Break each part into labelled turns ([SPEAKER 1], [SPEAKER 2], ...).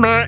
[SPEAKER 1] Meh.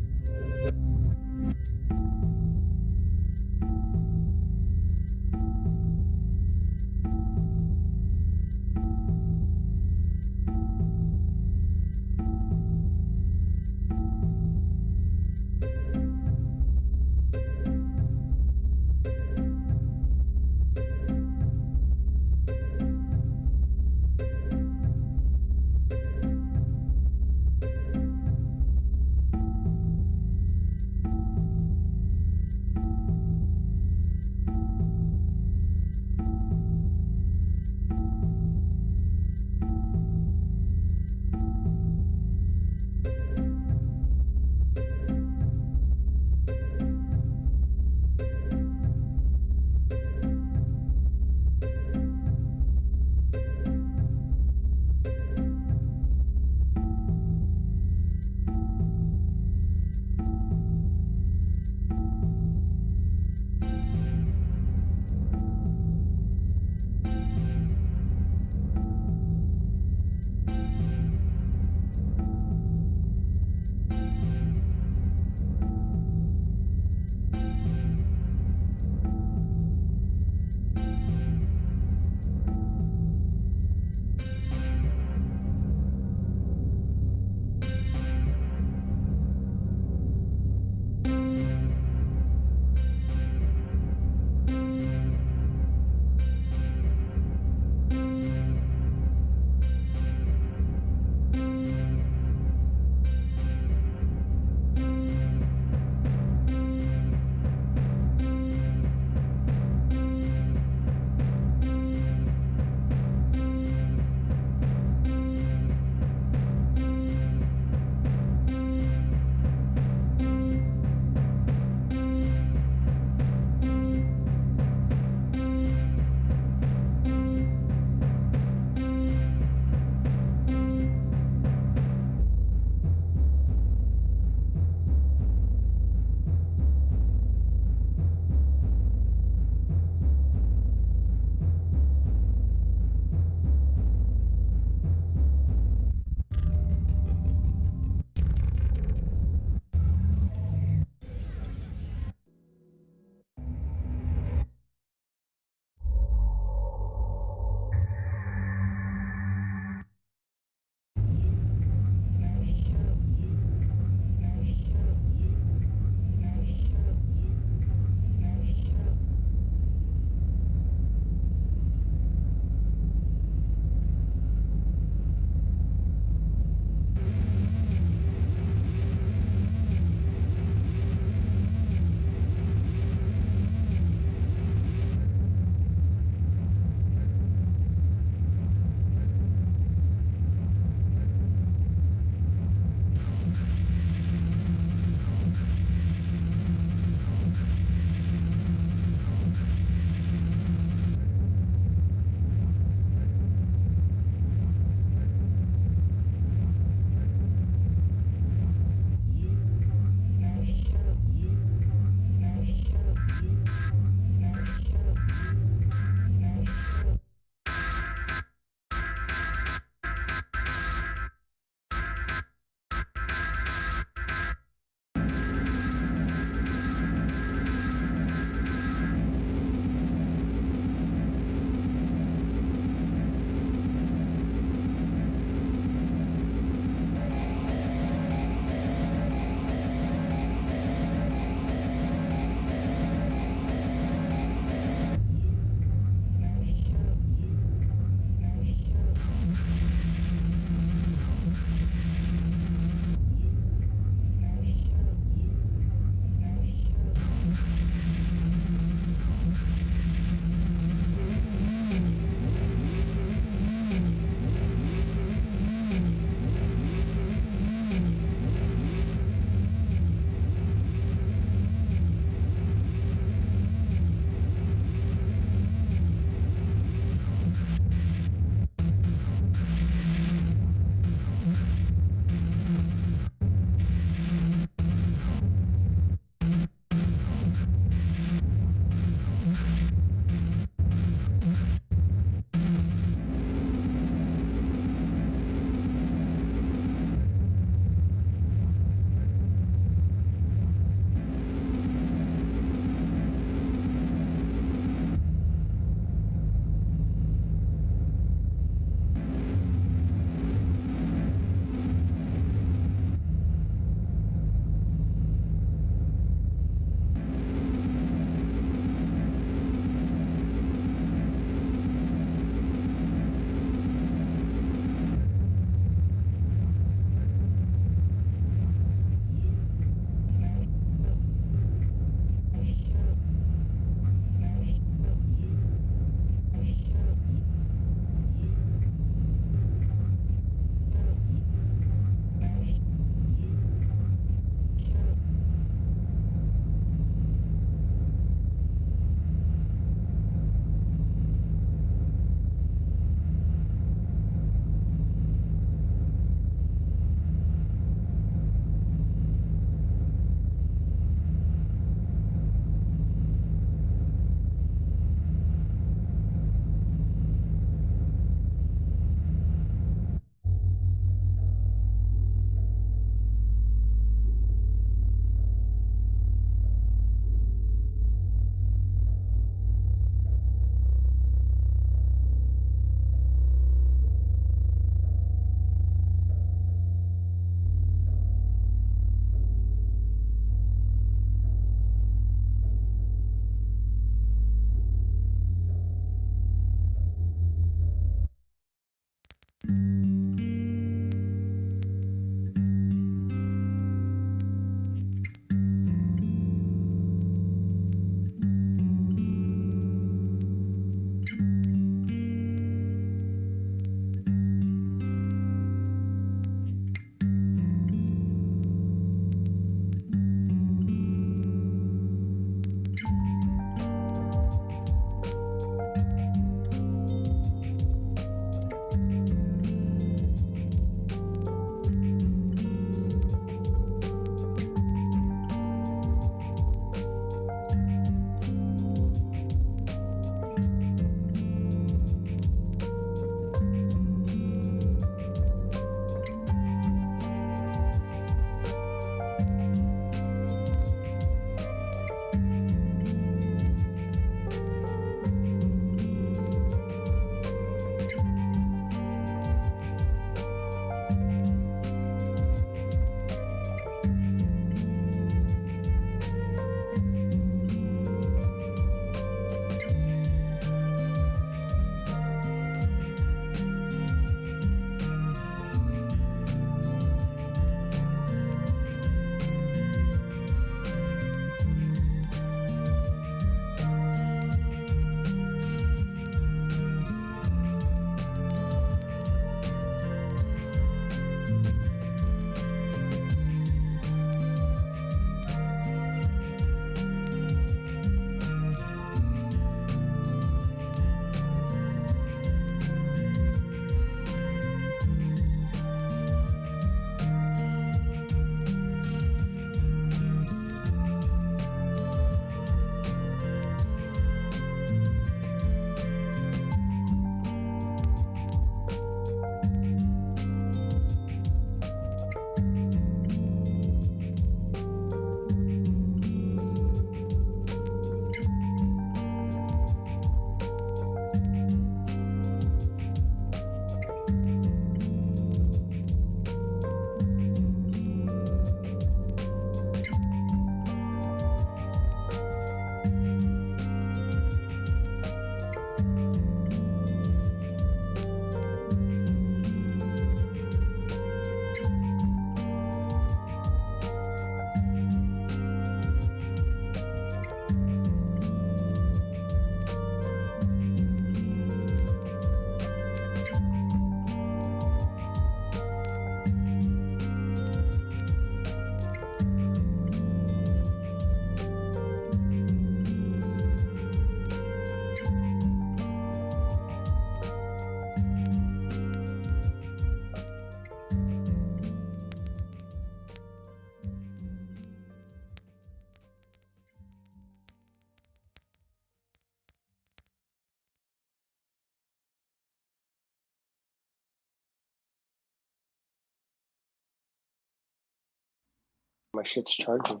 [SPEAKER 1] My shit's charging.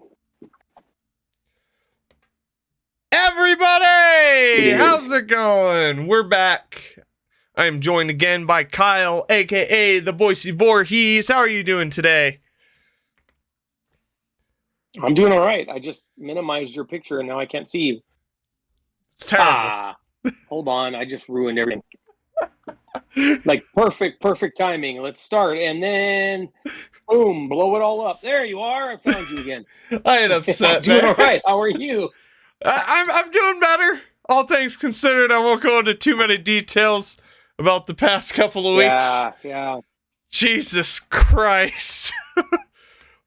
[SPEAKER 2] Everybody! How's it going? We're back. I am joined again by Kyle, aka the Boise.Voorhees. How are you doing today?
[SPEAKER 1] I'm doing all right. I just minimized your picture and now I can't see you.
[SPEAKER 2] It's terrible.
[SPEAKER 1] Hold on. I just ruined everything. Like perfect timing. Let's start. And then, boom, blow it all up. There you are. I found you again.
[SPEAKER 2] I ain't upset,
[SPEAKER 1] I'm doing
[SPEAKER 2] man.
[SPEAKER 1] all right. How are you?
[SPEAKER 2] I'm doing better. All things considered, I won't go into too many details about the past couple of weeks.
[SPEAKER 1] Yeah.
[SPEAKER 2] Jesus Christ.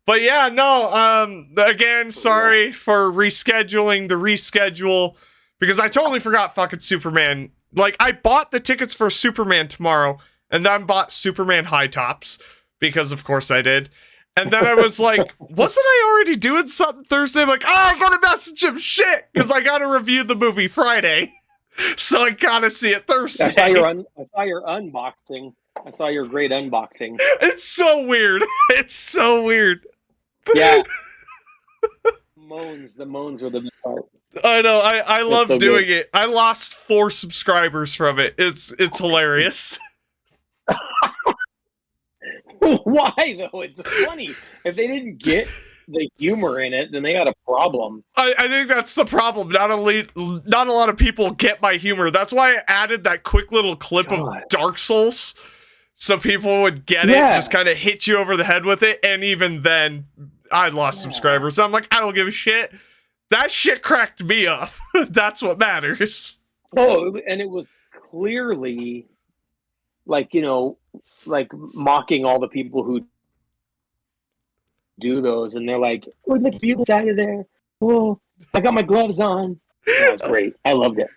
[SPEAKER 2] But yeah, no, again, sorry for rescheduling the reschedule, because I totally forgot fucking Superman. Like, I bought the tickets for Superman tomorrow, and then bought Superman High Tops, because of course I did. And then I was like, wasn't I already doing something Thursday? I'm like, I gotta message him, shit, because I gotta review the movie Friday. So I gotta see it Thursday.
[SPEAKER 1] I saw your unboxing. I saw your great unboxing.
[SPEAKER 2] It's so weird. It's so weird.
[SPEAKER 1] Yeah. The moans were the best part.
[SPEAKER 2] I know. I love
[SPEAKER 1] so
[SPEAKER 2] doing
[SPEAKER 1] good.
[SPEAKER 2] it. I lost 4 subscribers from it. It's hilarious.
[SPEAKER 1] Why though? It's funny. If they didn't get the humor in it, then they got a problem.
[SPEAKER 2] I think that's the problem. Not a lot of people get my humor. That's why I added that quick little clip of Dark Souls, so people would get it, just kind of hit you over the head with it. And even then, I lost subscribers. I'm like, I don't give a shit. That shit cracked me up. That's what matters.
[SPEAKER 1] Oh, and it was clearly like, like mocking all the people who do those, and they're like, "Look at the beautiful side of there. Oh, I got my gloves on." That was great. I loved it.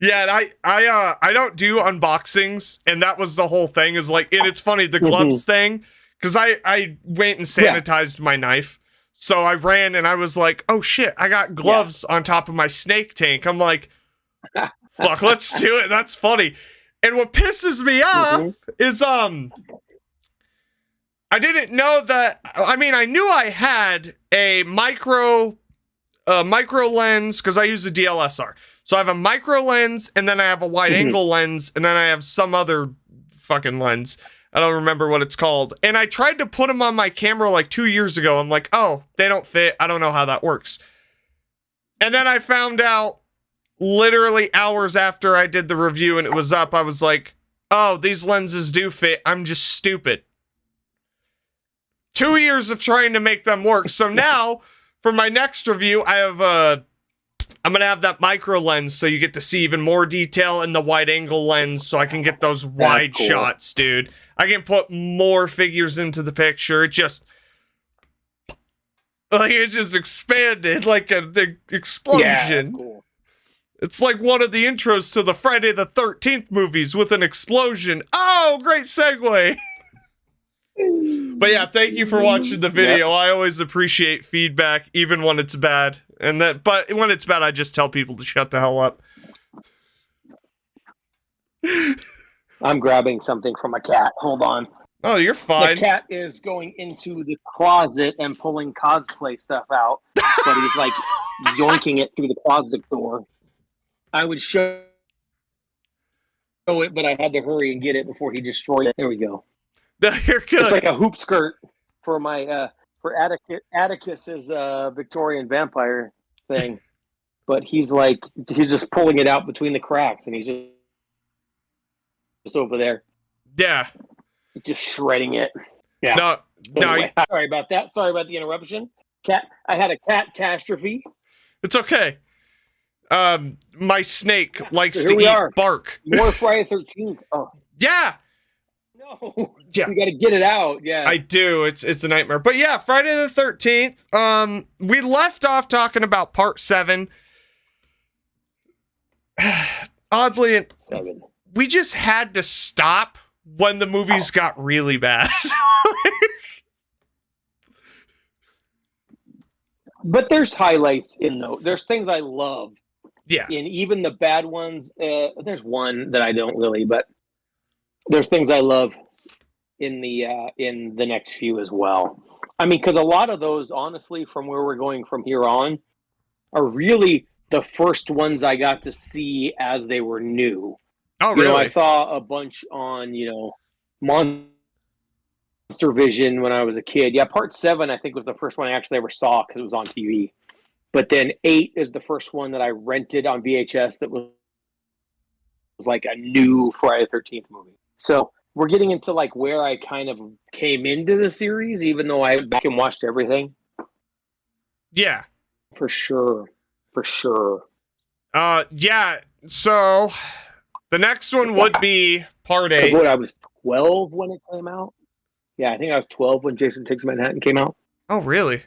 [SPEAKER 2] Yeah, and I don't do unboxings, and that was the whole thing. Is like, and it's funny the gloves thing, because I went and sanitized my knife. So I ran and I was like, oh shit, I got gloves on top of my snake tank. I'm like, fuck, let's do it. That's funny. And what pisses me off is, I didn't know that, I mean, I knew I had a micro lens, because I use a DLSR. So I have a micro lens, and then I have a wide angle lens, and then I have some other fucking lens. I don't remember what it's called. And I tried to put them on my camera like 2 years ago. I'm like, oh, they don't fit. I don't know how that works. And then I found out literally hours after I did the review and it was up, I was like, oh, these lenses do fit. I'm just stupid. 2 years of trying to make them work. So now for my next review, I have I'm going to have that micro lens so you get to see even more detail, in the wide angle lens so I can get those wide shots, dude. I can put more figures into the picture. It just, like, it's just expanded like an explosion.
[SPEAKER 1] Yeah, that's cool.
[SPEAKER 2] It's like one of the intros to the Friday the 13th movies with an explosion. Oh, great segue. But yeah, thank you for watching the video. I always appreciate feedback, even when it's bad. But when it's bad, I just tell people to shut the hell up.
[SPEAKER 1] I'm grabbing something from a cat. Hold on.
[SPEAKER 2] Oh, you're fine.
[SPEAKER 1] The cat is going into the closet and pulling cosplay stuff out, but he's like yoinking it through the closet door. I would show it, but I had to hurry and get it before he destroyed it. There we go.
[SPEAKER 2] No, you're good.
[SPEAKER 1] It's like a hoop skirt for my for Atticus's Victorian vampire thing, but he's just pulling it out between the cracks, and he's just over there.
[SPEAKER 2] Yeah,
[SPEAKER 1] just shredding it. Yeah.
[SPEAKER 2] No.
[SPEAKER 1] Anyway, sorry about that. Sorry about the interruption. I had a cat catastrophe.
[SPEAKER 2] It's okay. My snake likes to eat bark.
[SPEAKER 1] More Friday 13th. Oh.
[SPEAKER 2] Yeah.
[SPEAKER 1] No.
[SPEAKER 2] Yeah.
[SPEAKER 1] You got to get it out. Yeah.
[SPEAKER 2] I do. It's a nightmare. But yeah, Friday the 13th. We left off talking about part 7. Oddly,
[SPEAKER 1] 7.
[SPEAKER 2] We just had to stop when the movies got really bad.
[SPEAKER 1] But there's highlights in those. There's things I love.
[SPEAKER 2] Yeah.
[SPEAKER 1] In even the bad ones. There's one that I don't really, but there's things I love in the next few as well. I mean, because a lot of those, honestly, from where we're going from here on, are really the first ones I got to see as they were new.
[SPEAKER 2] Oh,
[SPEAKER 1] You know, I
[SPEAKER 2] really?
[SPEAKER 1] saw a bunch on, Monster Vision when I was a kid. Yeah, Part 7, I think, was the first one I actually ever saw because it was on TV. But then 8 is the first one that I rented on VHS that was like a new Friday the 13th movie. So we're getting into like where I kind of came into the series, even though I went back and watched everything.
[SPEAKER 2] Yeah.
[SPEAKER 1] For sure. For sure.
[SPEAKER 2] Yeah. So the next one would be Part 8.
[SPEAKER 1] What, I was 12 when it came out? Yeah, I think I was 12 when Jason Takes Manhattan came out.
[SPEAKER 2] Oh, really?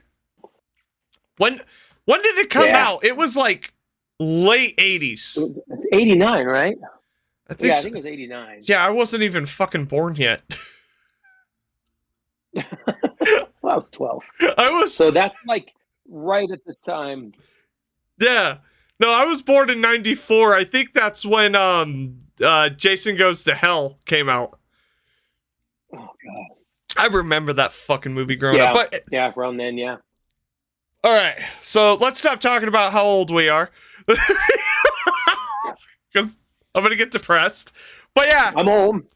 [SPEAKER 2] When did it come out? It was like late 80s.
[SPEAKER 1] It was 89, right?
[SPEAKER 2] I think
[SPEAKER 1] I think it was 89.
[SPEAKER 2] Yeah, I wasn't even fucking born yet.
[SPEAKER 1] Well, I was 12.
[SPEAKER 2] I was.
[SPEAKER 1] So that's like right at the time.
[SPEAKER 2] Yeah. No, I was born in 94. I think that's when Jason Goes to Hell came out.
[SPEAKER 1] Oh, God.
[SPEAKER 2] I remember that fucking movie growing up. But,
[SPEAKER 1] yeah, around then, yeah.
[SPEAKER 2] All right, so let's stop talking about how old we are. Because I'm going to get depressed. But yeah.
[SPEAKER 1] I'm home.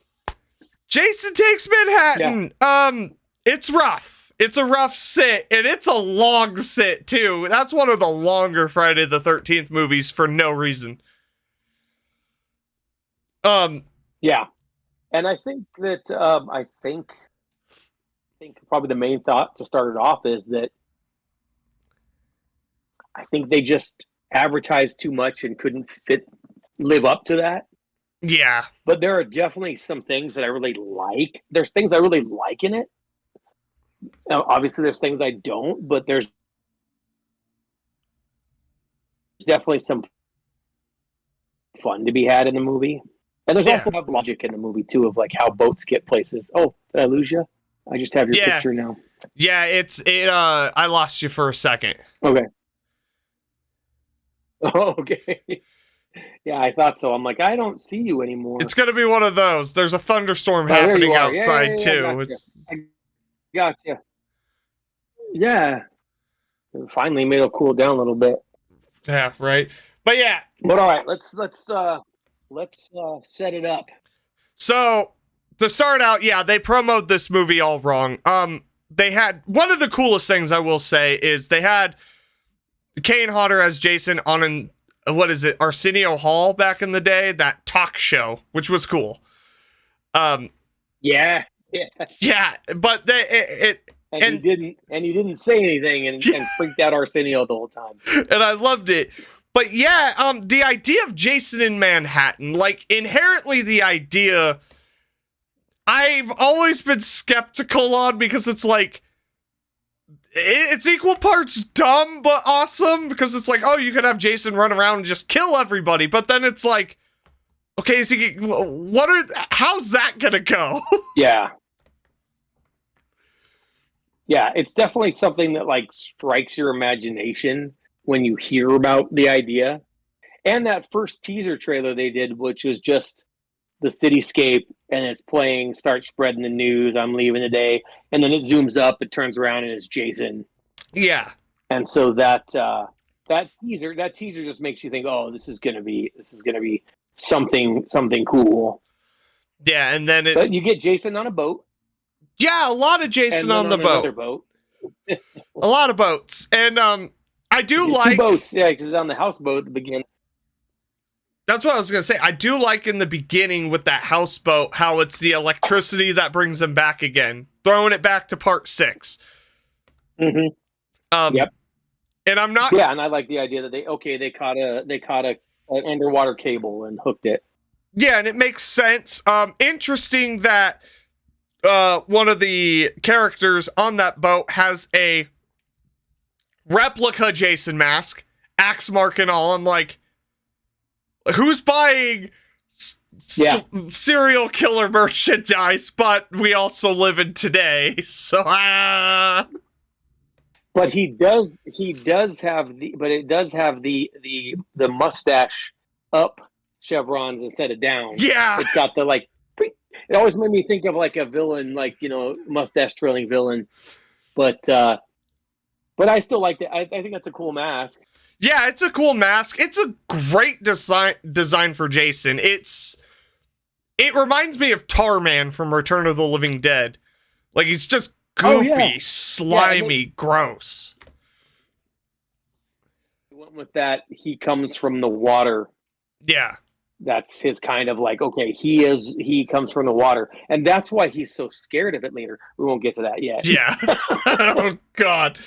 [SPEAKER 2] Jason Takes Manhattan. Yeah. It's rough. It's a rough sit, and it's a long sit, too. That's one of the longer Friday the 13th movies for no reason.
[SPEAKER 1] Yeah. And I think that, I think probably the main thought to start it off is that I think they just advertised too much and couldn't live up to that.
[SPEAKER 2] Yeah.
[SPEAKER 1] But there are definitely some things that I really like. There's things I really like in it. Now, obviously, there's things I don't, but there's definitely some fun to be had in the movie. And there's also logic in the movie, too, of like how boats get places. Oh, did I lose you? I just have your picture now.
[SPEAKER 2] Yeah, I lost you for a second.
[SPEAKER 1] Okay. Oh, okay. Yeah, I thought so. I'm like, I don't see you anymore.
[SPEAKER 2] It's going to be one of those. There's a thunderstorm happening outside, too.
[SPEAKER 1] I gotcha. Yeah. Finally, maybe it'll cool down a little bit.
[SPEAKER 2] Yeah, right. But yeah.
[SPEAKER 1] But all right, let's set it up.
[SPEAKER 2] So, to start out, yeah, they promoted this movie all wrong. They had one of the coolest things I will say is they had Kane Hodder as Jason on Arsenio Hall back in the day, that talk show, which was cool.
[SPEAKER 1] Yeah,
[SPEAKER 2] but
[SPEAKER 1] he didn't say anything and freaked out Arsenio the whole time.
[SPEAKER 2] And I loved it. But yeah, the idea of Jason in Manhattan, like inherently the idea I've always been skeptical on, because it's like it's equal parts dumb but awesome, because it's like, oh, you could have Jason run around and just kill everybody, but then it's like, okay, how's that gonna go?
[SPEAKER 1] Yeah, it's definitely something that like strikes your imagination when you hear about the idea. And that first teaser trailer they did, which was just the cityscape, and it's playing, start spreading the news, I'm leaving today, and then it zooms up, it turns around, and it's Jason.
[SPEAKER 2] Yeah.
[SPEAKER 1] And so that teaser just makes you think, oh, this is gonna be something cool.
[SPEAKER 2] Yeah, and then
[SPEAKER 1] but you get Jason on a boat.
[SPEAKER 2] Yeah, a lot of Jason on the boat. A lot of boats. And I do like
[SPEAKER 1] 2 boats, yeah, because it's on the houseboat at the beginning.
[SPEAKER 2] That's what I was going to say. I do like in the beginning with that houseboat how it's the electricity that brings them back again. Throwing it back to Part 6.
[SPEAKER 1] Mm-hmm.
[SPEAKER 2] Yep. And I'm not...
[SPEAKER 1] Yeah, and I like the idea that they caught an underwater cable and hooked it.
[SPEAKER 2] Yeah, and it makes sense. Interesting that one of the characters on that boat has a replica Jason mask, axe mark and all. I'm like, who's buying serial killer merchandise? But we also live in today, so
[SPEAKER 1] But it does have the mustache up chevrons instead of down.
[SPEAKER 2] Yeah,
[SPEAKER 1] it's got the like. It always made me think of like a villain, like mustache twirling villain. But I still liked it. I think that's a cool mask.
[SPEAKER 2] Yeah, it's a cool mask. It's a great design for Jason. It reminds me of Tarman from Return of the Living Dead. Like, he's just goopy, slimy, gross.
[SPEAKER 1] Went with that. He comes from the water.
[SPEAKER 2] Yeah.
[SPEAKER 1] That's his kind of like, okay, he comes from the water. And that's why he's so scared of it later. We won't get to that yet.
[SPEAKER 2] Yeah. Oh, God.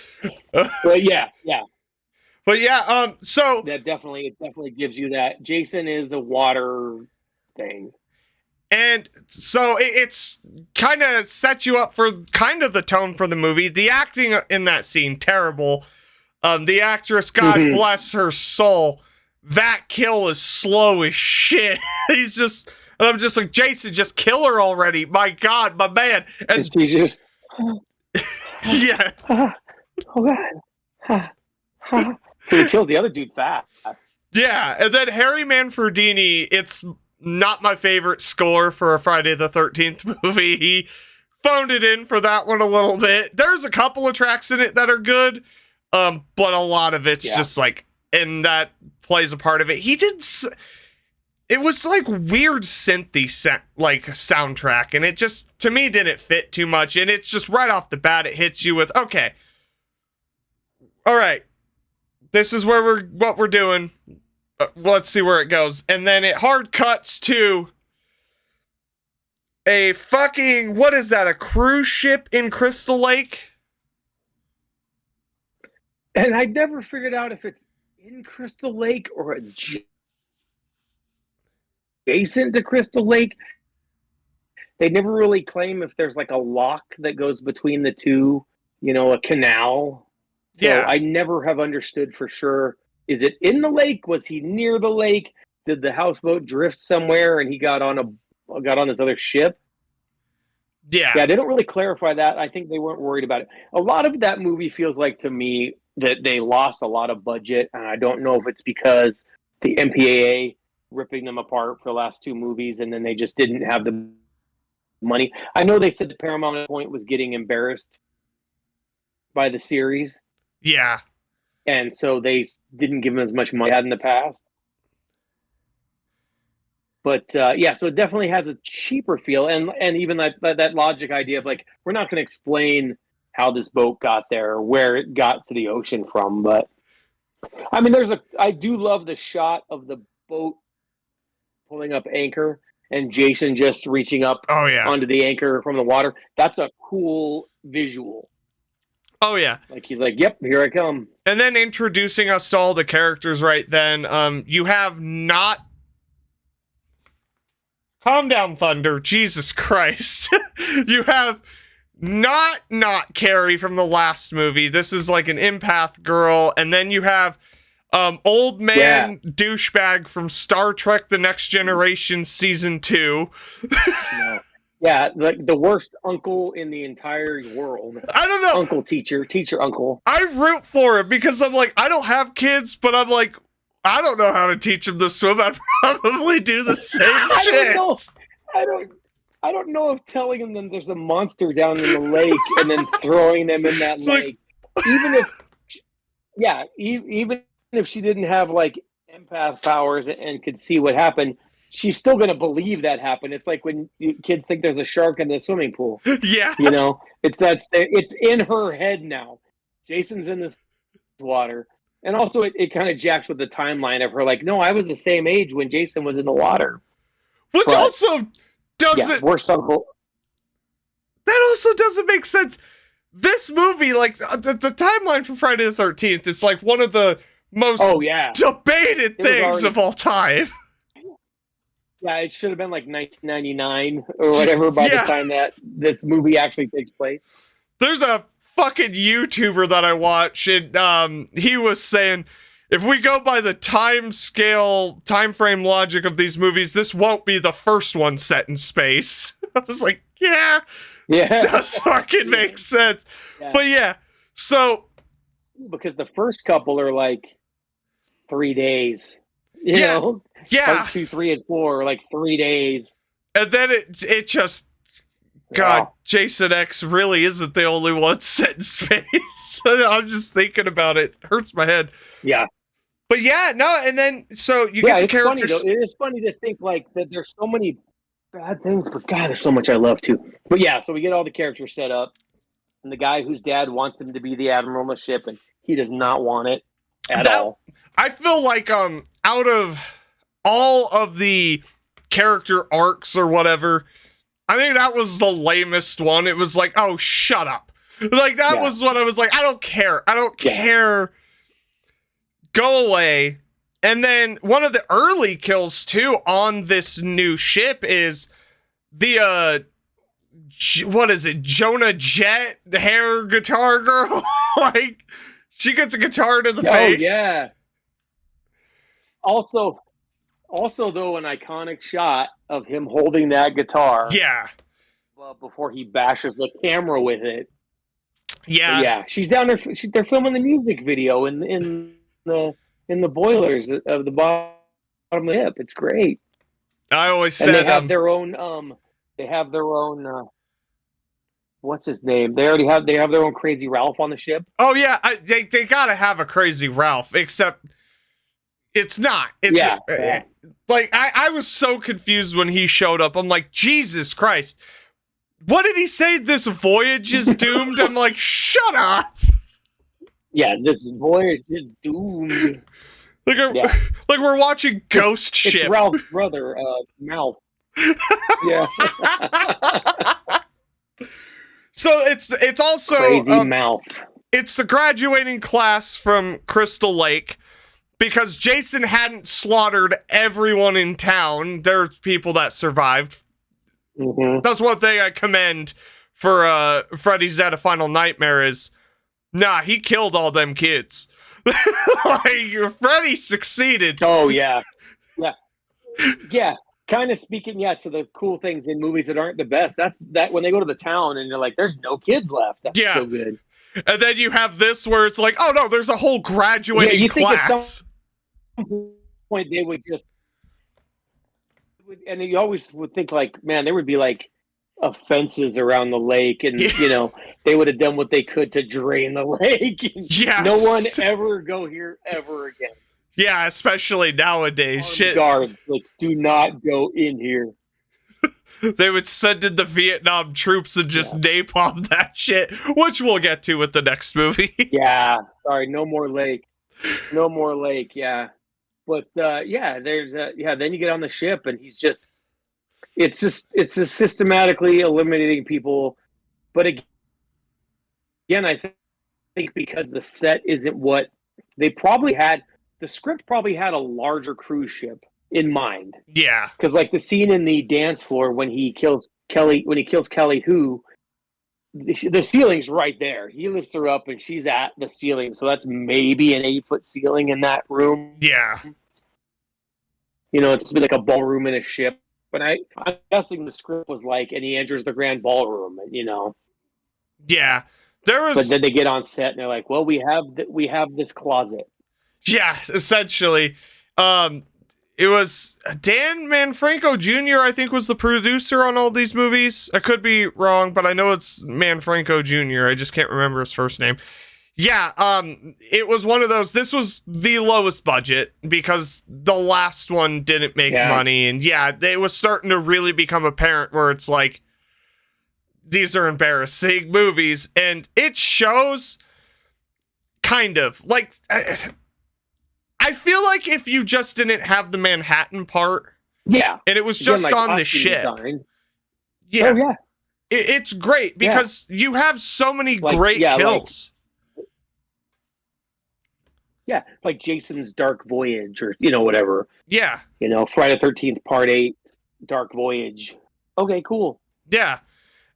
[SPEAKER 1] But yeah.
[SPEAKER 2] But yeah, so
[SPEAKER 1] it definitely gives you that. Jason is a water thing.
[SPEAKER 2] And so it's kind of sets you up for kind of the tone for the movie. The acting in that scene, terrible. The actress, God bless her soul, that kill is slow as shit. And I'm just like, Jason, just kill her already. My God, my man. And
[SPEAKER 1] she's just,
[SPEAKER 2] yeah.
[SPEAKER 1] Oh God. He kills the other dude fast.
[SPEAKER 2] Yeah, and then Harry Manfredini, it's not my favorite score for a Friday the 13th movie. He phoned it in for that one a little bit. There's a couple of tracks in it that are good, but a lot of it's just like, and that plays a part of it. It was like weird synthy like soundtrack, and it just, to me, didn't fit too much. And it's just right off the bat, it hits you with, okay, all right, this is what we're doing. Let's see where it goes. And then it hard cuts to a fucking, what is that, a cruise ship in Crystal Lake?
[SPEAKER 1] And I never figured out if it's in Crystal Lake or adjacent to Crystal Lake. They never really claim if there's like a lock that goes between the two, a canal. So
[SPEAKER 2] Yeah.
[SPEAKER 1] I never have understood for sure. Is it in the lake? Was he near the lake? Did the houseboat drift somewhere and he got on this other ship?
[SPEAKER 2] Yeah.
[SPEAKER 1] Yeah, they don't really clarify that. I think they weren't worried about it. A lot of that movie feels like to me that they lost a lot of budget, and I don't know if it's because the MPAA ripping them apart for the last two movies, and then they just didn't have the money. I know they said the Paramount at point was getting embarrassed by the series.
[SPEAKER 2] Yeah.
[SPEAKER 1] And so they didn't give them as much money as they had in the past. But so it definitely has a cheaper feel, and even that logic idea of like, we're not going to explain how this boat got there or where it got to the ocean from. But I mean, I do love the shot of the boat pulling up anchor and Jason just reaching up onto the anchor from the water. That's a cool visual.
[SPEAKER 2] Oh, yeah.
[SPEAKER 1] Like, he's like, yep, here I come.
[SPEAKER 2] And then introducing us to all the characters right then. You have not... Calm down, Thunder. Jesus Christ. You have not Carrie from the last movie. This is like an empath girl. And then you have old man douchebag from Star Trek The Next Generation Season 2.
[SPEAKER 1] Yeah, like the worst uncle in the entire world.
[SPEAKER 2] I don't know.
[SPEAKER 1] Uncle, teacher, uncle.
[SPEAKER 2] I root for it because I'm like, I don't have kids, but I'm like, I don't know how to teach them to swim. I'd probably do the same shit.
[SPEAKER 1] I don't know if telling them there's a monster down in the lake and then throwing them in that lake, even if she didn't have like empath powers and could see what happened, she's still going to believe that happened. It's like when kids think there's a shark in the swimming pool.
[SPEAKER 2] Yeah.
[SPEAKER 1] It's in her head now. Jason's in this water. And also it kind of jacks with the timeline of her like, no, I was the same age when Jason was in the water.
[SPEAKER 2] Which also doesn't...
[SPEAKER 1] worst uncle.
[SPEAKER 2] That also doesn't make sense. This movie, like, the timeline for Friday the 13th is like one of the most debated things of all time.
[SPEAKER 1] Yeah, it should have been like 1999 or whatever by the time that this movie actually takes place.
[SPEAKER 2] There's a fucking YouTuber that I watch, and he was saying, if we go by the time frame logic of these movies, this won't be the first one set in space. I was like, yeah, does fucking make sense. Yeah. But so...
[SPEAKER 1] Because the first couple are like 3 days, you know?
[SPEAKER 2] Yeah.
[SPEAKER 1] Part 2, 3, and 4 are like 3 days.
[SPEAKER 2] And then it just God,
[SPEAKER 1] Wow.
[SPEAKER 2] Jason X really isn't the only one set in space. I'm just thinking about it. Hurts my head.
[SPEAKER 1] Yeah.
[SPEAKER 2] But yeah, no, and then so you
[SPEAKER 1] Yeah,
[SPEAKER 2] get the
[SPEAKER 1] it's funny though.
[SPEAKER 2] characters.
[SPEAKER 1] It is funny to think like that there's so many bad things, but God, there's so much I love too. But yeah, so we get all the characters set up, and the guy whose dad wants him to be the admiral on the ship, and he does not want it at
[SPEAKER 2] That
[SPEAKER 1] all.
[SPEAKER 2] I feel like out of all of the character arcs or whatever, I think that was the lamest one. It was like, oh, shut up. Like that
[SPEAKER 1] Yeah.
[SPEAKER 2] was what I was like, I don't care. I don't
[SPEAKER 1] Yeah.
[SPEAKER 2] care. Go away. And then one of the early kills too on this new ship is the what is it? Jonah Jett hair guitar girl. Like she gets a guitar to the face.
[SPEAKER 1] Oh yeah. Also, though, an iconic shot of him holding that guitar.
[SPEAKER 2] Yeah.
[SPEAKER 1] Before he bashes the camera with it.
[SPEAKER 2] Yeah.
[SPEAKER 1] But yeah, she's down there. They're filming the music video in the boilers of the bottom of the hip. It's great.
[SPEAKER 2] I always said
[SPEAKER 1] And they have their own. They have their own. What's his name? They have their own Crazy Ralph on the ship.
[SPEAKER 2] oh yeah, they gotta have a Crazy Ralph, except it's not. It's
[SPEAKER 1] Yeah.
[SPEAKER 2] like I was so confused when he showed up. I'm like, Jesus Christ. What did he say? This voyage is doomed? I'm like, shut up.
[SPEAKER 1] Yeah, this voyage is doomed.
[SPEAKER 2] Like, like we're watching Ghost Ship.
[SPEAKER 1] It's Ralph's brother, Mouth. Yeah.
[SPEAKER 2] So it's also
[SPEAKER 1] Crazy Mouth.
[SPEAKER 2] it's the graduating class from Crystal Lake because Jason hadn't slaughtered everyone in town. There's people that survived.
[SPEAKER 1] Mm-hmm.
[SPEAKER 2] That's one thing I commend for Freddy's Dead: A Final Nightmare is, nah, he killed all them kids. Like, Freddy succeeded.
[SPEAKER 1] Oh yeah, yeah. Kind of speaking, to the cool things in movies that aren't the best. That's that when they go to the town and you're like, "There's no kids left." That's so good.
[SPEAKER 2] And then you have this where it's like, oh no, there's a whole graduating
[SPEAKER 1] you think at
[SPEAKER 2] class.
[SPEAKER 1] some point they would just, and you always would think like, man, there would be like fences around the lake, and they would have done what they could to drain the lake.
[SPEAKER 2] Yes.
[SPEAKER 1] No one ever go here ever again.
[SPEAKER 2] Yeah, especially nowadays. Shit.
[SPEAKER 1] Guards, like, do not go in here.
[SPEAKER 2] They would send in the Vietnam troops and just napalm that shit, which we'll get to with the next movie.
[SPEAKER 1] Yeah, sorry, no more lake. No more lake, yeah. But there's then you get on the ship and it's just systematically eliminating people. But again, I think because the set isn't what they probably had, the script probably had a larger cruise ship in mind.
[SPEAKER 2] Yeah.
[SPEAKER 1] Because like the scene in the dance floor when he kills Kelly, who the ceiling's right there. He lifts her up and she's at the ceiling. So that's maybe an 8-foot ceiling in that room.
[SPEAKER 2] Yeah.
[SPEAKER 1] It's like a ballroom in a ship. But I'm guessing the script was like, and he enters the grand ballroom,
[SPEAKER 2] Yeah. There was.
[SPEAKER 1] But then they get on set and they're like, well, we have this closet.
[SPEAKER 2] Yeah, essentially. It was Dan Manfranco Jr., I think, was the producer on all these movies. I could be wrong, but I know it's Manfranco Jr. I just can't remember his first name. Yeah, it was one of those. This was the lowest budget because the last one didn't make money. And it was starting to really become apparent where it's like, these are embarrassing movies. And it shows kind of like... I feel like if you just didn't have the Manhattan part, and it was just on the ship, it's great because you have so many great kills.
[SPEAKER 1] Like Jason's Dark Voyage or whatever.
[SPEAKER 2] Yeah,
[SPEAKER 1] Friday the 13th Part 8, Dark Voyage. Okay, cool.
[SPEAKER 2] Yeah,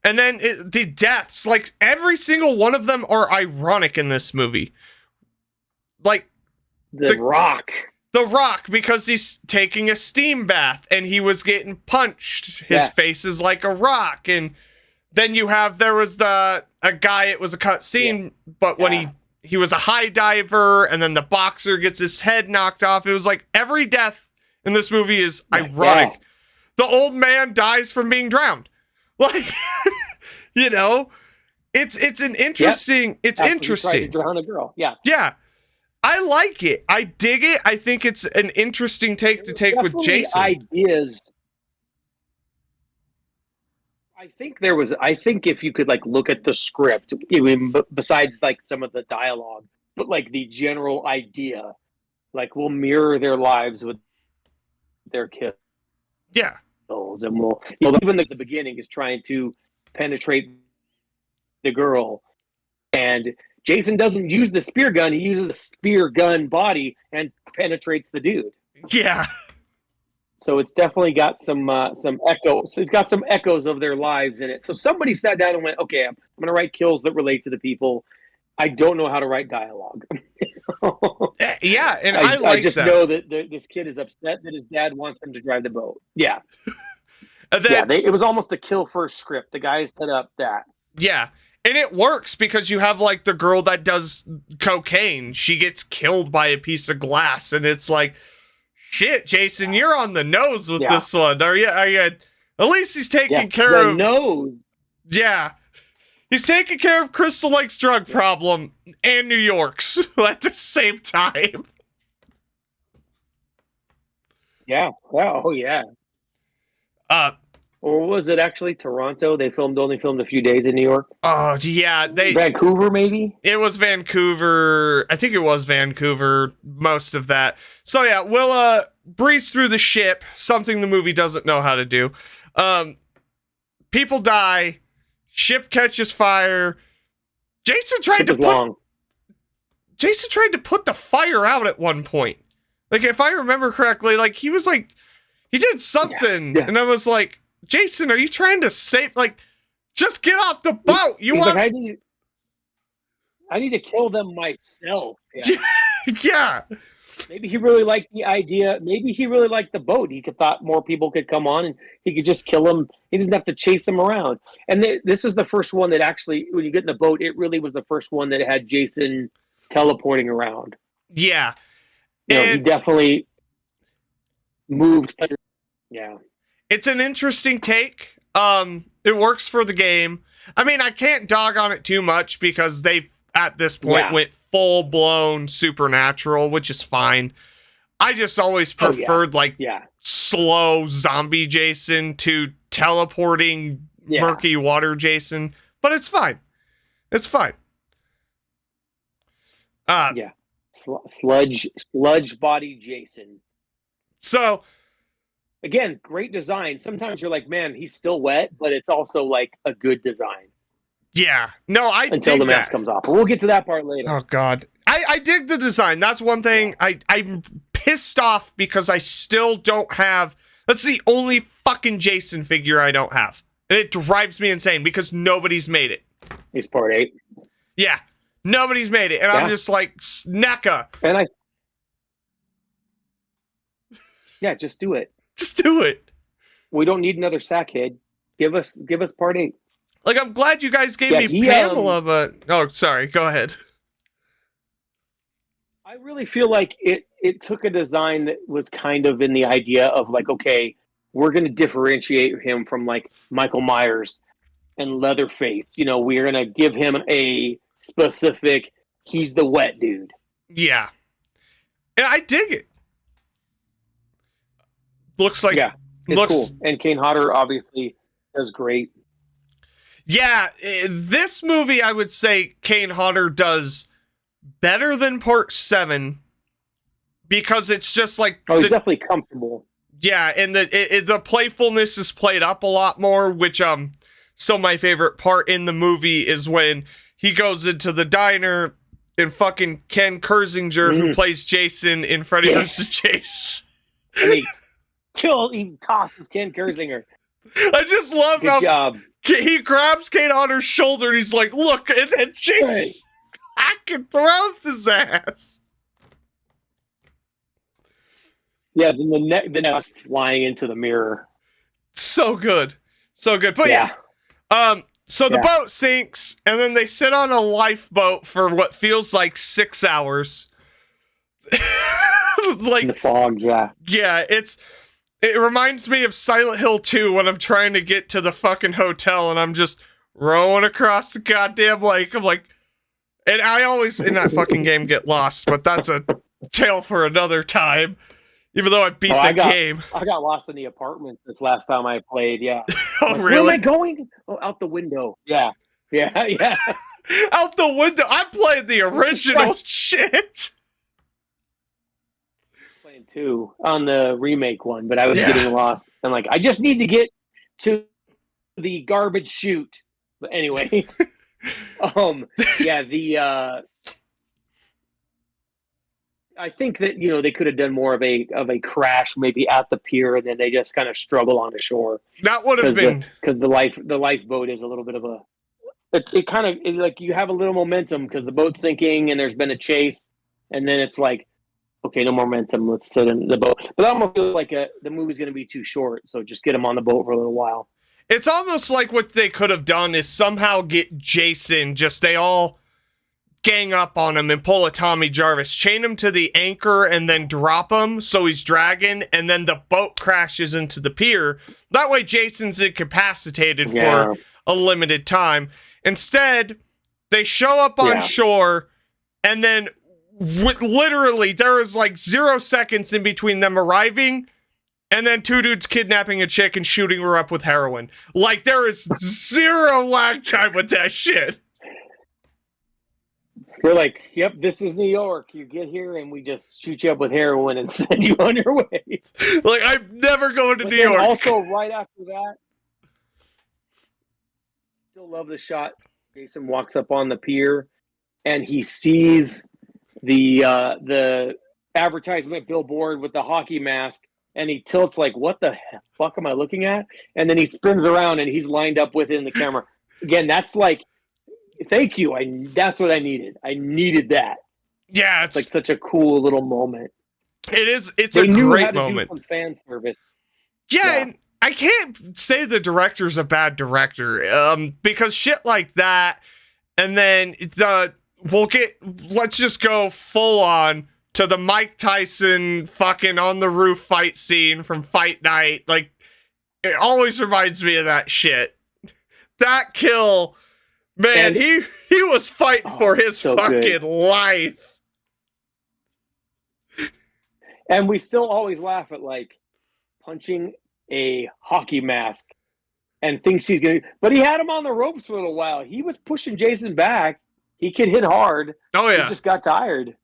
[SPEAKER 2] and then the deaths, like every single one of them are ironic in this movie. Like.
[SPEAKER 1] The Rock, because he's taking a steam bath and he was getting punched. His face is like a rock. And then there was a guy, it was a cut scene, but when he was a high diver and then the boxer gets his head knocked off. It was like every death in this movie is ironic. The old man dies from being drowned. Like,
[SPEAKER 2] You know, it's an interesting. It's
[SPEAKER 1] After he
[SPEAKER 2] interesting.
[SPEAKER 1] tried to drown a girl. Yeah.
[SPEAKER 2] Yeah, I like it. I dig it. I think it's an interesting take to take with Jason.
[SPEAKER 1] Ideas. I think if you could like look at the script, I mean, besides like some of the dialogue, but like the general idea, like we'll mirror their lives with their kills,
[SPEAKER 2] Yeah,
[SPEAKER 1] and we'll, even the beginning is trying to penetrate the girl, and Jason doesn't use the spear gun; he uses a spear gun body and penetrates the dude.
[SPEAKER 2] yeah.
[SPEAKER 1] So it's definitely got some echoes. It's got some echoes of their lives in it. So somebody sat down and went, "Okay, I'm going to write kills that relate to the people. I don't know how to write dialogue."
[SPEAKER 2] Yeah, and I
[SPEAKER 1] just
[SPEAKER 2] that.
[SPEAKER 1] know that this kid is upset that his dad wants him to drive the boat. Yeah,
[SPEAKER 2] And then,
[SPEAKER 1] it was almost a kill first script. The guy set up that.
[SPEAKER 2] yeah, and it works because you have like the girl that does cocaine. She gets killed by a piece of glass, and it's like, shit, Jason, you're on the nose with this one. Are you? At least he's taking care of
[SPEAKER 1] nose.
[SPEAKER 2] Yeah. He's taking care of Crystal Lake's drug problem and New York's at the same time.
[SPEAKER 1] Yeah. Wow. Oh, yeah. Or was it actually Toronto? They only filmed a few days in New York.
[SPEAKER 2] Oh, yeah.
[SPEAKER 1] Vancouver, maybe?
[SPEAKER 2] It was Vancouver. I think it was Vancouver, most of that. So, yeah, we'll breeze through the ship, something the movie doesn't know how to do. People die. Ship catches fire. Jason tried to put the fire out at one point. Like, if I remember correctly, like, he was like, he did something. Yeah. And I was like, Jason, are you trying to save, like, just get off the boat.
[SPEAKER 1] Like, I need to kill them myself.
[SPEAKER 2] Yeah. Yeah.
[SPEAKER 1] Maybe he really liked the idea. Maybe he really liked the boat. He thought more people could come on and he could just kill them. He didn't have to chase them around. And this is the first one that actually, when you get in the boat, it really was the first one that had Jason teleporting around.
[SPEAKER 2] Yeah.
[SPEAKER 1] He definitely moved. Yeah.
[SPEAKER 2] It's an interesting take. It works for the game. I mean, I can't dog on it too much because they've, at this point, went full-blown supernatural, which is fine. I just always preferred, slow zombie Jason to teleporting murky water Jason. But it's fine. It's fine.
[SPEAKER 1] Sludge body Jason.
[SPEAKER 2] So,
[SPEAKER 1] again, great design. Sometimes you're like, man, he's still wet, but it's also like a good design.
[SPEAKER 2] Yeah. No,
[SPEAKER 1] until the mask comes off. But we'll get to that part later.
[SPEAKER 2] Oh, God. I dig the design. That's one thing. I'm pissed off because I still don't have... That's the only fucking Jason figure I don't have. And it drives me insane because nobody's made it.
[SPEAKER 1] He's part 8.
[SPEAKER 2] Yeah. Nobody's made it. And I'm just like, NECA.
[SPEAKER 1] And just do it.
[SPEAKER 2] Just do it.
[SPEAKER 1] We don't need another sackhead. Give us part 8.
[SPEAKER 2] Like, I'm glad you guys gave me Pamela, but... Oh, sorry. Go ahead.
[SPEAKER 1] I really feel like it took a design that was kind of in the idea of, like, okay, we're going to differentiate him from, like, Michael Myers and Leatherface. We're going to give him a specific, he's the wet dude.
[SPEAKER 2] Yeah. And I dig it. Looks like...
[SPEAKER 1] Yeah, it's cool. And Kane Hodder, obviously, does great.
[SPEAKER 2] Yeah, this movie, I would say Kane Hodder does better than part 7 because it's just like...
[SPEAKER 1] Oh, he's definitely comfortable.
[SPEAKER 2] Yeah, and the playfulness is played up a lot more, which, so my favorite part in the movie is when he goes into the diner and fucking Ken Kersinger, who plays Jason in Freddy vs. Jason.
[SPEAKER 1] He tosses Ken Kersinger.
[SPEAKER 2] I just love
[SPEAKER 1] Good job.
[SPEAKER 2] He grabs Kane Hodder's shoulder and he's like, look, and then Jason fucking throws his ass.
[SPEAKER 1] Yeah, then the neck flying into the mirror.
[SPEAKER 2] So good. So good. But so the boat sinks, and then they sit on a lifeboat for what feels like 6 hours. Like,
[SPEAKER 1] in the fog,
[SPEAKER 2] Yeah, it reminds me of Silent Hill 2 when I'm trying to get to the fucking hotel and I'm just rowing across the goddamn lake. I'm like, and I always in that fucking game get lost, but that's a tale for another time. Even though I beat the game.
[SPEAKER 1] I got lost in the apartments this last time I played, yeah.
[SPEAKER 2] Oh,
[SPEAKER 1] like,
[SPEAKER 2] really?
[SPEAKER 1] Where am I going? Oh, out the window. Yeah.
[SPEAKER 2] Out the window. I played the original shit.
[SPEAKER 1] Playing 2 on the remake one, but I was getting lost. I'm like, I just need to get to the garbage chute. But anyway. I think that they could have done more of a crash maybe at the pier, and then they just kind of struggle on the shore.
[SPEAKER 2] That would have been
[SPEAKER 1] because the lifeboat is a little bit of a. It kind of like you have a little momentum because the boat's sinking and there's been a chase, and then it's like, okay, no momentum. Let's sit in the boat. But I almost feel like the movie's going to be too short, so just get them on the boat for a little while.
[SPEAKER 2] It's almost like what they could have done is somehow get Jason. They all gang up on him and pull a Tommy Jarvis, chain him to the anchor and then drop him so he's dragging, and then the boat crashes into the pier. That way Jason's incapacitated for a limited time. Instead, they show up on shore, and then literally there is like 0 seconds in between them arriving and then 2 dudes kidnapping a chick and shooting her up with heroin. Like, there is 0 lag time with that shit.
[SPEAKER 1] We're like, yep, this is New York. You get here and we just shoot you up with heroin and send you on your way.
[SPEAKER 2] Like, I'm never going to New York.
[SPEAKER 1] Also, right after that, still love the shot. Jason walks up on the pier and he sees the advertisement billboard with the hockey mask, and he tilts like, what the fuck am I looking at? And then he spins around and he's lined up within the camera. Again, that's like, thank you. That's what I needed. I needed that.
[SPEAKER 2] Yeah,
[SPEAKER 1] it's like such a cool little moment.
[SPEAKER 2] It is. It's a great moment.
[SPEAKER 1] Do some fan service.
[SPEAKER 2] Yeah, and I can't say the director's a bad director, because shit like that, and then let's just go full on to the Mike Tyson fucking on the roof fight scene from Fight Night. Like, it always reminds me of that shit. That kill. Man, he was fighting for his fucking life.
[SPEAKER 1] And we still always laugh at, like, punching a hockey mask and thinks he's going to... But he had him on the ropes for a little while. He was pushing Jason back. He could hit hard.
[SPEAKER 2] Oh, yeah.
[SPEAKER 1] He just got tired.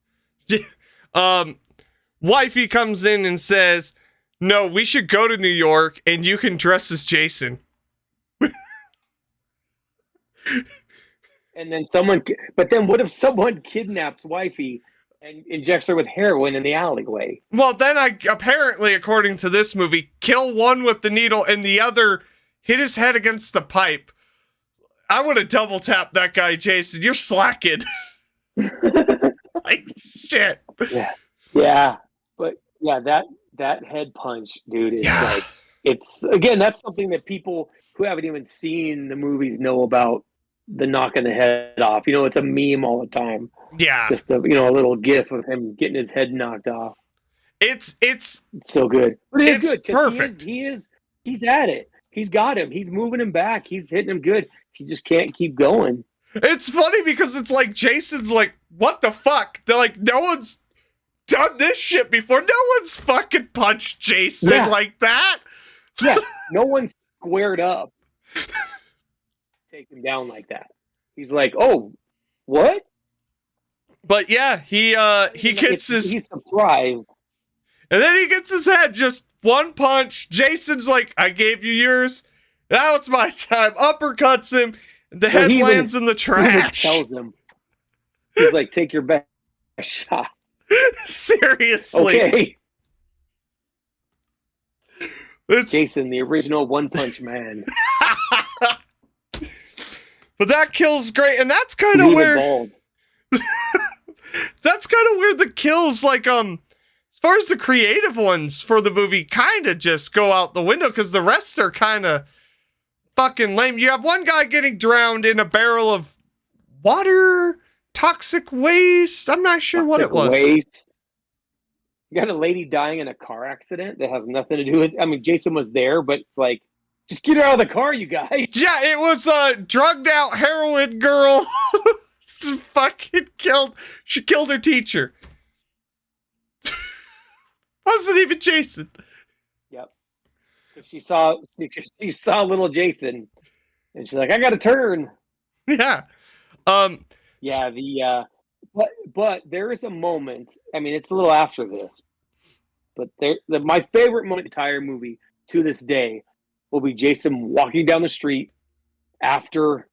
[SPEAKER 2] Wifey comes in and says, no, we should go to New York and you can dress as Jason.
[SPEAKER 1] And then what if someone kidnaps Wifey and injects her with heroin in the alleyway?
[SPEAKER 2] Well, then apparently, according to this movie, kill one with the needle and the other hit his head against the pipe. I would have double tapped that guy, Jason. You're slacking. Like, shit.
[SPEAKER 1] Yeah. But yeah, that head punch, dude, is like, it's, again, that's something that people who haven't even seen the movies know about. The knocking the head off, it's a meme all the time.
[SPEAKER 2] Yeah,
[SPEAKER 1] just a little gif of him getting his head knocked off.
[SPEAKER 2] It's
[SPEAKER 1] so good. But it's good.
[SPEAKER 2] Perfect.
[SPEAKER 1] He's at it. He's got him. He's moving him back. He's hitting him good. He just can't keep going.
[SPEAKER 2] It's funny because it's like Jason's like, what the fuck? They're like, no one's done this shit before. No one's fucking punched Jason like that.
[SPEAKER 1] Yeah, no one's squared up. Take him down like that. He's like, oh, what?
[SPEAKER 2] But yeah, he gets
[SPEAKER 1] he's surprised.
[SPEAKER 2] And then he gets his head just one punch. Jason's like, I gave you yours. Now it's my time. Uppercuts him. The head lands in the trash.
[SPEAKER 1] He tells him. He's like, take your best shot.
[SPEAKER 2] Seriously.
[SPEAKER 1] Okay. Jason, the original One Punch Man.
[SPEAKER 2] But that kill's great, and that's kind of where that's kind of where the kills, like, as far as the creative ones for the movie, kind of just go out the window because the rest are kind of fucking lame. You have one guy getting drowned in a barrel of water, toxic waste. I'm not sure what it was.
[SPEAKER 1] Waste. You got a lady dying in a car accident that has nothing to do with. I mean, Jason was there, but it's like Just get her out of the car, you guys.
[SPEAKER 2] Yeah, it was a drugged out heroin girl. Fucking killed. She killed her teacher. Wasn't even Jason.
[SPEAKER 1] Yep. She saw little Jason, and she's like, "I got to turn."
[SPEAKER 2] Yeah.
[SPEAKER 1] Yeah. But there is a moment. I mean, it's a little after this, but my favorite moment in the entire movie to this day will be Jason walking down the street after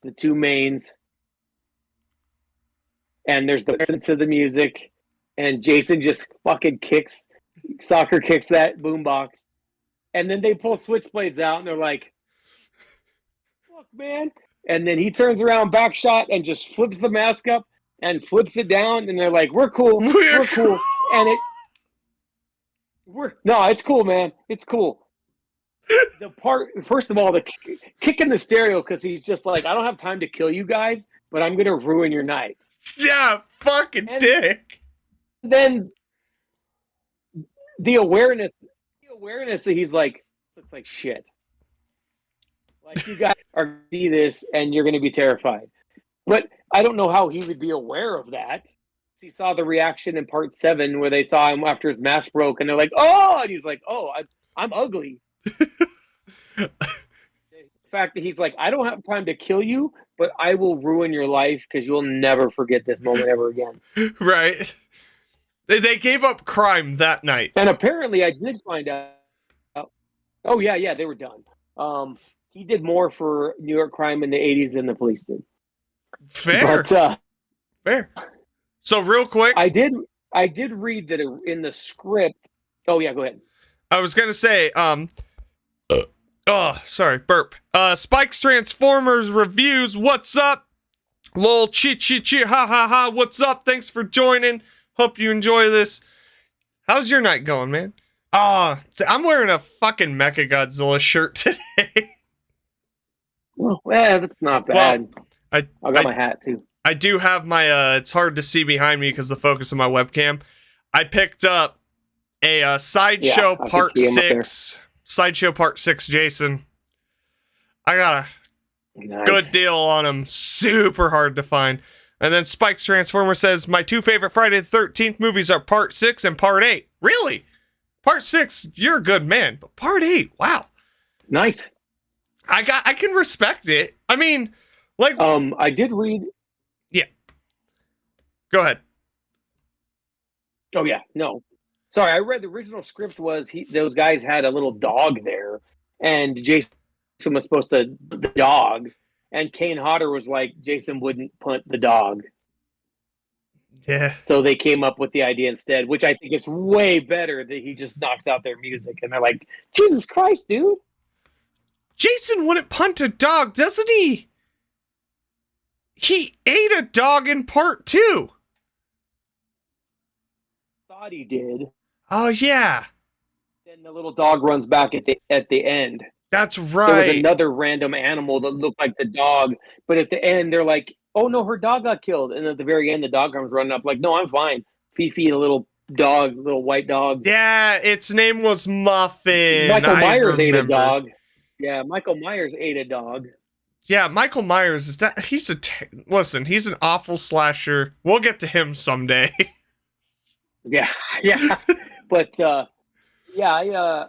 [SPEAKER 1] the two mains, and there's the sense of the music, and Jason just fucking soccer kicks that boombox, and then they pull switchblades out, and they're like, "Fuck, man!" And then he turns around, back shot, and just flips the mask up and flips it down, and they're like, "We're cool, we're cool," and it's cool, man, it's cool. The part, first of all, the kick in the stereo, because he's just like, "I don't have time to kill you guys, but I'm gonna ruin your night."
[SPEAKER 2] Yeah, fucking dick.
[SPEAKER 1] Then the awareness that he's like, looks like shit. Like, you guys are gonna see this and you're gonna be terrified. But I don't know how he would be aware of that. He saw the reaction in part 7 where they saw him after his mask broke, and they're like, "Oh," and he's like, "Oh, I'm ugly." The fact that he's like, "I don't have time to kill you, but I will ruin your life because you'll never forget this moment ever again."
[SPEAKER 2] Right. They gave up crime that night.
[SPEAKER 1] And apparently I did find out. Oh, yeah, they were done. He did more for New York crime in the 80s than the police did.
[SPEAKER 2] Fair.
[SPEAKER 1] But,
[SPEAKER 2] fair. So real quick.
[SPEAKER 1] I did read that in the script. Oh, yeah, go ahead.
[SPEAKER 2] I was going to say, oh, sorry, burp. Spike's Transformers reviews, what's up? Lol, chi, ha, ha, ha, what's up? Thanks for joining. Hope you enjoy this. How's your night going, man? I'm wearing a fucking Mechagodzilla shirt today.
[SPEAKER 1] Well, that's not bad.
[SPEAKER 2] Well,
[SPEAKER 1] I got my hat, too.
[SPEAKER 2] I do have my, it's hard to see behind me because the focus of my webcam. I picked up a Sideshow Part 6. Sideshow Part 6, Jason. I got a good deal on them. Super hard to find. And then Spike's Transformer says, my two favorite Friday the 13th movies are Part 6 and Part 8. Really? Part 6, you're a good man. But Part 8, wow.
[SPEAKER 1] Nice.
[SPEAKER 2] I can respect it. I mean, like...
[SPEAKER 1] I did read...
[SPEAKER 2] Yeah. Go ahead.
[SPEAKER 1] Oh, yeah. No. Sorry, I read the original script was those guys had a little dog there, and Jason was supposed to the dog, and Kane Hodder was like, Jason wouldn't punt the dog.
[SPEAKER 2] Yeah.
[SPEAKER 1] So they came up with the idea instead, which I think is way better that he just knocks out their music, and they're like, Jesus Christ, dude.
[SPEAKER 2] Jason wouldn't punt a dog, doesn't he? He ate a dog in Part 2.
[SPEAKER 1] Thought he did.
[SPEAKER 2] Oh, yeah.
[SPEAKER 1] Then the little dog runs back at the end.
[SPEAKER 2] That's right.
[SPEAKER 1] There was another random animal that looked like the dog, but at the end they're like, "Oh no, her dog got killed." And at the very end, the dog comes running up like, "No, I'm fine." Fifi, the little dog, little white dog.
[SPEAKER 2] Yeah, its name was Muffin.
[SPEAKER 1] Michael Myers ate a dog. Yeah, Michael Myers ate a dog.
[SPEAKER 2] Yeah, Michael Myers listen, he's an awful slasher. We'll get to him someday.
[SPEAKER 1] Yeah. But yeah,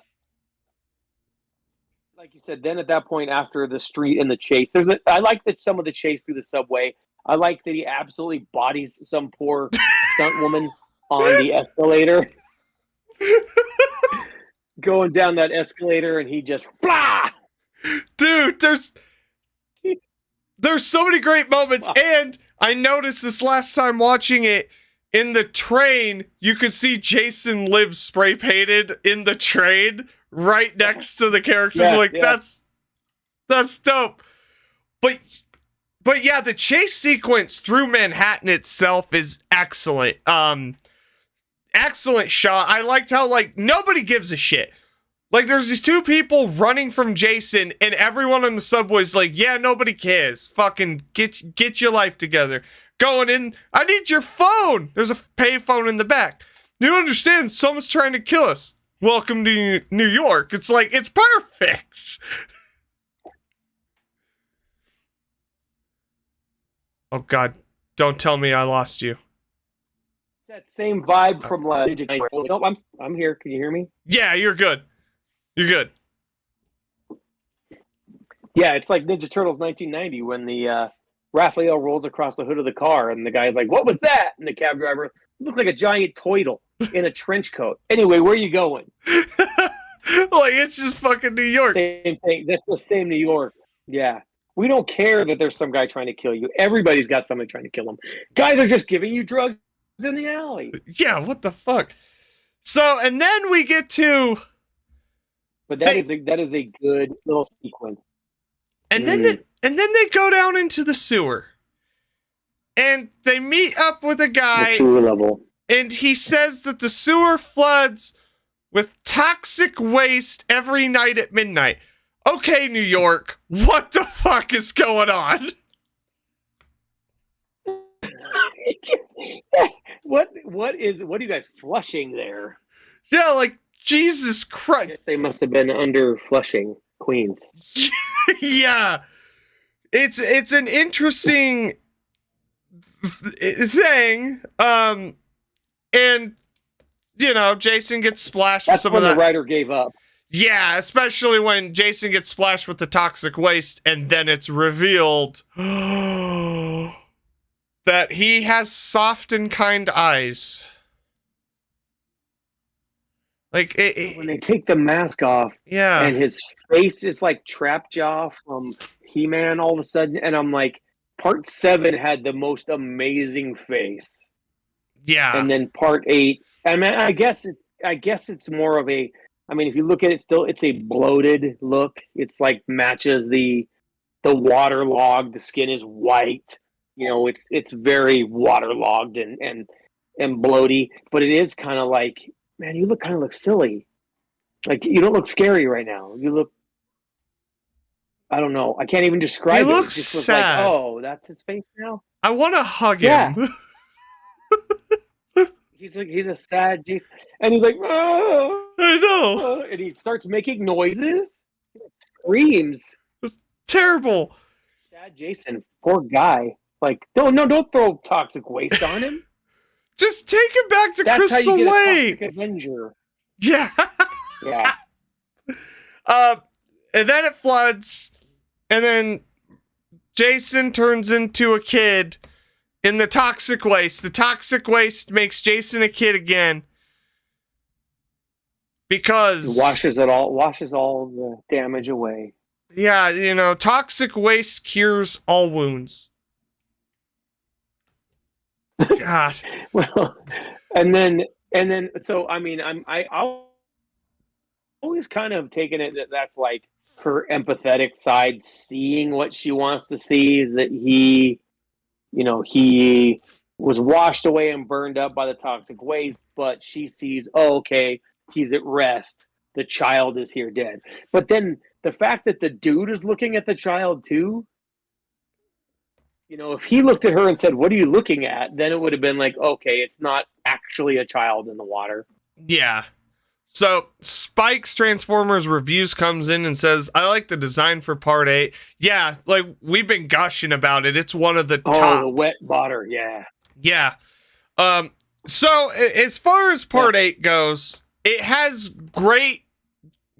[SPEAKER 1] like you said, then at that point after the street and the chase, I like that some of the chase through the subway. I like that he absolutely bodies some poor stunt woman on the escalator. Going down that escalator, and he just blah.
[SPEAKER 2] Dude, there's so many great moments, wow. And I noticed this last time watching it, in the train, you could see Jason Live spray painted in the train right next to the characters. That's dope. But yeah, the chase sequence through Manhattan itself is excellent. Excellent shot. I liked how, like, nobody gives a shit. Like, there's these two people running from Jason, and everyone on the subway's like, yeah, nobody cares. Fucking get your life together. Going in, I need your phone. There's a payphone in the back. You don't understand, someone's trying to kill us. welcome to New York. It's like, it's perfect. Oh God, don't tell me I lost you.
[SPEAKER 1] That same vibe from Nope, I'm here. Can you hear me?
[SPEAKER 2] Yeah, you're good. You're good.
[SPEAKER 1] Yeah, it's like Ninja Turtles 1990 when the Raphael rolls across the hood of the car and the guy's like, "What was that?" And the cab driver looked like a giant turtle in a trench coat. Anyway, where are you going?
[SPEAKER 2] Like, it's just fucking New York.
[SPEAKER 1] Same thing. That's the same New York. Yeah. We don't care that there's some guy trying to kill you. Everybody's got somebody trying to kill them. Guys are just giving you drugs in the alley.
[SPEAKER 2] Yeah, what the fuck? So, and then we get to...
[SPEAKER 1] But that is a good little sequence.
[SPEAKER 2] And then they go down into the sewer. And they meet up with a guy.
[SPEAKER 1] The sewer level.
[SPEAKER 2] And he says that the sewer floods with toxic waste every night at midnight. Okay, New York, what the fuck is going on?
[SPEAKER 1] What are you guys flushing there?
[SPEAKER 2] Yeah, like, Jesus Christ.
[SPEAKER 1] I guess they must have been under Flushing, Queens.
[SPEAKER 2] Yeah. It's an interesting thing. And you know, Jason gets splashed with some of that.
[SPEAKER 1] That's when the writer gave up.
[SPEAKER 2] Yeah, especially when Jason gets splashed with the toxic waste and then it's revealed that he has soft and kind eyes. Like,
[SPEAKER 1] when they take the mask off,
[SPEAKER 2] yeah,
[SPEAKER 1] and his face is like Trapjaw from He-Man all of a sudden, and I'm like, Part 7 had the most amazing face.
[SPEAKER 2] Yeah.
[SPEAKER 1] And then Part 8, I mean, I guess it's more of a, I mean, if you look at it still, it's a bloated look. It's like matches the waterlogged, the skin is white. You know, it's very waterlogged and bloaty, but it is kind of like, man, you look silly. Like, you don't look scary right now. You look, I don't know. I can't even describe it.
[SPEAKER 2] He looks
[SPEAKER 1] it just
[SPEAKER 2] sad.
[SPEAKER 1] Like, oh, that's his face now?
[SPEAKER 2] I want to hug him.
[SPEAKER 1] He's a sad Jason. And he's like, oh,
[SPEAKER 2] I know.
[SPEAKER 1] And he starts making noises. He screams.
[SPEAKER 2] It's terrible.
[SPEAKER 1] Sad Jason. Poor guy. Like, don't throw toxic waste on him.
[SPEAKER 2] Just take him back to
[SPEAKER 1] That's
[SPEAKER 2] Crystal
[SPEAKER 1] how you get
[SPEAKER 2] Lake.
[SPEAKER 1] A toxic Avenger.
[SPEAKER 2] Yeah.
[SPEAKER 1] Yeah.
[SPEAKER 2] And then it floods, and then Jason turns into a kid in the toxic waste. The toxic waste makes Jason a kid again. Because
[SPEAKER 1] washes all the damage away.
[SPEAKER 2] Yeah, you know, toxic waste cures all wounds. God.
[SPEAKER 1] Well, and then so I mean, I always kind of taken it that's like her empathetic side, seeing what she wants to see, is that he was washed away and burned up by the toxic waste, but she sees, oh, okay, he's at rest. The child is here dead. But then the fact that the dude is looking at the child too, you know, if he looked at her and said, what are you looking at? Then it would have been like, okay, it's not actually a child in the water.
[SPEAKER 2] Yeah. So Spike's Transformers Reviews comes in and says, I like the design for Part 8. Yeah, like, we've been gushing about it. It's one of the top.
[SPEAKER 1] Oh, the wet water, yeah.
[SPEAKER 2] Yeah. So as far as Part 8 goes, it has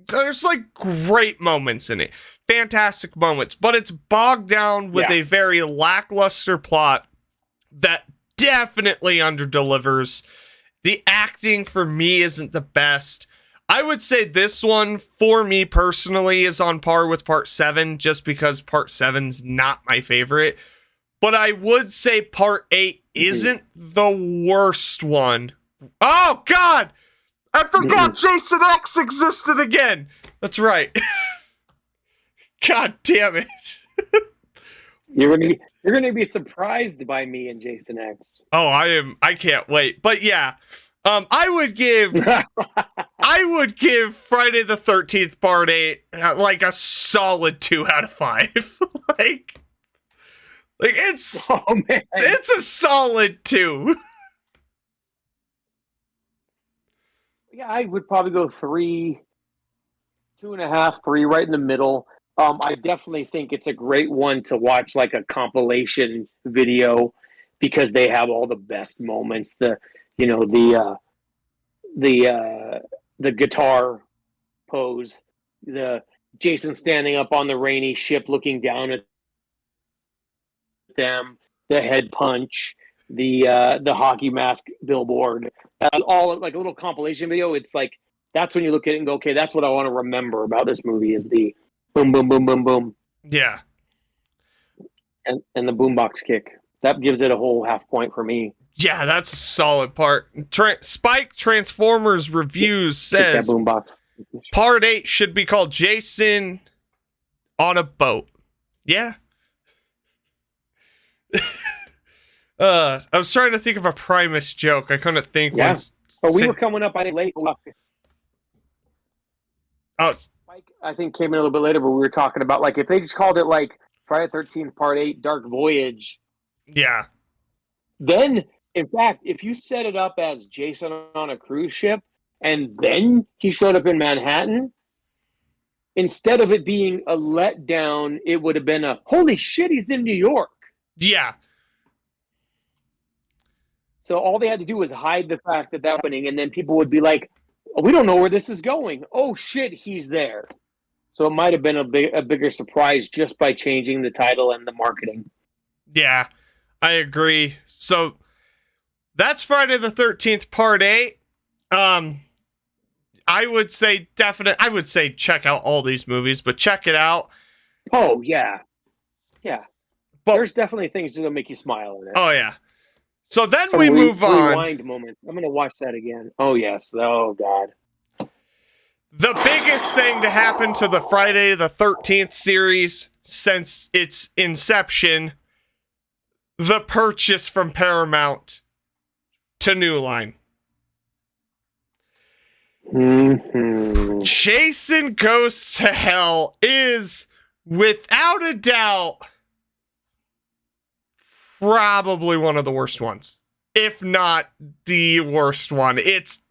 [SPEAKER 2] there's like great moments in it. Fantastic moments, but it's bogged down with a very lackluster plot that definitely underdelivers. The acting for me isn't the best. I would say this one, for me personally, is on par with Part 7, just because Part 7's not my favorite. But I would say Part 8 isn't the worst one. Oh, God! I forgot Jason X existed again! That's right. God damn it.
[SPEAKER 1] You're gonna be surprised by me and Jason X.
[SPEAKER 2] Oh, I can't wait. But yeah, I would give Friday the 13th Part 8 like a solid 2 out of 5. like it's it's a solid 2.
[SPEAKER 1] Yeah, I would probably go 3, 2.5, 3, right in the middle. I definitely think it's a great one to watch like a compilation video because they have all the best moments. You know, the uh, the guitar pose, the Jason standing up on the rainy ship looking down at them, the head punch, the hockey mask billboard. That's all like a little compilation video. It's like that's when you look at it and go, okay, that's what I want to remember about this movie is the boom, boom, boom, boom, boom,
[SPEAKER 2] Yeah.
[SPEAKER 1] and the boombox kick. That gives it a whole half point for me.
[SPEAKER 2] Yeah, that's a solid part. Spike Transformers Reviews
[SPEAKER 1] Kick that
[SPEAKER 2] says
[SPEAKER 1] boombox.
[SPEAKER 2] Part 8 should be called Jason on a Boat. Yeah. I was trying to think of a Primus joke. I couldn't think.
[SPEAKER 1] Yeah. But we
[SPEAKER 2] say-
[SPEAKER 1] were coming up, I think, late.
[SPEAKER 2] Oh,
[SPEAKER 1] Spike, I think, came in a little bit later, but we were talking about like if they just called it like Friday the 13th Part 8 Dark Voyage,
[SPEAKER 2] yeah.
[SPEAKER 1] then in fact, if you set it up as Jason on a cruise ship and then he showed up in Manhattan, instead of it being a letdown, it would have been a holy shit, he's in New York.
[SPEAKER 2] Yeah.
[SPEAKER 1] So all they had to do was hide the fact that happening, and then people would be like, oh, we don't know where this is going. Oh shit, he's there. So it might have been a bigger surprise just by changing the title and the marketing.
[SPEAKER 2] Yeah. I agree. So that's Friday the 13th Part 8. I would say check out all these movies, but check it out.
[SPEAKER 1] Oh yeah. Yeah.
[SPEAKER 2] But,
[SPEAKER 1] there's definitely things that'll make you smile in it.
[SPEAKER 2] Oh yeah. So then
[SPEAKER 1] Some
[SPEAKER 2] we move on.
[SPEAKER 1] Rewind moments. I'm gonna watch that again. Oh yes. Oh god.
[SPEAKER 2] The biggest thing to happen to the Friday the 13th series since its inception, the purchase from Paramount to New Line.
[SPEAKER 1] Mm-hmm.
[SPEAKER 2] Jason Goes to Hell is, without a doubt, probably one of the worst ones, if not the worst one. It's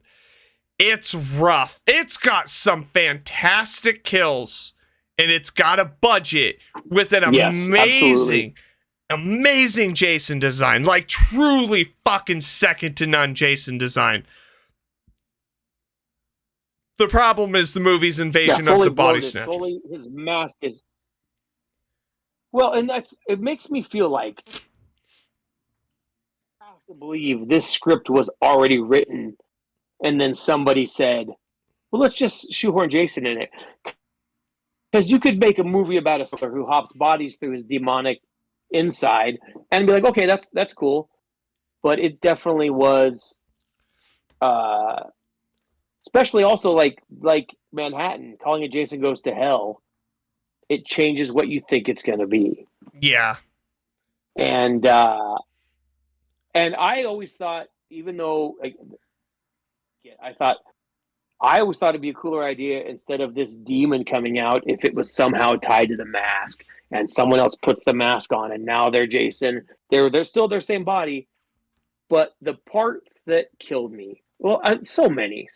[SPEAKER 2] rough. It's got some fantastic kills, and it's got a budget with an amazing Jason design, like truly fucking second to none Jason design. The problem is the movie's invasion of the body snatchers.
[SPEAKER 1] His mask is well, and it makes me feel like I have to believe this script was already written, and then somebody said, "Well, let's just shoehorn Jason in it," because you could make a movie about a killer who hops bodies through his demonic inside and be like, "Okay, that's cool," but it definitely was. Especially also like Manhattan, calling it Jason Goes to Hell, it changes what you think it's going to be.
[SPEAKER 2] Yeah.
[SPEAKER 1] And I always thought, even though I always thought it'd be a cooler idea instead of this demon coming out if it was somehow tied to the mask and someone else puts the mask on and now they're Jason. They're still their same body, but the parts that killed me. Well, so many,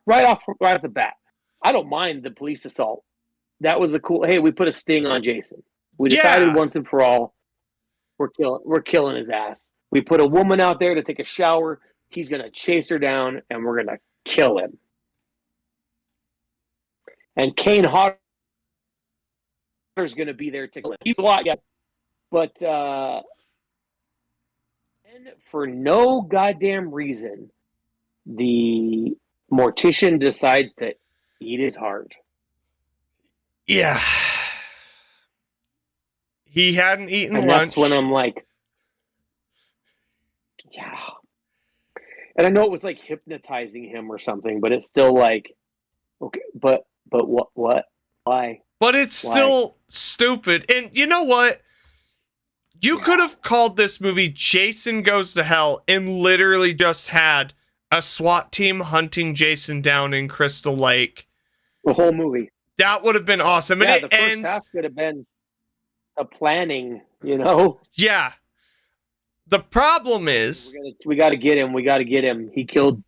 [SPEAKER 1] right off the bat. I don't mind the police assault. That was a cool. Hey, we put a sting on Jason. We decided once and for all, we're killing his ass. We put a woman out there to take a shower. He's gonna chase her down, and we're gonna kill him. And Kane Hodder's gonna be there to kill him. He's a lot, yeah, but and for no goddamn reason, the mortician decides to eat his heart.
[SPEAKER 2] Yeah. He hadn't eaten
[SPEAKER 1] and
[SPEAKER 2] lunch.
[SPEAKER 1] That's when I'm like, yeah. And I know it was like hypnotizing him or something, but it's still like, okay, but what, why?
[SPEAKER 2] But it's still stupid. And you know what? You could have called this movie Jason Goes to Hell and literally just had a SWAT team hunting Jason down in Crystal Lake.
[SPEAKER 1] The whole movie.
[SPEAKER 2] That would have been awesome.
[SPEAKER 1] Yeah,
[SPEAKER 2] and
[SPEAKER 1] the first half could have been a planning, you know?
[SPEAKER 2] Yeah. The problem is...
[SPEAKER 1] We got to get him. He killed...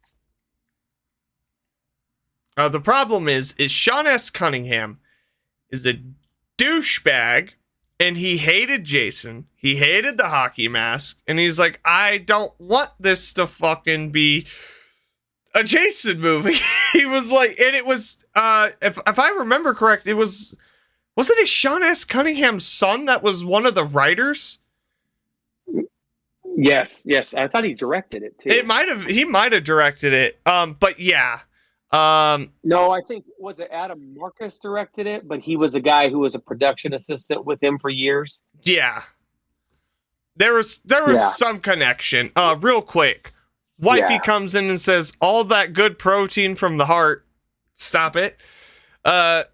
[SPEAKER 2] The problem is Sean S. Cunningham is a douchebag, and he hated Jason. He hated the hockey mask, and he's like, I don't want this to fucking be a Jason movie. He was like, and it was, if I remember correct, wasn't it Sean S. Cunningham's son that was one of the writers?
[SPEAKER 1] Yes. I thought he directed it too.
[SPEAKER 2] He might have directed it. But yeah.
[SPEAKER 1] No, I think was it Adam Marcus directed it, but he was a guy who was a production assistant with him for years.
[SPEAKER 2] Yeah. There was some connection. Real quick. Wifey comes in and says, all that good protein from the heart. Stop it.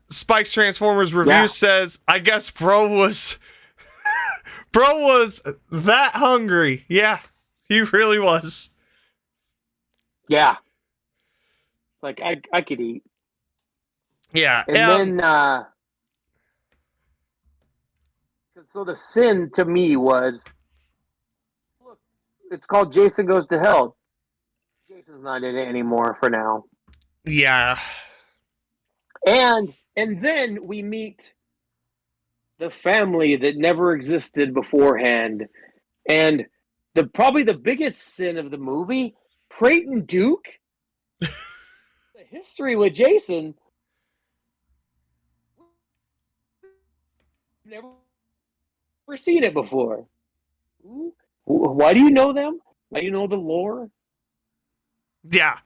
[SPEAKER 2] Spike's Transformers review says, I guess bro was that hungry. Yeah, he really was.
[SPEAKER 1] Yeah. It's like, I could eat.
[SPEAKER 2] Yeah.
[SPEAKER 1] And then, so the sin to me was, look, it's called Jason Goes to Hell. Jason's not in it anymore for now.
[SPEAKER 2] Yeah.
[SPEAKER 1] And then we meet the family that never existed beforehand. And probably the biggest sin of the movie, Creighton Duke, the history with Jason, never seen it before. Why do you know them? Why do you know the lore?
[SPEAKER 2] Yeah.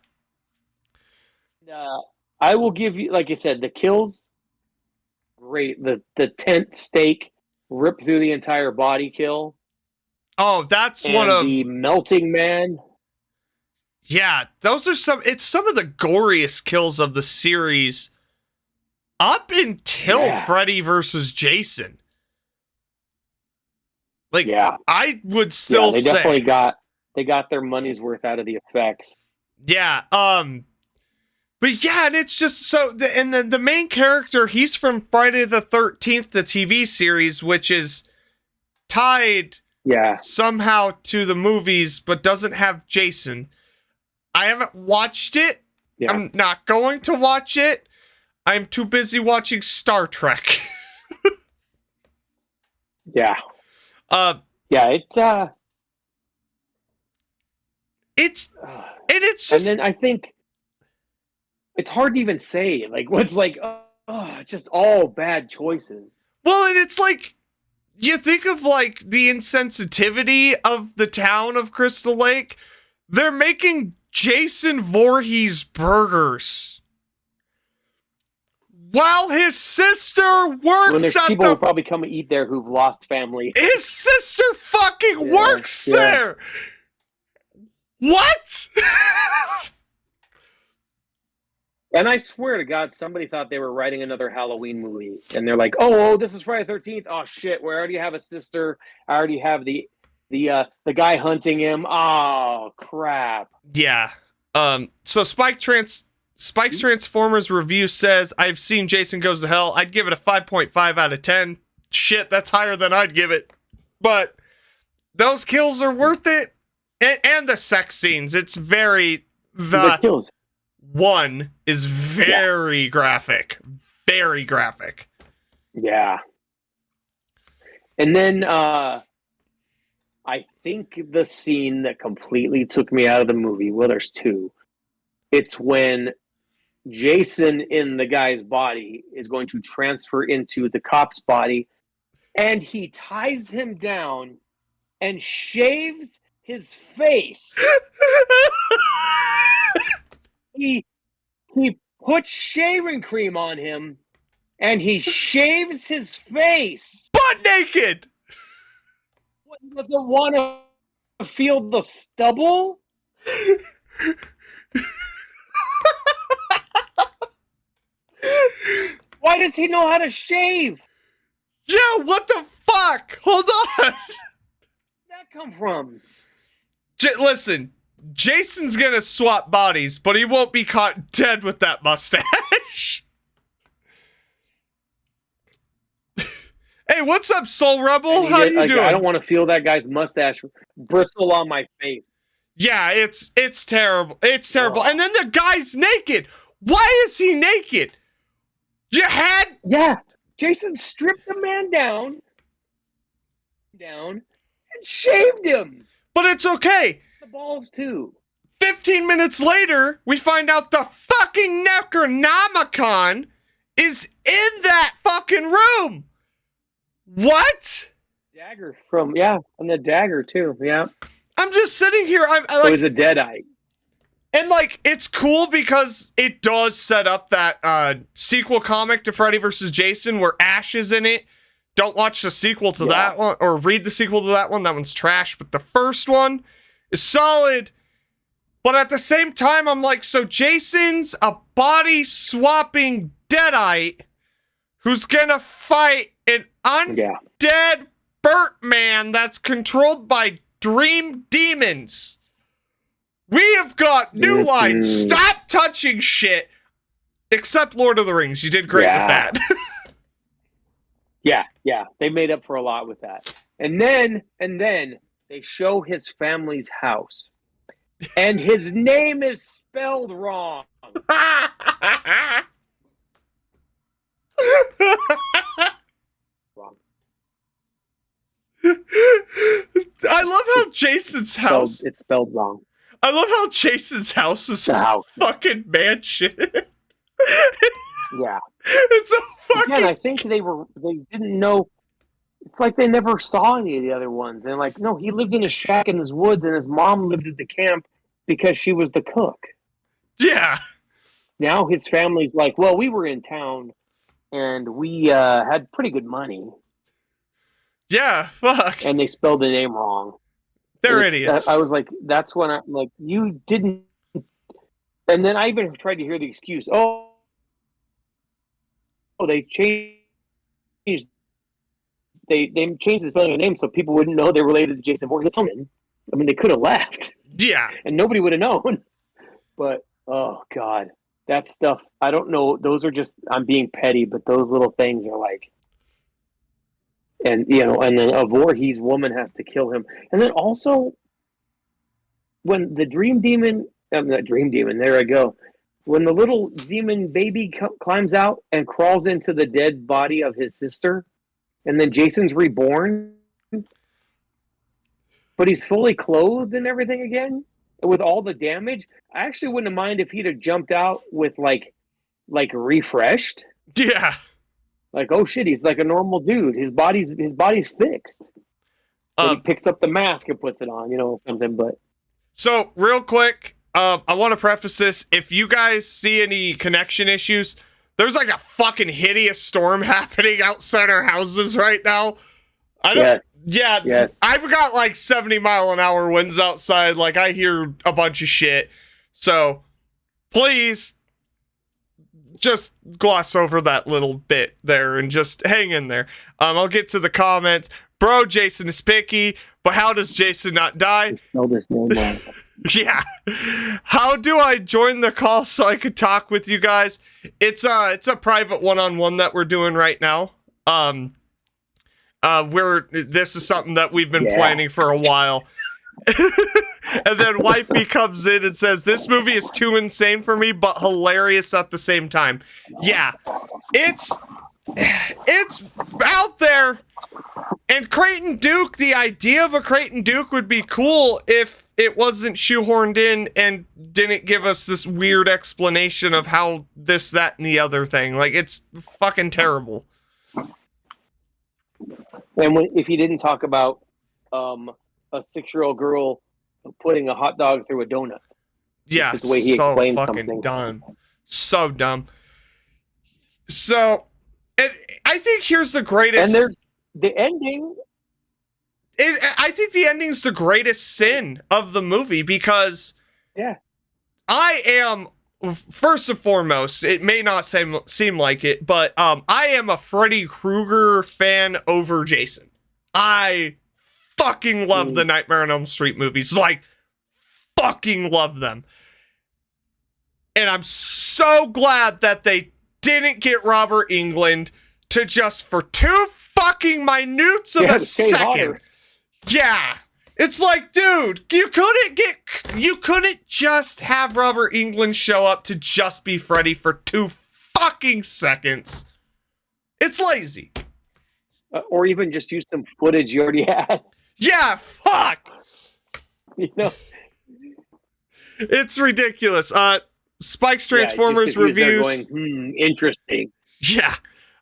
[SPEAKER 1] I will give you, like I said, the kills, great. The tent stake, rip through the entire body kill.
[SPEAKER 2] Oh, that's one of
[SPEAKER 1] the melting man.
[SPEAKER 2] Yeah, those are some of the goriest kills of the series up until Freddy versus Jason. Like, I would still say
[SPEAKER 1] definitely got their money's worth out of the effects.
[SPEAKER 2] Yeah, but yeah, and it's just so, and the main character, he's from Friday the 13th, the TV series, which is tied somehow to the movies, but doesn't have Jason. I haven't watched it. Yeah. I'm not going to watch it. I'm too busy watching Star Trek.
[SPEAKER 1] Yeah. It's just, and then I think it's hard to even say, like, what's like, just all bad choices.
[SPEAKER 2] Well, and it's like, you think of like the insensitivity of the town of Crystal Lake. They're making Jason Voorhees burgers while his sister works
[SPEAKER 1] when there's people who probably come and eat there who've lost family.
[SPEAKER 2] His sister fucking works there. What?
[SPEAKER 1] And I swear to God, somebody thought they were writing another Halloween movie, and they're like, "Oh, this is Friday the 13th. Oh shit, we already have a sister. I already have the guy hunting him. Oh crap."
[SPEAKER 2] Yeah. So Spike's Transformers review says, I've seen Jason Goes to Hell. I'd give it a 5.5 out of 10. Shit, that's higher than I'd give it. But those kills are worth it. And the sex scenes. It's very
[SPEAKER 1] the kills.
[SPEAKER 2] One is very graphic. Very graphic.
[SPEAKER 1] Yeah. And then I think the scene that completely took me out of the movie, well, there's two. It's when Jason in the guy's body is going to transfer into the cop's body, and he ties him down and shaves his face. He puts shaving cream on him, and he shaves his face.
[SPEAKER 2] Butt naked!
[SPEAKER 1] What, he doesn't want to feel the stubble? Why does he know how to shave?
[SPEAKER 2] Yeah, what the fuck? Hold on.
[SPEAKER 1] Where'd that come from?
[SPEAKER 2] Listen, Jason's gonna swap bodies, but he won't be caught dead with that mustache. Hey, what's up, Soul Rebel? How you doing?
[SPEAKER 1] I don't want to feel that guy's mustache bristle on my face.
[SPEAKER 2] Yeah, it's terrible. It's terrible. Oh. And then the guy's naked. Why is he naked? You had...
[SPEAKER 1] Yeah. Jason stripped the man down and shaved him.
[SPEAKER 2] But it's okay.
[SPEAKER 1] The balls, too.
[SPEAKER 2] 15 minutes later, we find out the fucking Necronomicon is in that fucking room. What?
[SPEAKER 1] Dagger and the dagger, too. Yeah.
[SPEAKER 2] I'm just sitting here. I
[SPEAKER 1] so
[SPEAKER 2] like,
[SPEAKER 1] it's a Deadite.
[SPEAKER 2] And, like, it's cool because it does set up that sequel comic to Freddy vs. Jason where Ash is in it. Don't watch the sequel to that one, or read the sequel to that one. That one's trash. But the first one is solid. But at the same time, I'm like, so Jason's a body-swapping Deadite who's gonna fight an undead burnt man that's controlled by dream demons. We have got new lines. Stop touching shit. Except Lord of the Rings. You did great with that.
[SPEAKER 1] Yeah. They made up for a lot with that. And then they show his family's house. And his name is spelled wrong.
[SPEAKER 2] I love how Jason's house...
[SPEAKER 1] It's spelled wrong.
[SPEAKER 2] I love how Jason's house is a fucking mansion.
[SPEAKER 1] Yeah.
[SPEAKER 2] It's a fucking...
[SPEAKER 1] Again, I think they didn't know. It's like they never saw any of the other ones. And like, no, he lived in a shack in his woods and his mom lived at the camp because she was the cook.
[SPEAKER 2] Yeah.
[SPEAKER 1] Now his family's like, well, we were in town and we had pretty good money.
[SPEAKER 2] Yeah, fuck.
[SPEAKER 1] And they spelled the name wrong.
[SPEAKER 2] They're idiots.
[SPEAKER 1] I was like, that's when I'm like, you didn't. And then I even tried to hear the excuse. Oh, they changed. They changed the spelling of the name so people wouldn't know they're related to Jason Voorhees. I mean, they could have left.
[SPEAKER 2] Yeah.
[SPEAKER 1] And nobody would have known. But, oh, God. That stuff, I don't know. Those are just, I'm being petty, but those little things are like, and, you know, and then a Voorhees woman has to kill him. And then also, when the dream demon, not dream demon, there I go. When the little demon baby climbs out and crawls into the dead body of his sister, and then Jason's reborn, but he's fully clothed and everything again, with all the damage, I actually wouldn't have minded if he'd have jumped out with like refreshed.
[SPEAKER 2] Yeah.
[SPEAKER 1] Like, oh shit, he's like a normal dude. His body's fixed. He picks up the mask and puts it on, you know, something. But
[SPEAKER 2] so real quick, I want to preface this. If you guys see any connection issues, there's like a fucking hideous storm happening outside our houses right now. Yes. I've got like 70-mile-an-hour winds outside. Like, I hear a bunch of shit. So, please, just gloss over that little bit there and just hang in there. I'll get to the comments. Bro, Jason is picky, but how does Jason not die? Yeah. How do I join the call so I could talk with you guys? It's a private one-on-one that we're doing right now. This is something that we've been planning for a while. And then wifey comes in and says, this movie is too insane for me, but hilarious at the same time. Yeah, it's out there. And Creighton Duke, the idea of a Creighton Duke would be cool if it wasn't shoehorned in and didn't give us this weird explanation of how this, that, and the other thing. Like, it's fucking terrible.
[SPEAKER 1] And if he didn't talk about a 6-year-old girl putting a hot dog through a donut.
[SPEAKER 2] Yeah,
[SPEAKER 1] the way he
[SPEAKER 2] so
[SPEAKER 1] explained
[SPEAKER 2] fucking
[SPEAKER 1] something.
[SPEAKER 2] dumb. So dumb. So, and I think here's the greatest...
[SPEAKER 1] And there's the ending...
[SPEAKER 2] I think the ending's the greatest sin of the movie because...
[SPEAKER 1] Yeah.
[SPEAKER 2] I am... First and foremost, it may not seem like it, but I am a Freddy Krueger fan over Jason. I fucking love the Nightmare on Elm Street movies. Like, fucking love them. And I'm so glad that they didn't get Robert Englund to just, for 2 fucking minutes of a second. Yeah. It's like, dude, you couldn't just have Robert Englund show up to just be Freddy for 2 fucking seconds. It's lazy.
[SPEAKER 1] Or even just use some footage you already had.
[SPEAKER 2] Yeah, fuck.
[SPEAKER 1] You know,
[SPEAKER 2] it's ridiculous. Spike's Transformers reviews.
[SPEAKER 1] Going, interesting.
[SPEAKER 2] Yeah.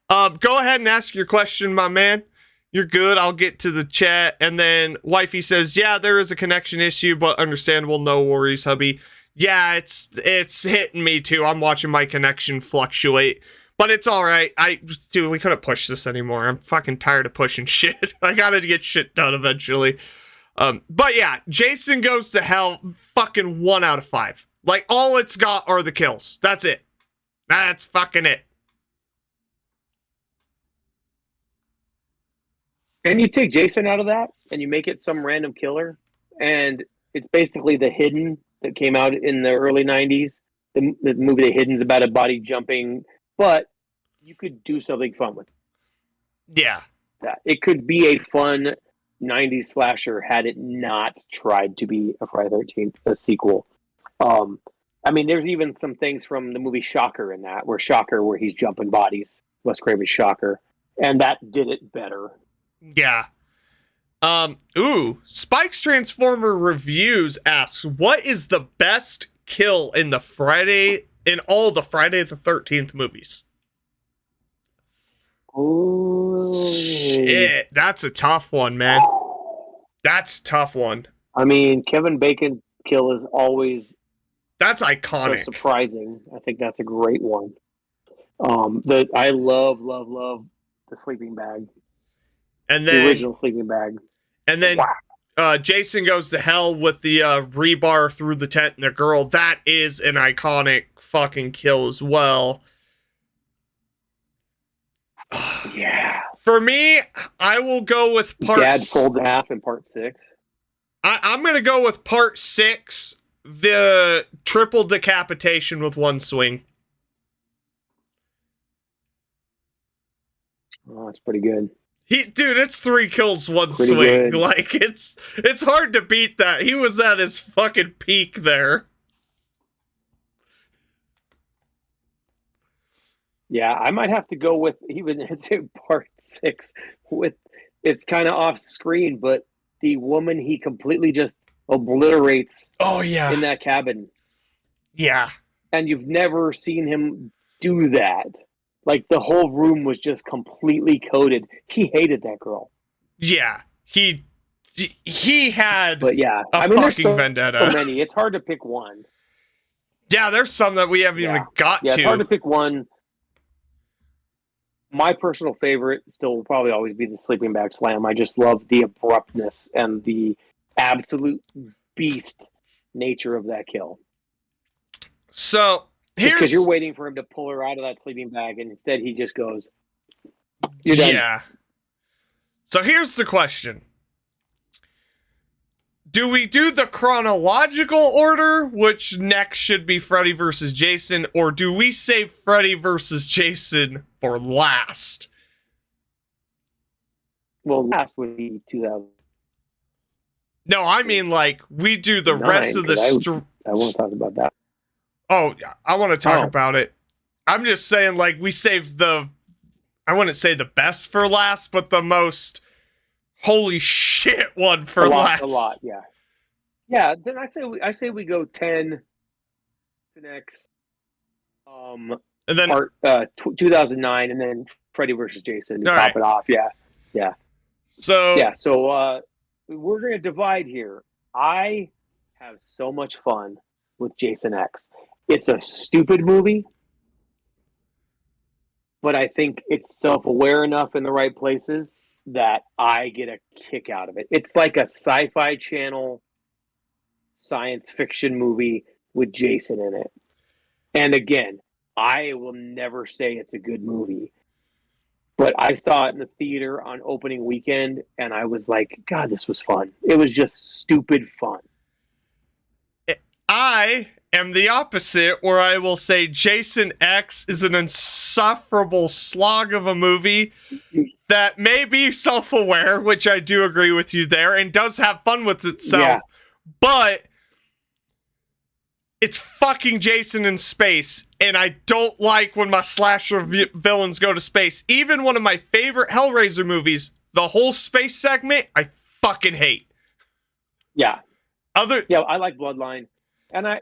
[SPEAKER 2] Go ahead and ask your question, my man. You're good. I'll get to the chat. And then Wifey says, yeah, there is a connection issue, but understandable. No worries, hubby. Yeah, it's hitting me too. I'm watching my connection fluctuate. But it's all right. Dude, we couldn't push this anymore. I'm fucking tired of pushing shit. I gotta get shit done eventually. But yeah, Jason Goes to Hell, fucking 1 out of 5. Like, all it's got are the kills. That's it. That's fucking it.
[SPEAKER 1] And you take Jason out of that, and you make it some random killer, and it's basically The Hidden that came out in the early 90s. The movie The Hidden's about a body jumping, but you could do something fun with
[SPEAKER 2] Yeah.
[SPEAKER 1] that. It could be a fun 90s slasher had it not tried to be a Friday the 13th, a sequel. I mean, there's even some things from the movie Shocker in that, where he's jumping bodies, Wes Craven's Shocker, and that did it better.
[SPEAKER 2] Yeah. Spike's Transformer Reviews asks, what is the best kill in all the Friday the 13th movies?
[SPEAKER 1] Oh
[SPEAKER 2] shit, that's a tough one, man. That's a tough one.
[SPEAKER 1] I mean, Kevin Bacon's kill is always
[SPEAKER 2] that's iconic.
[SPEAKER 1] So surprising. I think that's a great one. I love the sleeping bag.
[SPEAKER 2] And then
[SPEAKER 1] the original sleeping bag.
[SPEAKER 2] And then Jason Goes to Hell with the rebar through the tent and the girl. That is an iconic fucking kill as well.
[SPEAKER 1] Yeah.
[SPEAKER 2] For me, I will go with part.
[SPEAKER 1] Dad folded in half in part 6.
[SPEAKER 2] I'm gonna go with part 6, the triple decapitation with 1 swing.
[SPEAKER 1] Oh, that's pretty good.
[SPEAKER 2] Dude, it's 3 kills, 1
[SPEAKER 1] pretty
[SPEAKER 2] swing.
[SPEAKER 1] Good.
[SPEAKER 2] Like it's hard to beat that. He was at his fucking peak there.
[SPEAKER 1] Yeah, I might have to go with even in part 6 with it's kind of off screen, but the woman he completely just obliterates.
[SPEAKER 2] Oh yeah,
[SPEAKER 1] in that cabin.
[SPEAKER 2] Yeah,
[SPEAKER 1] and you've never seen him do that. Like the whole room was just completely coated. He hated that girl.
[SPEAKER 2] Yeah, he had.
[SPEAKER 1] But yeah,
[SPEAKER 2] I mean, fucking vendetta.
[SPEAKER 1] So many. It's hard to pick one.
[SPEAKER 2] Yeah, there's some that we haven't even got to.
[SPEAKER 1] Yeah, it's hard to pick one. My personal favorite still will probably always be the sleeping bag slam. I just love the abruptness and the absolute beast nature of that kill.
[SPEAKER 2] So here's
[SPEAKER 1] because you're waiting for him to pull her out of that sleeping bag, and instead he just goes, "You're done."
[SPEAKER 2] Yeah. So here's the question. Do we do the chronological order, which next should be Freddy versus Jason, or do we save Freddy versus Jason for last?
[SPEAKER 1] Well, last would be 2000.
[SPEAKER 2] No, I mean like we do the rest of the.
[SPEAKER 1] I want to talk about that.
[SPEAKER 2] Oh, I want to talk about it. I'm just saying, like we saved the. I wouldn't say the best for last, but the most. Holy shit! One for last.
[SPEAKER 1] A lot, yeah. Yeah, then I say we go 10 to next. And
[SPEAKER 2] then
[SPEAKER 1] part 2009, and then Freddy versus Jason to top it off. Yeah.
[SPEAKER 2] So
[SPEAKER 1] we're gonna divide here. I have so much fun with Jason X. It's a stupid movie, but I think it's self-aware enough in the right places that I get a kick out of it. It's like a Sci-Fi Channel science fiction movie with Jason in it. And again, I will never say it's a good movie, but I saw it in the theater on opening weekend, and I was like, God, this was fun. It was just stupid fun.
[SPEAKER 2] I am the opposite, where I will say Jason X is an insufferable slog of a movie that may be self-aware, which I do agree with you there, and does have fun with itself, but it's fucking Jason in space, and I don't like when my slasher villains go to space. Even one of my favorite Hellraiser movies, the whole space segment, I fucking hate.
[SPEAKER 1] Yeah. I like Bloodline. And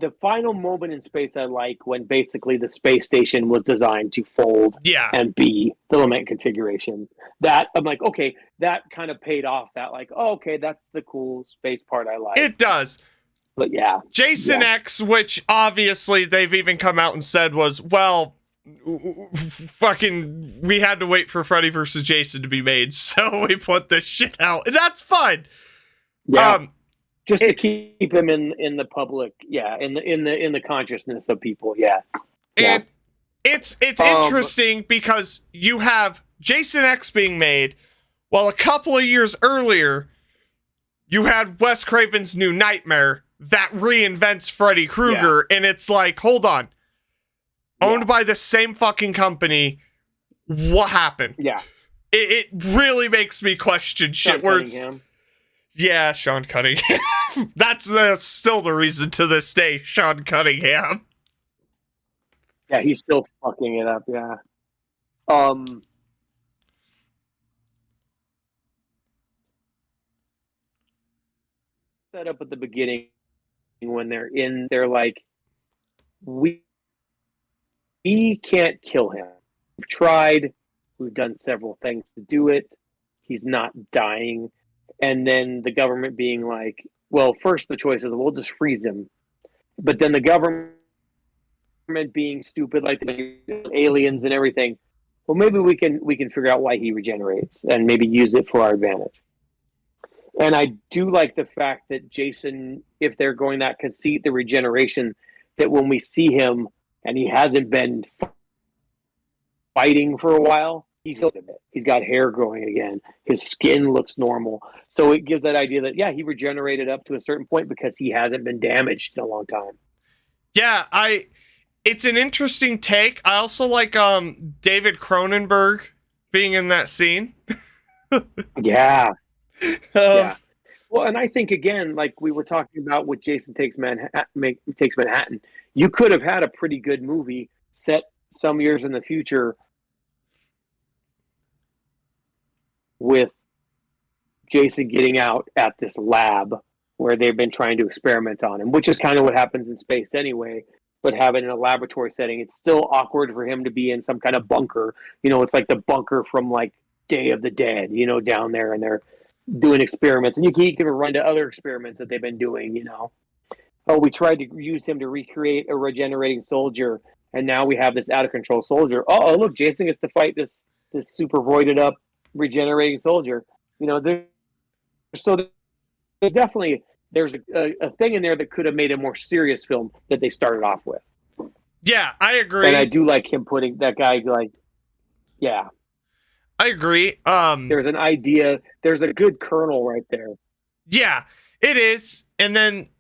[SPEAKER 1] the final moment in space I like when basically the space station was designed to fold and be the lament configuration. That I'm like, okay, that kind of paid off. That like, oh, okay, that's the cool space part I like.
[SPEAKER 2] It does.
[SPEAKER 1] But yeah.
[SPEAKER 2] Jason X, which obviously they've even come out and said was, well, fucking, we had to wait for Freddy vs. Jason to be made, so we put this shit out. And that's fine.
[SPEAKER 1] Yeah. Just to keep him in the public, in the consciousness of people,
[SPEAKER 2] And it's interesting because you have Jason X being made, while a couple of years earlier, you had Wes Craven's New Nightmare that reinvents Freddy Krueger, and it's like, hold on, owned by the same fucking company, what happened?
[SPEAKER 1] Yeah,
[SPEAKER 2] it really makes me question shit. Where it's Sean Cunningham. That's still the reason to this day, Sean Cunningham.
[SPEAKER 1] Yeah, he's still fucking it up, set up at the beginning when they're like, we can't kill him. We've tried, we've done several things to do it. He's not dying. And then the government being like, well, first the choice is we'll just freeze him. But then the government being stupid, like the aliens and everything. Well, maybe we can figure out why he regenerates and maybe use it for our advantage. And I do like the fact that Jason, if they're going that conceit, the regeneration, that when we see him and he hasn't been fighting for a while, he's got hair growing again. His skin looks normal. So it gives that idea that, he regenerated up to a certain point because he hasn't been damaged in a long time.
[SPEAKER 2] Yeah, it's an interesting take. I also like David Cronenberg being in that scene.
[SPEAKER 1] Yeah. Well, and I think, again, like we were talking about with Jason Takes Manhattan, you could have had a pretty good movie set some years in the future with Jason getting out at this lab where they've been trying to experiment on him, which is kind of what happens in space anyway. But having in a laboratory setting, it's still awkward for him to be in some kind of bunker. It's like the bunker from like Day of the Dead, down there, and they're doing experiments. And you can run to other experiments that they've been doing, Oh, we tried to use him to recreate a regenerating soldier, and now we have this out of control soldier. Oh, look, Jason gets to fight this super roided up regenerating soldier. There's definitely a thing in there that could have made a more serious film that they started off with.
[SPEAKER 2] Yeah, I agree.
[SPEAKER 1] And I do like him putting that guy like,
[SPEAKER 2] I agree.
[SPEAKER 1] There's an idea. There's a good kernel right there. Yeah,
[SPEAKER 2] it is. And then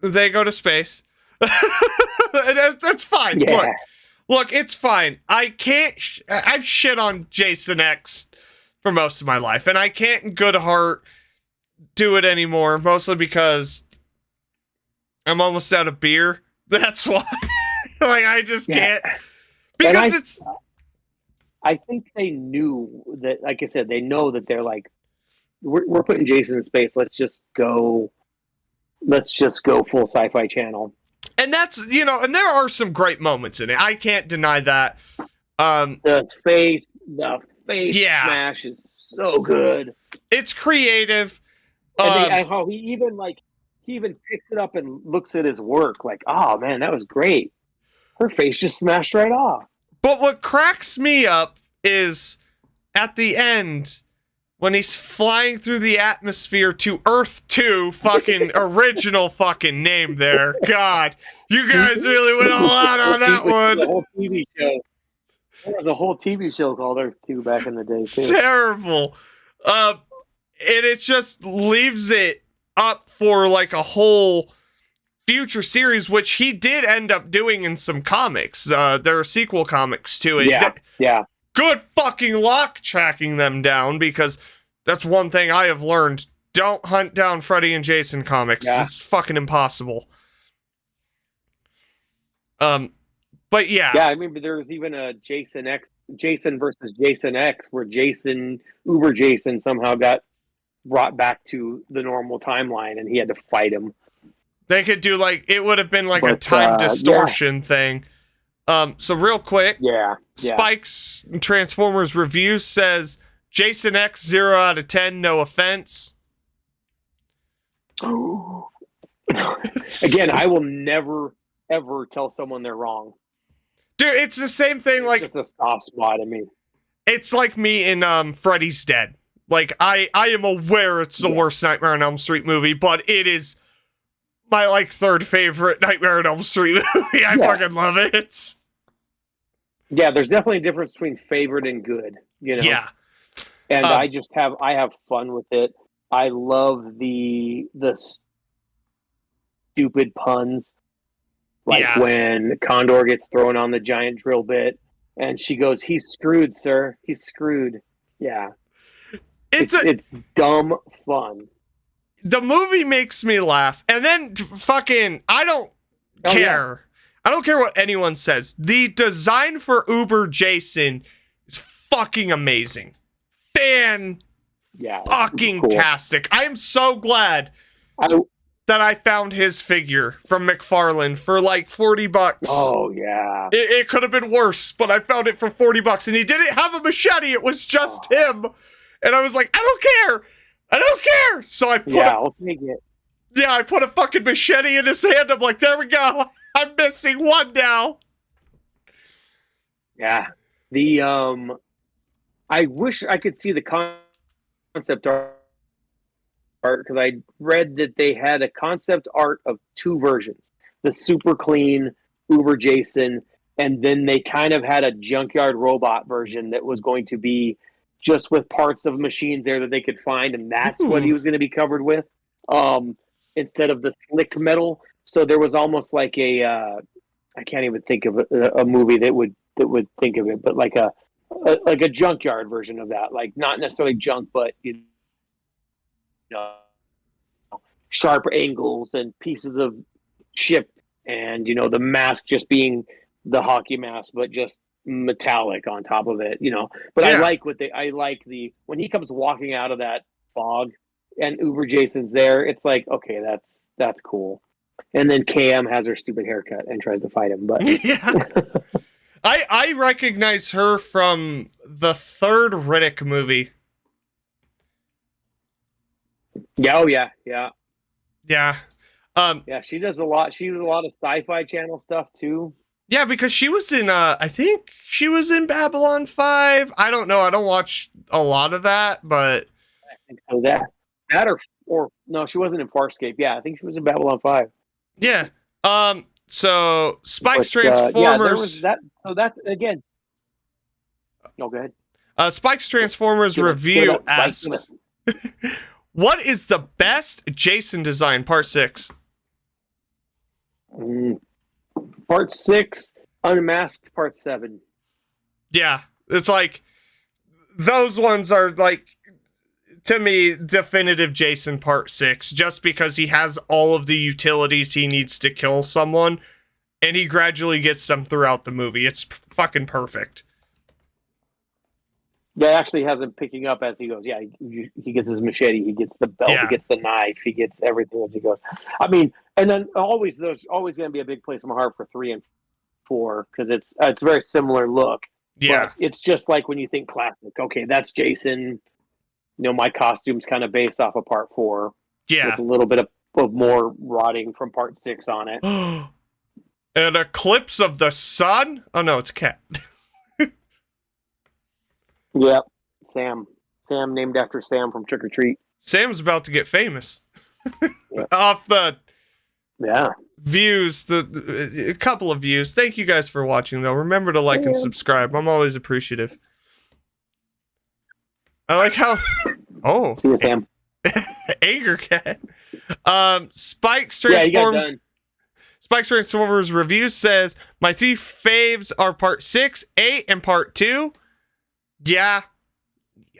[SPEAKER 2] they go to space. That's fine.
[SPEAKER 1] Yeah.
[SPEAKER 2] Look, it's fine. I can't. I've shit on Jason X for most of my life, and I can't in good heart do it anymore, mostly because I'm almost out of beer. That's why. Like, I just can't. Because
[SPEAKER 1] I think they knew that, like I said, they know that they're like, we're putting Jason in space. Let's just go full Sci-Fi Channel.
[SPEAKER 2] And that's, and there are some great moments in it. I can't deny that.
[SPEAKER 1] The face smash is so good.
[SPEAKER 2] It's creative.
[SPEAKER 1] And how he even picks it up and looks at his work like, oh man, that was great. Her face just smashed right off.
[SPEAKER 2] But what cracks me up is at the end when he's flying through the atmosphere to Earth 2, fucking original fucking name there. God, you guys really went all out on that one.
[SPEAKER 1] The whole TV show. There was a whole TV show called Earth 2 back in the day, too.
[SPEAKER 2] Terrible. And it just leaves it up for like a whole future series, which he did end up doing in some comics. There are sequel comics to it.
[SPEAKER 1] Yeah.
[SPEAKER 2] Good fucking luck tracking them down, because that's one thing I have learned. Don't hunt down Freddy and Jason comics.
[SPEAKER 1] Yeah.
[SPEAKER 2] It's fucking impossible. But yeah.
[SPEAKER 1] Yeah, I remember there was even a Jason versus Jason X, where Uber Jason somehow got brought back to the normal timeline and he had to fight him.
[SPEAKER 2] They could do it would have been a time distortion thing. So real quick, Spike's Transformers review says Jason X 0 out of 10, no offense.
[SPEAKER 1] Again, I will never ever tell someone they're wrong.
[SPEAKER 2] Dude, it's the same thing.
[SPEAKER 1] It's just a soft spot in me.
[SPEAKER 2] It's like me in Freddy's Dead. I am aware it's the worst Nightmare on Elm Street movie, but it is my third favorite Nightmare on Elm Street movie. I fucking love it.
[SPEAKER 1] Yeah, there's definitely a difference between favorite and good,
[SPEAKER 2] Yeah.
[SPEAKER 1] And I have fun with it. I love the stupid puns. When Condor gets thrown on the giant drill bit and she goes, "He's screwed, sir. He's screwed." Yeah. It's dumb fun.
[SPEAKER 2] The movie makes me laugh. And then I don't care. I don't care what anyone says. The design for Uber Jason is fucking amazing. Fucking tastic. I am so glad that I found his figure from McFarlane for $40.
[SPEAKER 1] Oh yeah.
[SPEAKER 2] It could have been worse, but I found it for $40 and he didn't have a machete. It was just him. And I was like, I don't care. So I
[SPEAKER 1] I'll take it.
[SPEAKER 2] Yeah, I put a fucking machete in his hand. I'm like, there we go. I'm missing one now.
[SPEAKER 1] Yeah. I wish I could see the concept art, because I read that they had a concept art of two versions. The super clean Uber Jason, and then they kind of had a junkyard robot version that was going to be just with parts of machines there that they could find, and that's what he was going to be covered with, instead of the slick metal. So there was almost like I can't even think of a movie that would think of it, but like a junkyard version of that, not necessarily junk, but sharp angles and pieces of chip, and the mask just being the hockey mask, but just metallic on top of it, But I like when he comes walking out of that fog and Uber Jason's there, it's like, okay, that's cool. And then KM has her stupid haircut and tries to fight him, but
[SPEAKER 2] I recognize her from the third Riddick movie.
[SPEAKER 1] Yeah, she does a lot. She does a lot of Sci-Fi Channel stuff too.
[SPEAKER 2] Yeah, because she was in I think she was in Babylon 5. I don't know. I don't watch a lot of that, but
[SPEAKER 1] I think so. That or no, she wasn't in Farscape. Yeah, I think she was in Babylon 5.
[SPEAKER 2] Yeah. So Spike's Transformers.
[SPEAKER 1] there was that. So that's again. No, go ahead.
[SPEAKER 2] Spike's Transformers review asks, what is the best Jason design? Part 6.
[SPEAKER 1] Part 6, Unmasked. Part 7.
[SPEAKER 2] Yeah, it's those ones are to me, definitive Jason Part 6, just because he has all of the utilities he needs to kill someone, and he gradually gets them throughout the movie. It's fucking perfect.
[SPEAKER 1] Yeah, actually has him picking up as he goes. Yeah, he gets his machete, he gets the belt, he gets the knife, he gets everything as he goes. I mean, and then there's always going to be a big place in my heart for 3 and 4, because it's a very similar look.
[SPEAKER 2] Yeah.
[SPEAKER 1] But it's just like when you think classic, okay, that's Jason. My costume's kind of based off of Part 4.
[SPEAKER 2] Yeah.
[SPEAKER 1] With a little bit of more rotting from Part 6 on it.
[SPEAKER 2] An eclipse of the sun? Oh, no, it's a cat.
[SPEAKER 1] Yep. Sam, named after Sam from Trick or Treat.
[SPEAKER 2] Sam's about to get famous. Off the views, a couple of views. Thank you guys for watching, though. Remember to like and subscribe. I'm always appreciative. I like how... Oh.
[SPEAKER 1] See you, Sam.
[SPEAKER 2] Anger cat. Spike's Transform...
[SPEAKER 1] Yeah, he got done.
[SPEAKER 2] Spike's Transformers review says, my two faves are part 6, 8, and part 2. Yeah,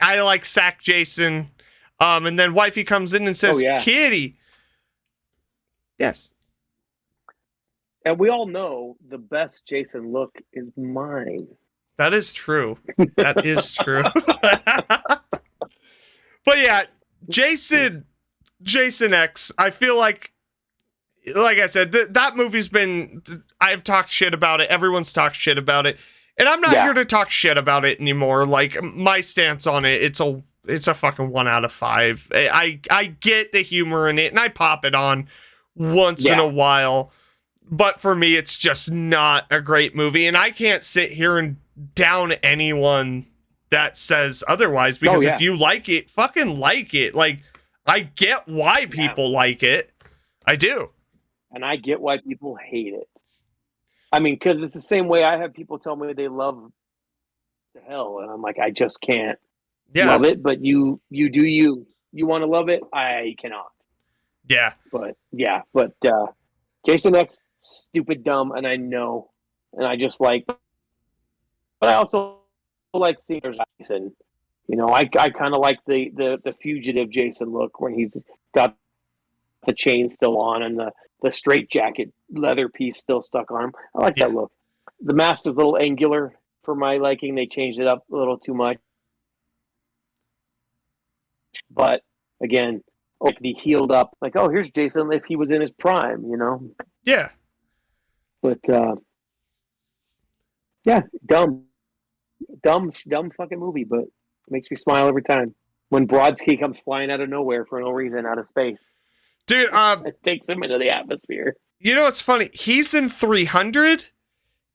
[SPEAKER 2] I like Sack Jason. And then Wifey comes in and says, Kitty. Yes.
[SPEAKER 1] And we all know the best Jason look is mine.
[SPEAKER 2] That is true. That is true. But yeah, Jason X, I feel like I said, that movie's been, I've talked shit about it. Everyone's talked shit about it. And I'm not here to talk shit about it anymore. Like, my stance on it, it's a fucking 1 out of 5. I get the humor in it, and I pop it on once in a while. But for me, it's just not a great movie. And I can't sit here and down anyone that says otherwise, because if you like it, fucking like it. Like, I get why people like it. I do.
[SPEAKER 1] And I get why people hate it. I mean, because it's the same way I have people tell me they love the hell, and I'm like, I just can't love it. But you do you. You want to love it? I cannot.
[SPEAKER 2] Yeah.
[SPEAKER 1] But Jason X, stupid dumb, and I know, and I just like. But I also like seeing Jason. You know, I kind of like the fugitive Jason look when he's got the chain still on and the straight jacket leather piece still stuck on him. I like that look. The mask is a little angular for my liking. They changed it up a little too much. But again, the healed up, like, oh, here's Jason if he was in his prime, you know?
[SPEAKER 2] Yeah.
[SPEAKER 1] But dumb fucking movie, but makes me smile every time. When Brodsky comes flying out of nowhere for no reason out of space.
[SPEAKER 2] Dude,
[SPEAKER 1] it takes him into the atmosphere.
[SPEAKER 2] You know what's funny? He's in 300.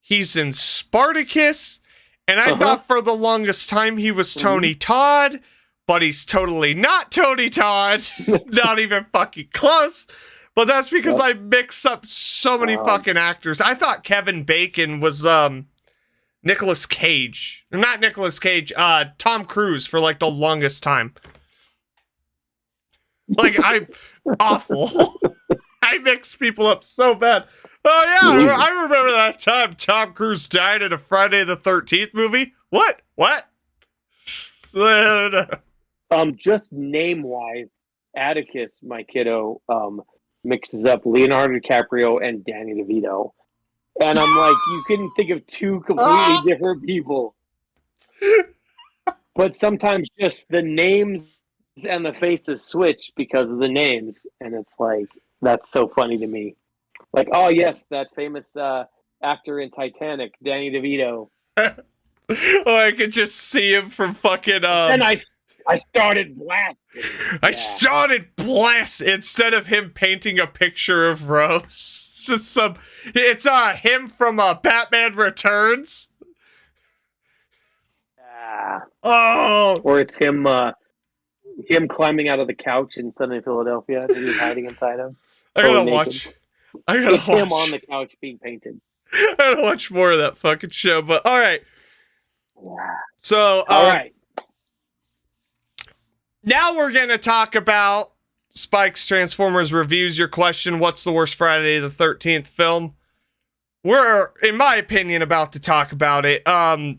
[SPEAKER 2] He's in Spartacus. And I thought for the longest time he was Tony Todd, but he's totally not Tony Todd. Not even fucking close. But that's because I mix up so many fucking actors. I thought Kevin Bacon was Nicolas Cage. Not Nicolas Cage, Tom Cruise for like the longest time. Like, I'm awful. I mix people up so bad. Oh, yeah, I remember that time Tom Cruise died in a Friday the 13th movie. What?
[SPEAKER 1] Just name-wise, Atticus, my kiddo, mixes up Leonardo DiCaprio and Danny DeVito. And I'm like, you couldn't think of two completely different people. But sometimes just the names and the faces switch because of the names, and it's like, that's so funny to me. Like, oh yes, that famous actor in Titanic, Danny DeVito.
[SPEAKER 2] I could just see him from fucking
[SPEAKER 1] and I started blasting.
[SPEAKER 2] I started blasting instead of him painting a picture of Rose. It's him from Batman Returns.
[SPEAKER 1] Or it's him climbing out of the couch in Sunday Philadelphia that he's hiding inside of.
[SPEAKER 2] I gotta watch.
[SPEAKER 1] It's him on the couch being painted.
[SPEAKER 2] I gotta watch more of that fucking show. But all right. So
[SPEAKER 1] all right.
[SPEAKER 2] Now we're gonna talk about Spike's Transformers reviews. Your question: what's the worst Friday the 13th film? We're, in my opinion, about to talk about it. The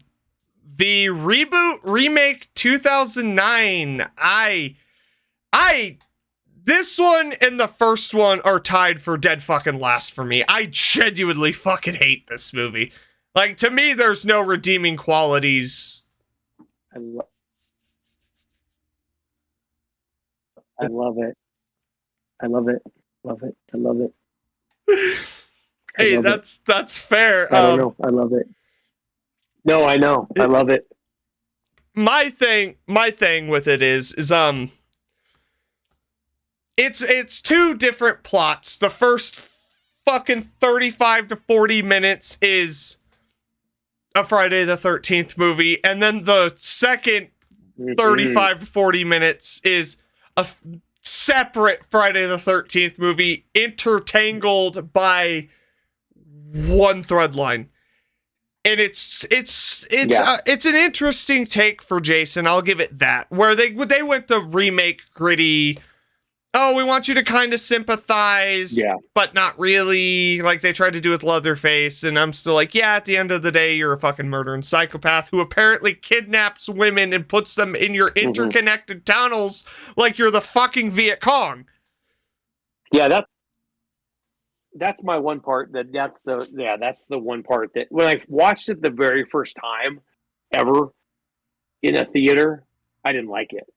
[SPEAKER 2] reboot remake 2009. This one and the first one are tied for dead fucking last for me. I genuinely fucking hate this movie. Like, to me, there's no redeeming qualities.
[SPEAKER 1] I love it. I love it. Love it. I love it.
[SPEAKER 2] Hey, that's fair.
[SPEAKER 1] I don't know. I love it. No, I know. I love it.
[SPEAKER 2] My thing with it is it's two different plots. The first fucking 35 to 40 minutes is a Friday the 13th movie, and then the second 35 to 40 minutes is a separate Friday the 13th movie intertangled by one thread line. And it's an interesting take for Jason. I'll give it that. Where they went the remake gritty oh, we want you to kind of sympathize,
[SPEAKER 1] Yeah.
[SPEAKER 2] but not really, like they tried to do with Leatherface. And I'm still like, yeah, at the end of the day, you're a fucking murdering psychopath who apparently kidnaps women and puts them in your interconnected tunnels like you're the fucking Viet Cong.
[SPEAKER 1] Yeah, that's my one part. That's the one part that when I watched it the very first time ever in a theater, I didn't like it.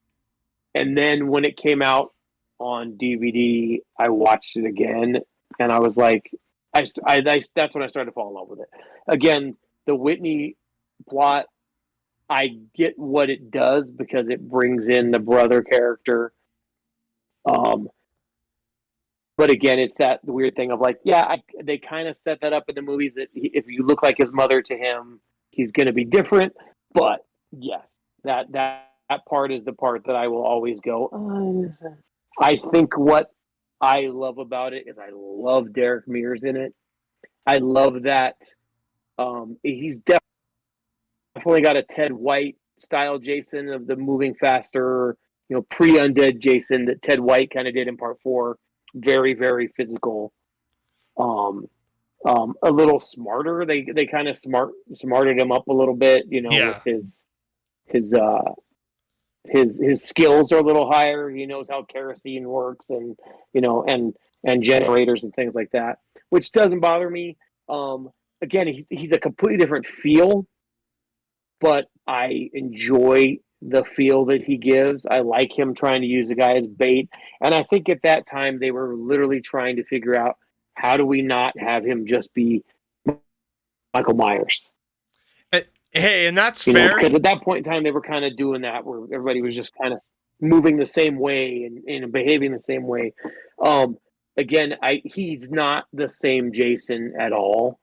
[SPEAKER 1] And then when it came out on DVD, I watched it again, and I was like, that's when I started to fall in love with it. Again, the Whitney plot, I get what it does because it brings in the brother character. But again, it's that weird thing of like, yeah, they kind of set that up in the movies that if you look like his mother to him, he's going to be different. But yes, that part is the part that I will always go. I think what I love about it is I love Derek Mears in it. I love that he's definitely got a Ted White style Jason of the moving faster, pre-undead Jason that Ted White kind of did in part 4. Very, very physical. A little smarter. They kind of smarted him up a little bit,
[SPEAKER 2] Yeah.
[SPEAKER 1] with his skills are a little higher. He knows how kerosene works and and generators and things like that, which doesn't bother me. Again, he's a completely different feel, but I enjoy the feel that he gives. I like him trying to use the guy as bait. And I think at that time they were literally trying to figure out how do we not have him just be Michael Myers.
[SPEAKER 2] Hey, and that's fair.
[SPEAKER 1] Because at that point in time they were kind of doing that where everybody was just kind of moving the same way and behaving the same way. Again, he's not the same Jason at all,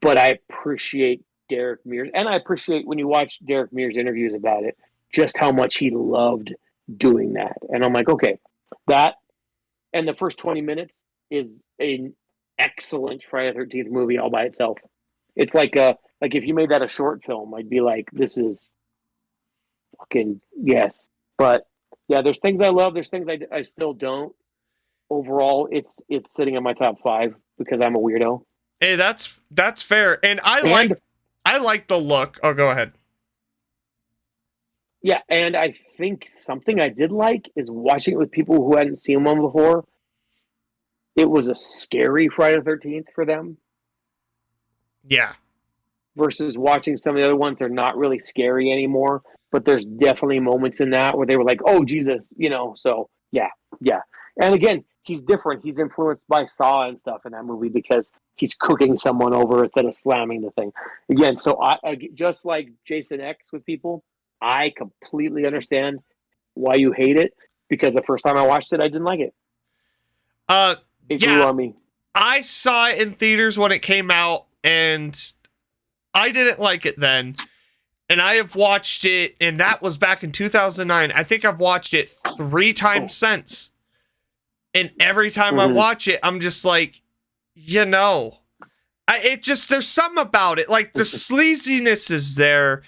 [SPEAKER 1] but I appreciate Derek Mears, and I appreciate when you watch Derek Mears interviews about it, just how much he loved doing that. And I'm like, okay, that and the first 20 minutes is an excellent Friday the 13th movie all by itself. It's like if you made that a short film, I'd be like, this is fucking yes. But yeah, there's things I love, there's things I still don't. Overall, it's sitting in my top 5 because I'm a weirdo.
[SPEAKER 2] Hey, that's fair. And I like the look. Oh, go ahead.
[SPEAKER 1] Yeah, and I think something I did like is watching it with people who hadn't seen one before. It was a scary Friday the 13th for them.
[SPEAKER 2] Yeah.
[SPEAKER 1] Versus watching some of the other ones, they're not really scary anymore. But there's definitely moments in that where they were like, oh, Jesus, So, yeah. And again, he's different. He's influenced by Saw and stuff in that movie because he's cooking someone over instead of slamming the thing. Again, so I just like Jason X with people, I completely understand why you hate it because the first time I watched it, I didn't like it. It grew on me.
[SPEAKER 2] I saw it in theaters when it came out, and I didn't like it then. And I have watched it, and that was back in 2009. I think I've watched it 3 times since. And every time I watch it, I'm just like, there's something about it. Like, the sleaziness is there.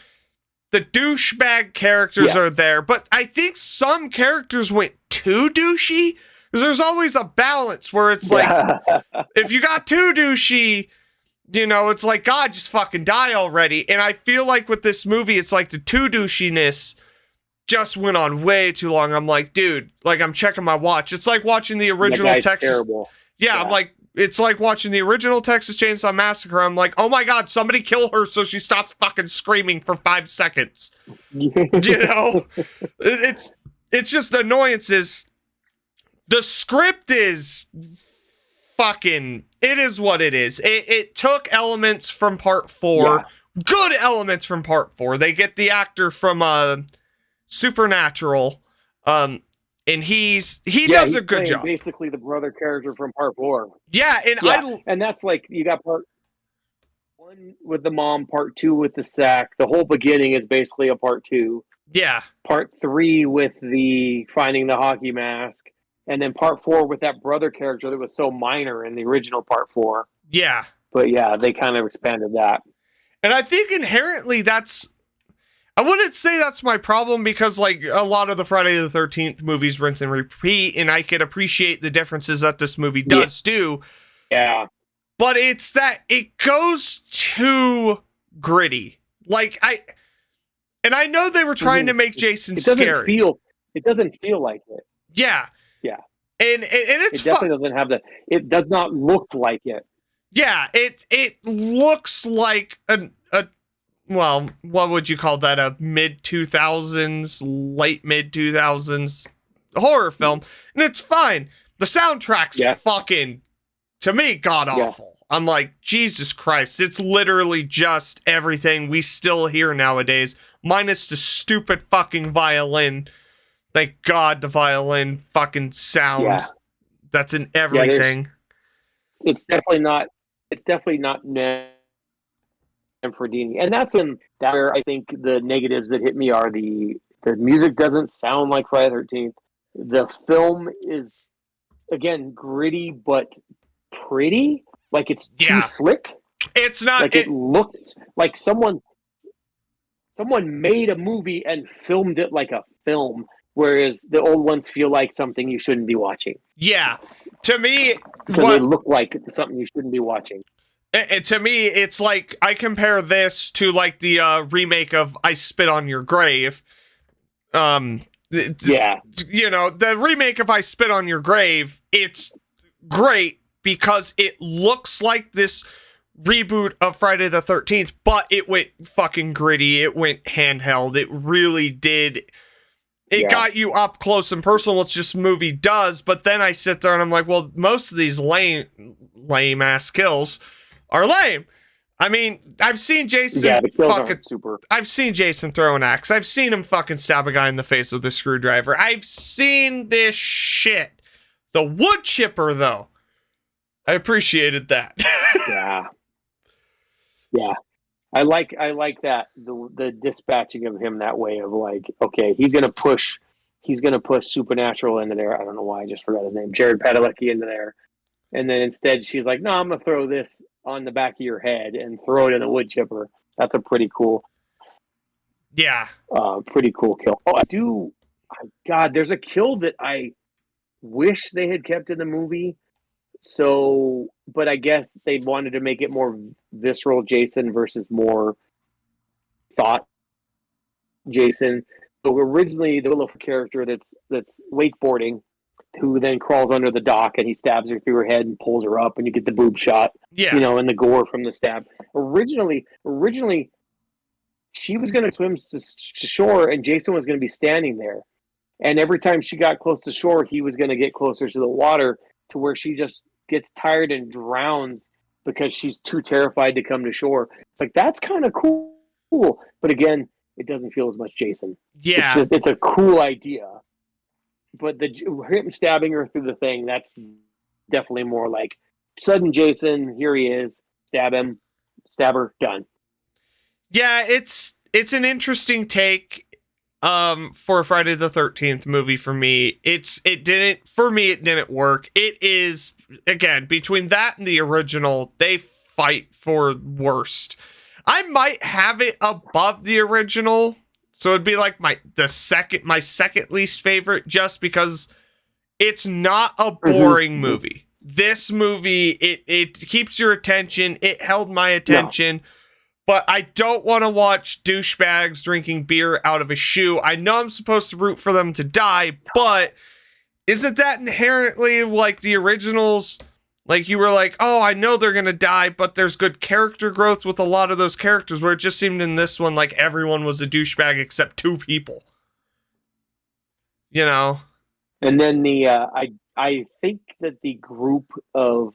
[SPEAKER 2] The douchebag characters are there. But I think some characters went too douchey. Because there's always a balance where it's like, if you got too douchey, it's like, God, just fucking die already. And I feel like with this movie, it's like the too douchiness just went on way too long. I'm like, dude, like I'm checking my watch. It's like watching the original Texas.
[SPEAKER 1] Terrible.
[SPEAKER 2] Yeah, I'm like, it's like watching the original Texas Chainsaw Massacre. I'm like, oh my God, somebody kill her so she stops fucking screaming for 5 seconds. It's just annoyances. The script is fucking, it is what it is. It took elements from part 4, good elements from part 4. They get the actor from Supernatural, and he does a good job.
[SPEAKER 1] Basically, the brother character from part 4.
[SPEAKER 2] Yeah,
[SPEAKER 1] and that's like you got part 1 with the mom, part 2 with the sack. The whole beginning is basically a part 2.
[SPEAKER 2] Yeah,
[SPEAKER 1] part 3 with the finding the hockey mask, and then part 4 with that brother character that was so minor in the original part 4.
[SPEAKER 2] Yeah,
[SPEAKER 1] but yeah, they kind of expanded that.
[SPEAKER 2] And I think inherently that's, I wouldn't say that's my problem because, like, a lot of the Friday the 13th movies rinse and repeat, and I can appreciate the differences that this movie does do.
[SPEAKER 1] Yeah.
[SPEAKER 2] But it's that it goes too gritty. Like, I know they were trying to make Jason scary.
[SPEAKER 1] It doesn't feel like it.
[SPEAKER 2] Yeah.
[SPEAKER 1] Yeah.
[SPEAKER 2] And it's
[SPEAKER 1] it definitely doesn't have it does not look like it.
[SPEAKER 2] Yeah, it looks like well, what would you call that? A mid-2000s, late mid-2000s horror film. And it's fine. The soundtrack's fucking, to me, god-awful. Yeah. I'm like, Jesus Christ. It's literally just everything we still hear nowadays, minus the stupid fucking violin. Thank God the violin fucking sound that's in everything.
[SPEAKER 1] It's definitely not Fredini, and that's where I think the negatives that hit me are the music doesn't sound like Friday the 13th. The film is, again, gritty but pretty. Like, it's too slick.
[SPEAKER 2] It's not.
[SPEAKER 1] Like, it looks like someone made a movie and filmed it like a film, whereas the old ones feel like something you shouldn't be watching.
[SPEAKER 2] Yeah, to me,
[SPEAKER 1] because they look like something you shouldn't be watching.
[SPEAKER 2] To me, it's like, I compare this to, like, the remake of I Spit on Your Grave. You know, the remake of I Spit on Your Grave, it's great because it looks like this reboot of Friday the 13th, but it went fucking gritty. It went handheld. It really did. It got you up close and personal, which this movie does, but then I sit there and I'm like, well, most of these lame-ass kills are lame. I mean, I've seen Jason I've seen Jason throw an axe. I've seen him fucking stab a guy in the face with a screwdriver. I've seen this shit. The wood chipper, though, I appreciated that.
[SPEAKER 1] Yeah. I like that the dispatching of him that way, of like, okay, he's gonna push Supernatural into there. I don't know why, I just forgot his name. Jared Padalecki into there. And then instead she's like, no, I'm going to throw this on the back of your head and throw it in a wood chipper. That's a pretty cool.
[SPEAKER 2] Yeah.
[SPEAKER 1] Pretty cool kill. Oh, God, there's a kill that I wish they had kept in the movie. So, but I guess they wanted to make it more visceral Jason versus more thought Jason. So originally, the little character that's wakeboarding, who then crawls under the dock and he stabs her through her head and pulls her up, and you get the boob shot, you know, and the gore from the stab. Originally, she was going to swim to shore, and Jason was going to be standing there. And every time she got close to shore, he was going to get closer to the water, to where she just gets tired and drowns because she's too terrified to come to shore. It's like, that's kind of cool. But again, it doesn't feel as much Jason.
[SPEAKER 2] Yeah.
[SPEAKER 1] It's a cool idea. But him stabbing her through the thing, that's definitely more like sudden Jason. Here he is. Stab him. Stab her. Done.
[SPEAKER 2] Yeah, it's an interesting take for a Friday the 13th movie for me. It didn't work. It is, again, between that and the original, they fight for worst. I might have it above the original. So it'd be like my second least favorite, just because it's not a boring movie. This movie, it keeps your attention. It held my attention. No. But I don't want to watch douchebags drinking beer out of a shoe. I know I'm supposed to root for them to die, but isn't that inherently like the originals? Like, you were like, oh, I know they're going to die, but there's good character growth with a lot of those characters, where it just seemed in this one like everyone was a douchebag except two people. You know?
[SPEAKER 1] And then I think that the group of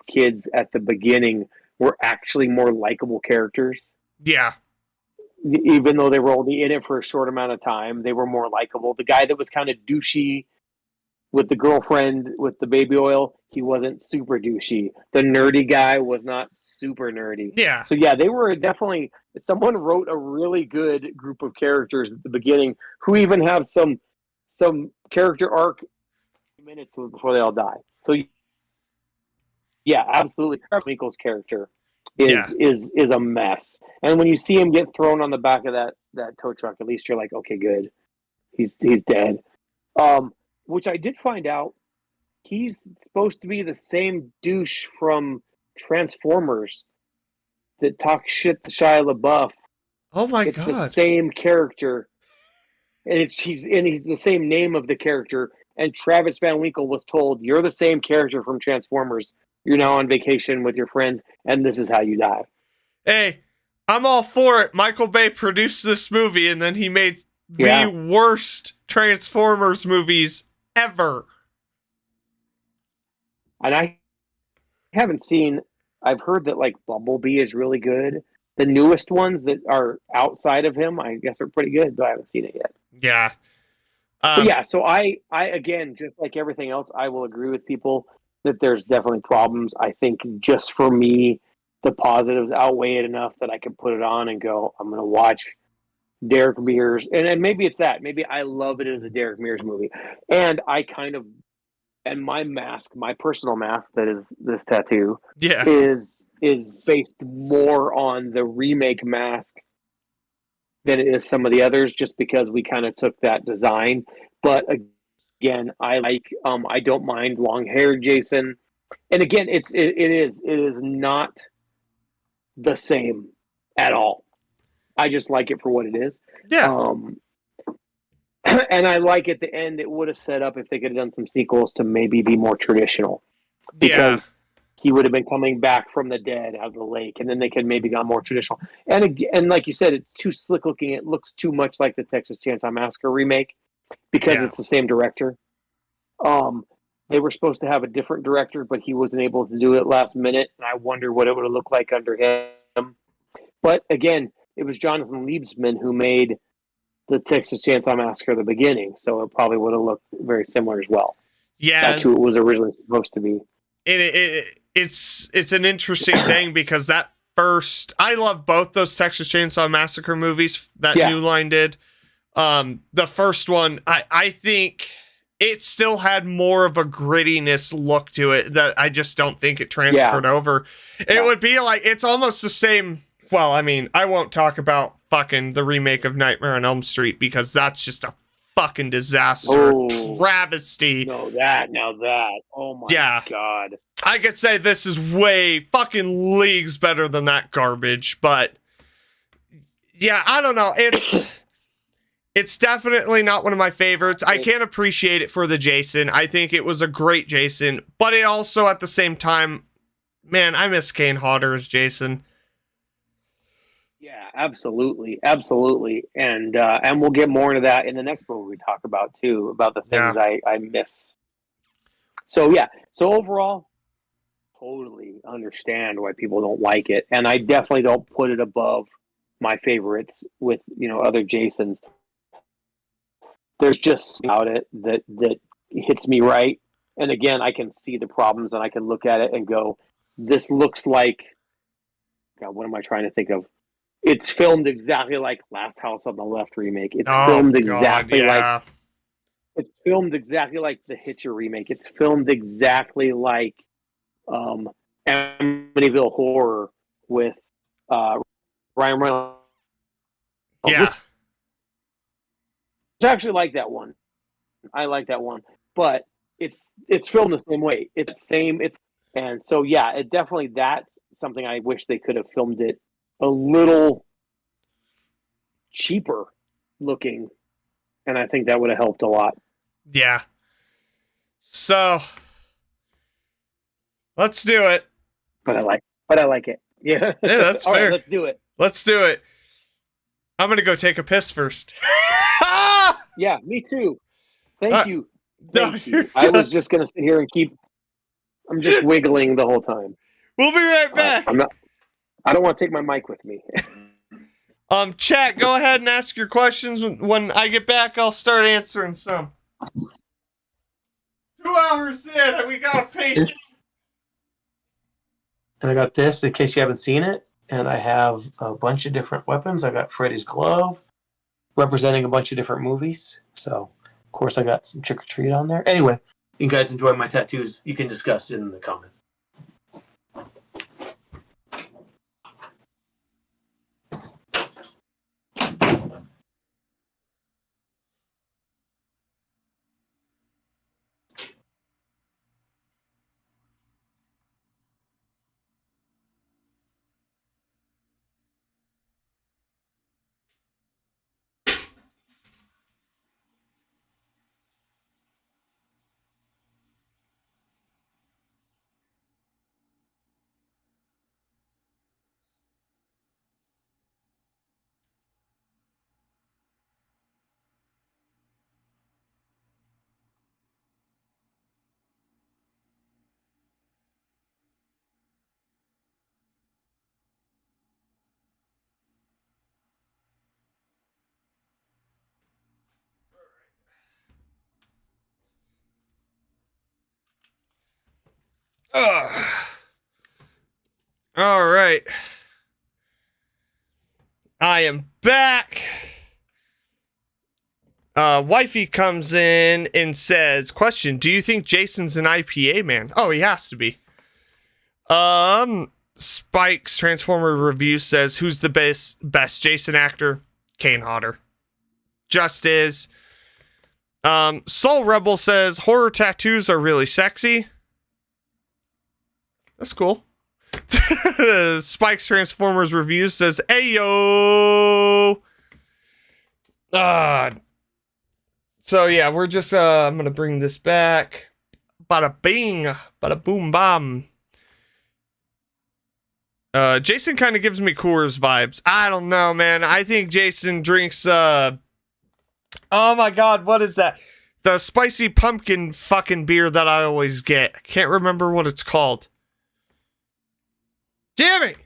[SPEAKER 1] kids at the beginning were actually more likable characters.
[SPEAKER 2] Yeah.
[SPEAKER 1] Even though they were only in it for a short amount of time, they were more likable. The guy that was kind of douchey with the girlfriend with the baby oil, he wasn't super douchey. The nerdy guy was not super nerdy.
[SPEAKER 2] Yeah.
[SPEAKER 1] So yeah, they were definitely, someone wrote a really good group of characters at the beginning, who even have some character arc minutes before they all die. So yeah, absolutely. Michael's character
[SPEAKER 2] Yeah.
[SPEAKER 1] is a mess. And when you see him get thrown on the back of that tow truck, at least you're like, okay, good, he's dead. Which I did find out, he's supposed to be the same douche from Transformers that talks shit to Shia LaBeouf.
[SPEAKER 2] Oh my
[SPEAKER 1] It's the
[SPEAKER 2] God.
[SPEAKER 1] same character, and he's the same name of the character. And Travis Van Winkle was told, "You're the same character from Transformers. You're now on vacation with your friends, and this is how you die."
[SPEAKER 2] Hey, I'm all for it. Michael Bay produced this movie, and then he made the
[SPEAKER 1] Yeah,
[SPEAKER 2] worst Transformers movies ever.
[SPEAKER 1] and I haven't seen. I've heard that like Bumblebee is really good. The newest ones that are outside of him, I guess, are pretty good, but I haven't seen it yet.
[SPEAKER 2] Yeah.
[SPEAKER 1] But
[SPEAKER 2] Um,
[SPEAKER 1] yeah, so I again, just like everything else, I will agree with people that there's definitely problems. I think just for me, the positives outweigh it enough that I can put it on and go, I'm gonna watch Derek Mears, and maybe it's that. Maybe I love it as a Derek Mears movie, and I kind of, and my mask, my personal mask that is this tattoo,
[SPEAKER 2] yeah.
[SPEAKER 1] is based more on the remake mask than it is some of the others, just because we kind of took that design. But again, I don't mind long haired Jason, and again, it is not the same at all. I just like it for what it is.
[SPEAKER 2] Yeah.
[SPEAKER 1] Um, and I like at the end it would have set up, if they could have done some sequels, to maybe be more traditional,
[SPEAKER 2] Yeah.
[SPEAKER 1] because he would have been coming back from the dead out of the lake, and then they could maybe gone more traditional. And again, and like you said, it's too slick looking. It looks too much like the Texas Chainsaw Massacre remake because
[SPEAKER 2] Yeah.
[SPEAKER 1] it's the same director. Um, they were supposed to have a different director, but he wasn't able to do it last minute, and I wonder what it would have looked like under him. But again, it was Jonathan Liebsman who made the Texas Chainsaw Massacre at the beginning, so it probably would have looked very similar as well.
[SPEAKER 2] Yeah.
[SPEAKER 1] That's who it was originally supposed to be.
[SPEAKER 2] It's an interesting thing because that first, I love both those Texas Chainsaw Massacre movies that
[SPEAKER 1] Yeah.
[SPEAKER 2] New Line did. The first one, I think it still had more of a grittiness look to it that I just don't think it transferred over. It would be like, it's almost the same. Well, I mean, I won't talk about fucking the remake of Nightmare on Elm Street because that's just a fucking disaster, travesty.
[SPEAKER 1] No, that, oh my God.
[SPEAKER 2] I could say this is way fucking leagues better than that garbage, but yeah, I don't know. It's definitely not one of my favorites. I can't appreciate it for the Jason. I think it was a great Jason, but it also at the same time, man, I miss Kane Hodder as Jason.
[SPEAKER 1] Yeah, absolutely, absolutely, and we'll get more into that in the next movie we talk about too, about the things I miss. So yeah, so overall, totally understand why people don't like it, and I definitely don't put it above my favorites with other Jasons. There's just about it that hits me right, and again, I can see the problems, and I can look at it and go, this looks like, God, what am I trying to think of? It's filmed exactly like Last House on the Left remake. It's filmed exactly like the Hitcher remake. It's filmed exactly like Amityville Horror with Ryan Reynolds.
[SPEAKER 2] Yeah.
[SPEAKER 1] It's actually like that one. I like that one, but it's filmed the same way. And so yeah, it definitely, that's something I wish they could have filmed it a little cheaper looking, and I think that would have helped a lot.
[SPEAKER 2] Yeah. So let's do it.
[SPEAKER 1] But I like it. Yeah.
[SPEAKER 2] Yeah, that's
[SPEAKER 1] All
[SPEAKER 2] fair.
[SPEAKER 1] right, let's do it.
[SPEAKER 2] Let's do it. I'm gonna go take a piss first.
[SPEAKER 1] Yeah, me too. Thank you. Thank
[SPEAKER 2] no,
[SPEAKER 1] you. I was just gonna sit here and I'm just wiggling the whole time.
[SPEAKER 2] We'll be right back.
[SPEAKER 1] I don't want to take my mic with me.
[SPEAKER 2] Chat, go ahead and ask your questions. When I get back, I'll start answering some. 2 hours in, and we got a paint.
[SPEAKER 1] And I got this in case you haven't seen it. And I have a bunch of different weapons. I got Freddy's glove, representing a bunch of different movies. So, of course, I got some Trick or Treat on there. Anyway, you guys enjoy my tattoos. You can discuss in the comments.
[SPEAKER 2] Ugh. All right. I am back. Wifey comes in and says, question, do you think Jason's an IPA man? Oh, he has to be. Spike's Transformer review says, who's the best Jason actor? Kane Hodder. Just is. Soul Rebel says, horror tattoos are really sexy. That's cool. Spike's Transformers review says, Ayo! So yeah, we're just, I'm gonna bring this back. Bada bing, bada boom bam. Jason kind of gives me Coors vibes. I don't know, man. I think Jason drinks, oh my god, what is that? The spicy pumpkin fucking beer that I always get. I can't remember what it's called. Damn it!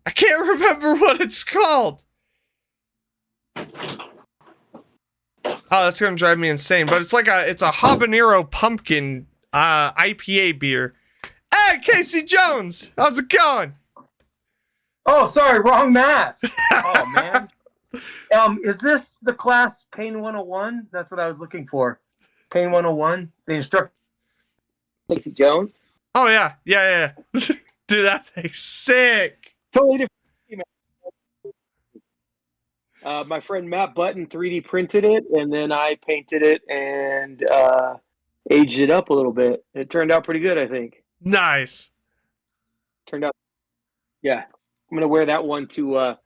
[SPEAKER 2] I can't remember what it's called. Oh, that's gonna drive me insane. But it's like it's a habanero pumpkin IPA beer. Hey, Casey Jones, how's it going?
[SPEAKER 3] Oh, sorry, wrong mask. Oh man. Is this the class Pain 101? That's what I was looking for. Pain 101. The instructor
[SPEAKER 1] Casey Jones.
[SPEAKER 2] Oh yeah. Dude, that thing's sick.
[SPEAKER 1] Totally different. My friend Matt Button 3D printed it, and then I painted it and aged it up a little bit. It turned out pretty good, I think.
[SPEAKER 2] Nice.
[SPEAKER 1] Turned out, yeah. I'm gonna wear that one to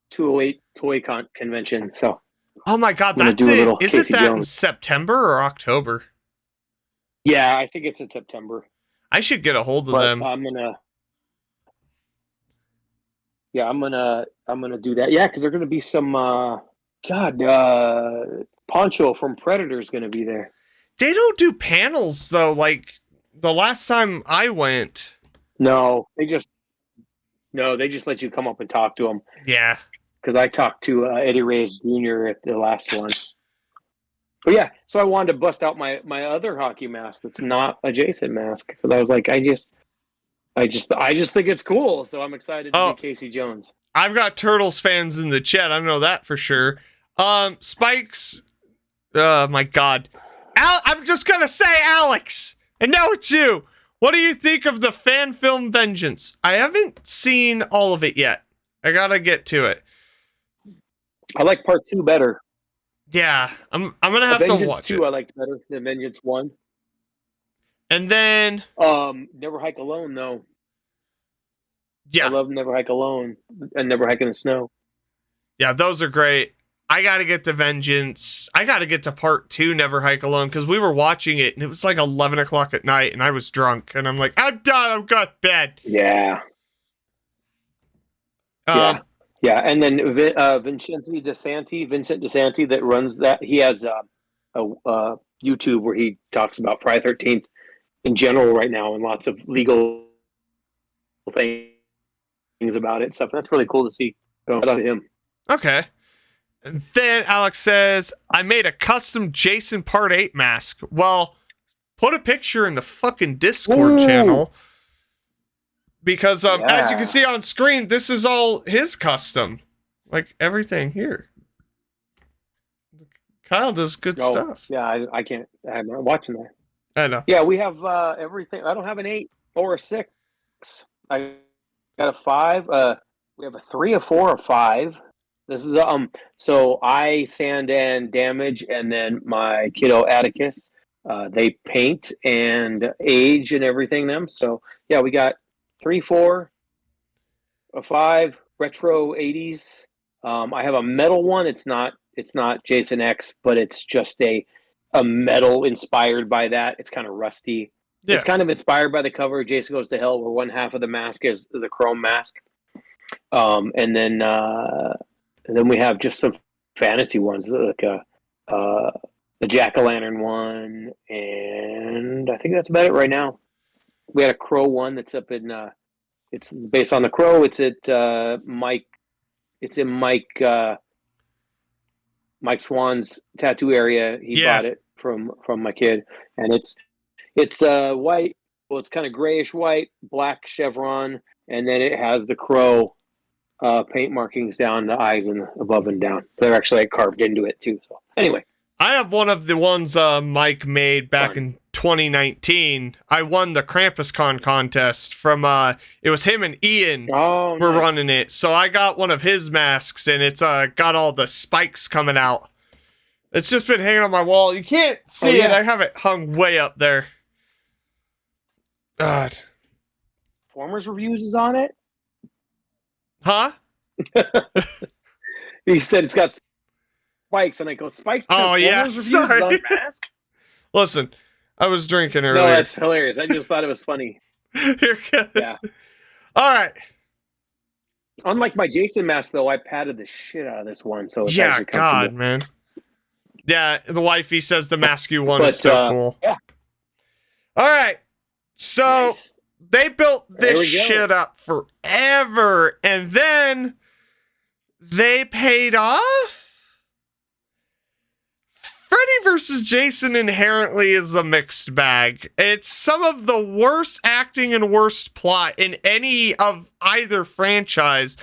[SPEAKER 1] 208 Toy Convention. So.
[SPEAKER 2] Oh my god,
[SPEAKER 1] I'm
[SPEAKER 2] that's it. Is it
[SPEAKER 1] Casey
[SPEAKER 2] that in
[SPEAKER 1] Jones.
[SPEAKER 2] September or October?
[SPEAKER 1] Yeah, I think it's in September.
[SPEAKER 2] I should get a hold of
[SPEAKER 1] But
[SPEAKER 2] them.
[SPEAKER 1] I'm gonna do that. Yeah, because there's gonna be some Poncho from Predator's gonna be there.
[SPEAKER 2] They don't do panels though. Like the last time I went.
[SPEAKER 1] No, they just let you come up and talk to them.
[SPEAKER 2] Yeah.
[SPEAKER 1] Because I talked to Eddie Reyes Jr. at the last one. But yeah, so I wanted to bust out my other hockey mask that's not a Jason mask because I was like, I just think it's cool, so I'm excited to be Casey Jones.
[SPEAKER 2] I've got Turtles fans in the chat. I know that for sure. Spikes. Oh my god. I'm just gonna say Alex, and now it's you. What do you think of the fan film Vengeance? I haven't seen all of it yet. I gotta get to it.
[SPEAKER 1] I like part 2 better.
[SPEAKER 2] Yeah, I'm gonna have to watch
[SPEAKER 1] 2
[SPEAKER 2] it.
[SPEAKER 1] I liked better than Vengeance 1.
[SPEAKER 2] And then
[SPEAKER 1] Never Hike Alone though.
[SPEAKER 2] Yeah.
[SPEAKER 1] I love Never Hike Alone and Never Hike in the Snow.
[SPEAKER 2] Yeah, those are great. I gotta get to Vengeance. I gotta get to part 2, Never Hike Alone, because we were watching it and it was like 11 o'clock at night and I was drunk and I'm like, I'm done, I'm going to bed.
[SPEAKER 1] Yeah. Yeah, and then Vincent DeSanti that runs that. He has a YouTube where he talks about Friday 13th in general right now and lots of legal things about it and stuff. That's really cool to see. So, shout out to him.
[SPEAKER 2] Okay. And then Alex says, I made a custom Jason Part 8 mask. Well, put a picture in the fucking Discord channel. Because as you can see on screen, this is all his custom. Like everything here. Kyle does good stuff.
[SPEAKER 1] Yeah, I can't. I'm not watching that.
[SPEAKER 2] I know.
[SPEAKER 1] Yeah, we have everything. I don't have an 8 or a 6. I got a 5. We have a 3, a 4, a 5. This is so I sand and damage, and then my kiddo Atticus, they paint and age and everything them. So yeah, we got 3, 4, a 5, retro 80s. I have a metal one. It's not Jason X, but it's just a metal inspired by that. It's kind of rusty. Yeah. It's kind of inspired by the cover of Jason Goes to Hell, where one half of the mask is the chrome mask. And then we have just some fantasy ones, like the Jack-o'-lantern one, and I think that's about it right now. We had a crow one that's up in it's based on the crow. It's at Mike. It's in Mike Swan's tattoo area. He bought it from my kid, and It's white. Well, it's kind of grayish white, black chevron, and then it has the crow paint markings down the eyes and above and down. They're actually carved into it too. So anyway,
[SPEAKER 2] I have one of the ones Mike made back
[SPEAKER 1] Fun.
[SPEAKER 2] in 2019. I won the KrampusCon contest from it was him and Ian
[SPEAKER 1] oh,
[SPEAKER 2] were
[SPEAKER 1] nice.
[SPEAKER 2] running it. So I got one of his masks and it's got all the spikes coming out. It's just been hanging on my wall. You can't see it.
[SPEAKER 1] yeah.
[SPEAKER 2] I have it hung way up there. God.
[SPEAKER 1] Performers Reviews is on it.
[SPEAKER 2] Huh?
[SPEAKER 1] He said it's got spikes, and I go, Spikes.
[SPEAKER 2] Oh, yeah,
[SPEAKER 1] Transformers Reviews is
[SPEAKER 2] sorry.
[SPEAKER 1] on Mask?
[SPEAKER 2] Listen, I was drinking
[SPEAKER 1] No,
[SPEAKER 2] earlier.
[SPEAKER 1] that's hilarious. I just thought it was funny.
[SPEAKER 2] You're good.
[SPEAKER 1] Yeah.
[SPEAKER 2] All right.
[SPEAKER 1] Unlike my Jason mask, though, I padded the shit out of this one, so it's
[SPEAKER 2] Yeah,
[SPEAKER 1] actually
[SPEAKER 2] God,
[SPEAKER 1] comfortable.
[SPEAKER 2] man. Yeah, the wifey says the mask you won
[SPEAKER 1] But,
[SPEAKER 2] is so cool.
[SPEAKER 1] yeah.
[SPEAKER 2] All right. So
[SPEAKER 1] Nice.
[SPEAKER 2] they built
[SPEAKER 1] There
[SPEAKER 2] this
[SPEAKER 1] we go.
[SPEAKER 2] shit up forever, and then they paid off? Freddy vs. Jason inherently is a mixed bag. It's some of the worst acting and worst plot in any of either franchise,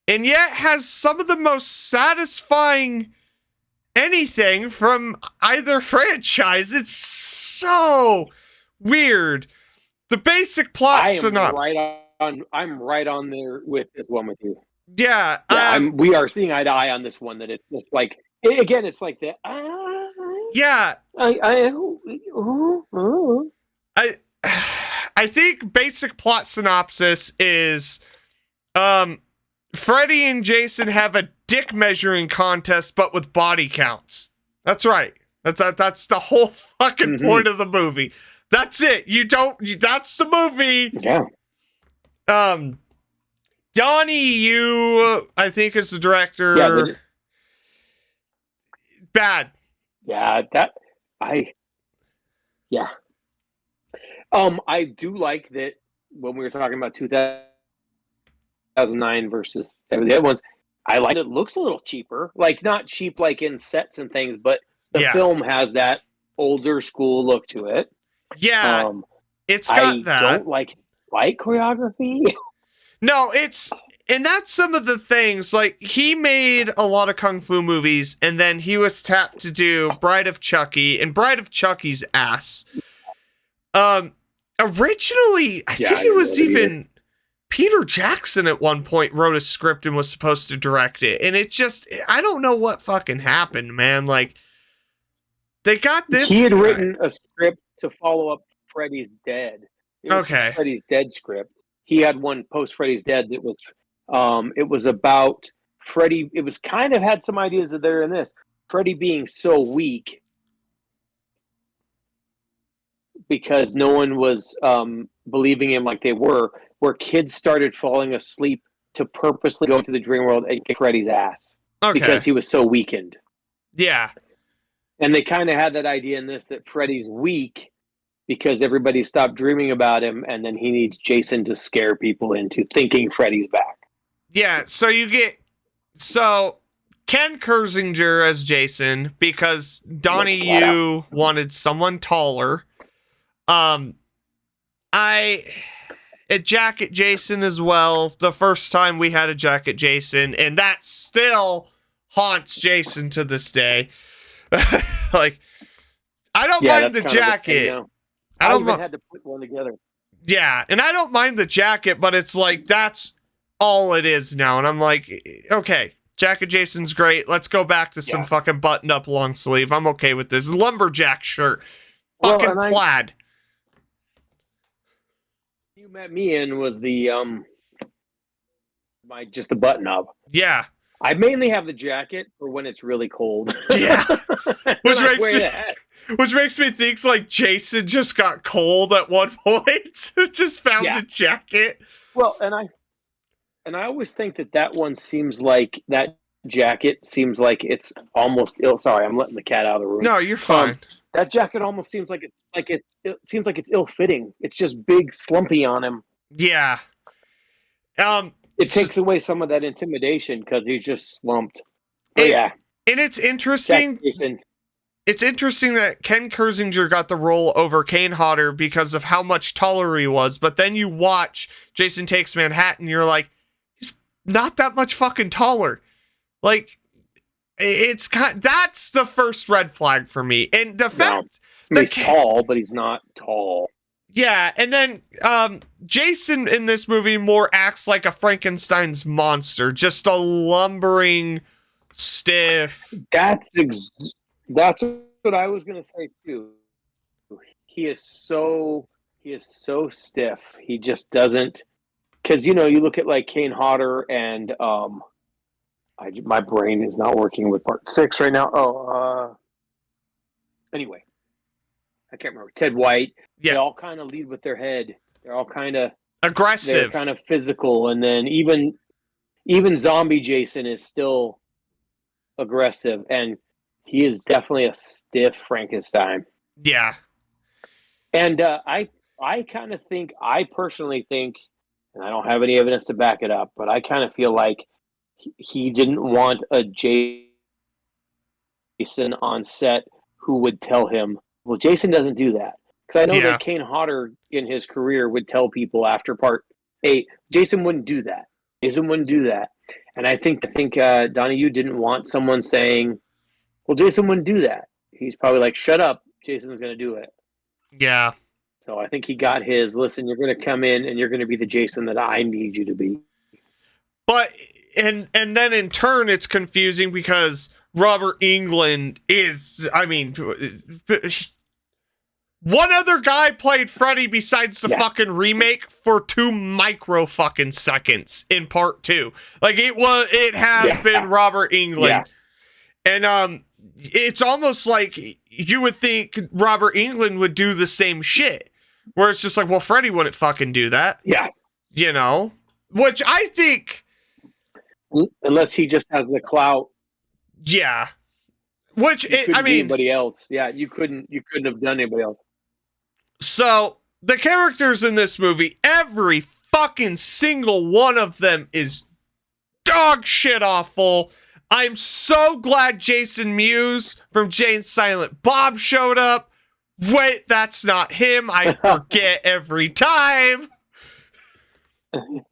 [SPEAKER 2] and yet has some of the most satisfying anything from either franchise. It's so weird. The basic plot
[SPEAKER 1] I am
[SPEAKER 2] synopsis.
[SPEAKER 1] I'm right on there with this one with you.
[SPEAKER 2] Yeah,
[SPEAKER 1] We are seeing eye to eye on this one. That it's like again, it's like the
[SPEAKER 2] yeah. I think basic plot synopsis is Freddy and Jason have a dick measuring contest, but with body counts. That's right. That's the whole fucking point of the movie. That's it. That's the movie.
[SPEAKER 1] Yeah.
[SPEAKER 2] Donnie Yu, I think, is the director.
[SPEAKER 1] Yeah.
[SPEAKER 2] Bad.
[SPEAKER 1] Yeah. Yeah. I do like that when we were talking about 2009 versus the other ones. I like it looks a little cheaper, like not cheap like in sets and things, but the film has that older school look to it.
[SPEAKER 2] Yeah, it's got that.
[SPEAKER 1] I don't like fight choreography.
[SPEAKER 2] No, and that's some of the things. Like, he made a lot of kung fu movies, and then he was tapped to do Bride of Chucky, and Bride of Chucky's ass. Originally, I think it was even Peter Jackson at one point wrote a script and was supposed to direct it, and it just, I don't know what fucking happened, man. Like, they got this.
[SPEAKER 1] He had written a script to follow up Freddy's Dead. It was his Freddy's Dead script. He had one post Freddy's Dead that was, it was about Freddy. It was kind of had some ideas that they're in this. Freddy being so weak because no one was believing him like they were, where kids started falling asleep to purposely go into the dream world and kick Freddy's ass because he was so weakened.
[SPEAKER 2] Yeah.
[SPEAKER 1] And they kind of had that idea in this that Freddy's weak because everybody stopped dreaming about him, and then he needs Jason to scare people into thinking Freddy's back.
[SPEAKER 2] Yeah, so you get Ken Kersinger as Jason because Donnie Yu wanted someone taller. A Jacket Jason as well. The first time we had a Jacket Jason, and that still haunts Jason to this day. Like, I don't mind the jacket.
[SPEAKER 1] I even had to put one together.
[SPEAKER 2] Yeah, and I don't mind the jacket, but it's like that's all it is now. And I'm like, okay, Jacket Jason's great. Let's go back to some fucking buttoned up long sleeve. I'm okay with this. Lumberjack shirt. Fucking plaid.
[SPEAKER 1] You met me in was the just the button up.
[SPEAKER 2] Yeah.
[SPEAKER 1] I mainly have the jacket for when it's really cold.
[SPEAKER 2] Yeah. Which makes me think like Jason just got cold at one point. Just found a jacket.
[SPEAKER 1] Well, and I always think that one seems like that jacket seems like it's almost ill. Sorry, I'm letting the cat out of the room.
[SPEAKER 2] No, you're fine.
[SPEAKER 1] That jacket almost seems like it seems like it's ill-fitting. It's just big, slumpy on him.
[SPEAKER 2] Yeah.
[SPEAKER 1] It takes away some of that intimidation because he's just slumped. And
[SPEAKER 2] it's interesting. it's interesting that Ken Kersinger got the role over Kane Hodder because of how much taller he was, but then you watch Jason Takes Manhattan, you're like, he's not that much fucking taller. Like, that's the first red flag for me. And the fact that
[SPEAKER 1] he's tall, but he's not tall.
[SPEAKER 2] Yeah, and then Jason in this movie more acts like a Frankenstein's monster, just a lumbering, stiff.
[SPEAKER 1] That's what I was gonna say too. He is so stiff. He just doesn't, because you look at like Kane Hodder and my brain is not working with part 6 right now. Anyway, I can't remember. Ted White.
[SPEAKER 2] Yeah.
[SPEAKER 1] They all kind of lead with their head. They're all kind of
[SPEAKER 2] aggressive.
[SPEAKER 1] They're kind of physical, and then even zombie Jason is still aggressive, and he is definitely a stiff Frankenstein.
[SPEAKER 2] Yeah.
[SPEAKER 1] And I personally think, and I don't have any evidence to back it up, but I kind of feel like he didn't want a Jason on set who would tell him, well, Jason doesn't do that. Because I know that Kane Hodder in his career would tell people after part 8, Jason wouldn't do that. Jason wouldn't do that. And I think Donahue didn't want someone saying, well, Jason wouldn't do that. He's probably like, shut up, Jason's going to do it.
[SPEAKER 2] Yeah.
[SPEAKER 1] So I think he got his, listen, you're going to come in and you're going to be the Jason that I need you to be.
[SPEAKER 2] But, and then in turn, it's confusing because Robert Englund is, I mean, one other guy played Freddy besides the fucking remake for 2 micro fucking seconds in part 2. Like it has been Robert Englund. Yeah. And it's almost like you would think Robert Englund would do the same shit. Where it's just like, well, Freddy wouldn't fucking do that.
[SPEAKER 1] Yeah.
[SPEAKER 2] Which I think,
[SPEAKER 1] unless he just has the clout.
[SPEAKER 2] Yeah. Which
[SPEAKER 1] anybody else. Yeah, you couldn't have done anybody else.
[SPEAKER 2] So the characters in this movie, every fucking single one of them is dog shit awful. I'm so glad Jason Mewes from Jay and Silent Bob showed up. Wait, that's not him. I forget every time.
[SPEAKER 1] That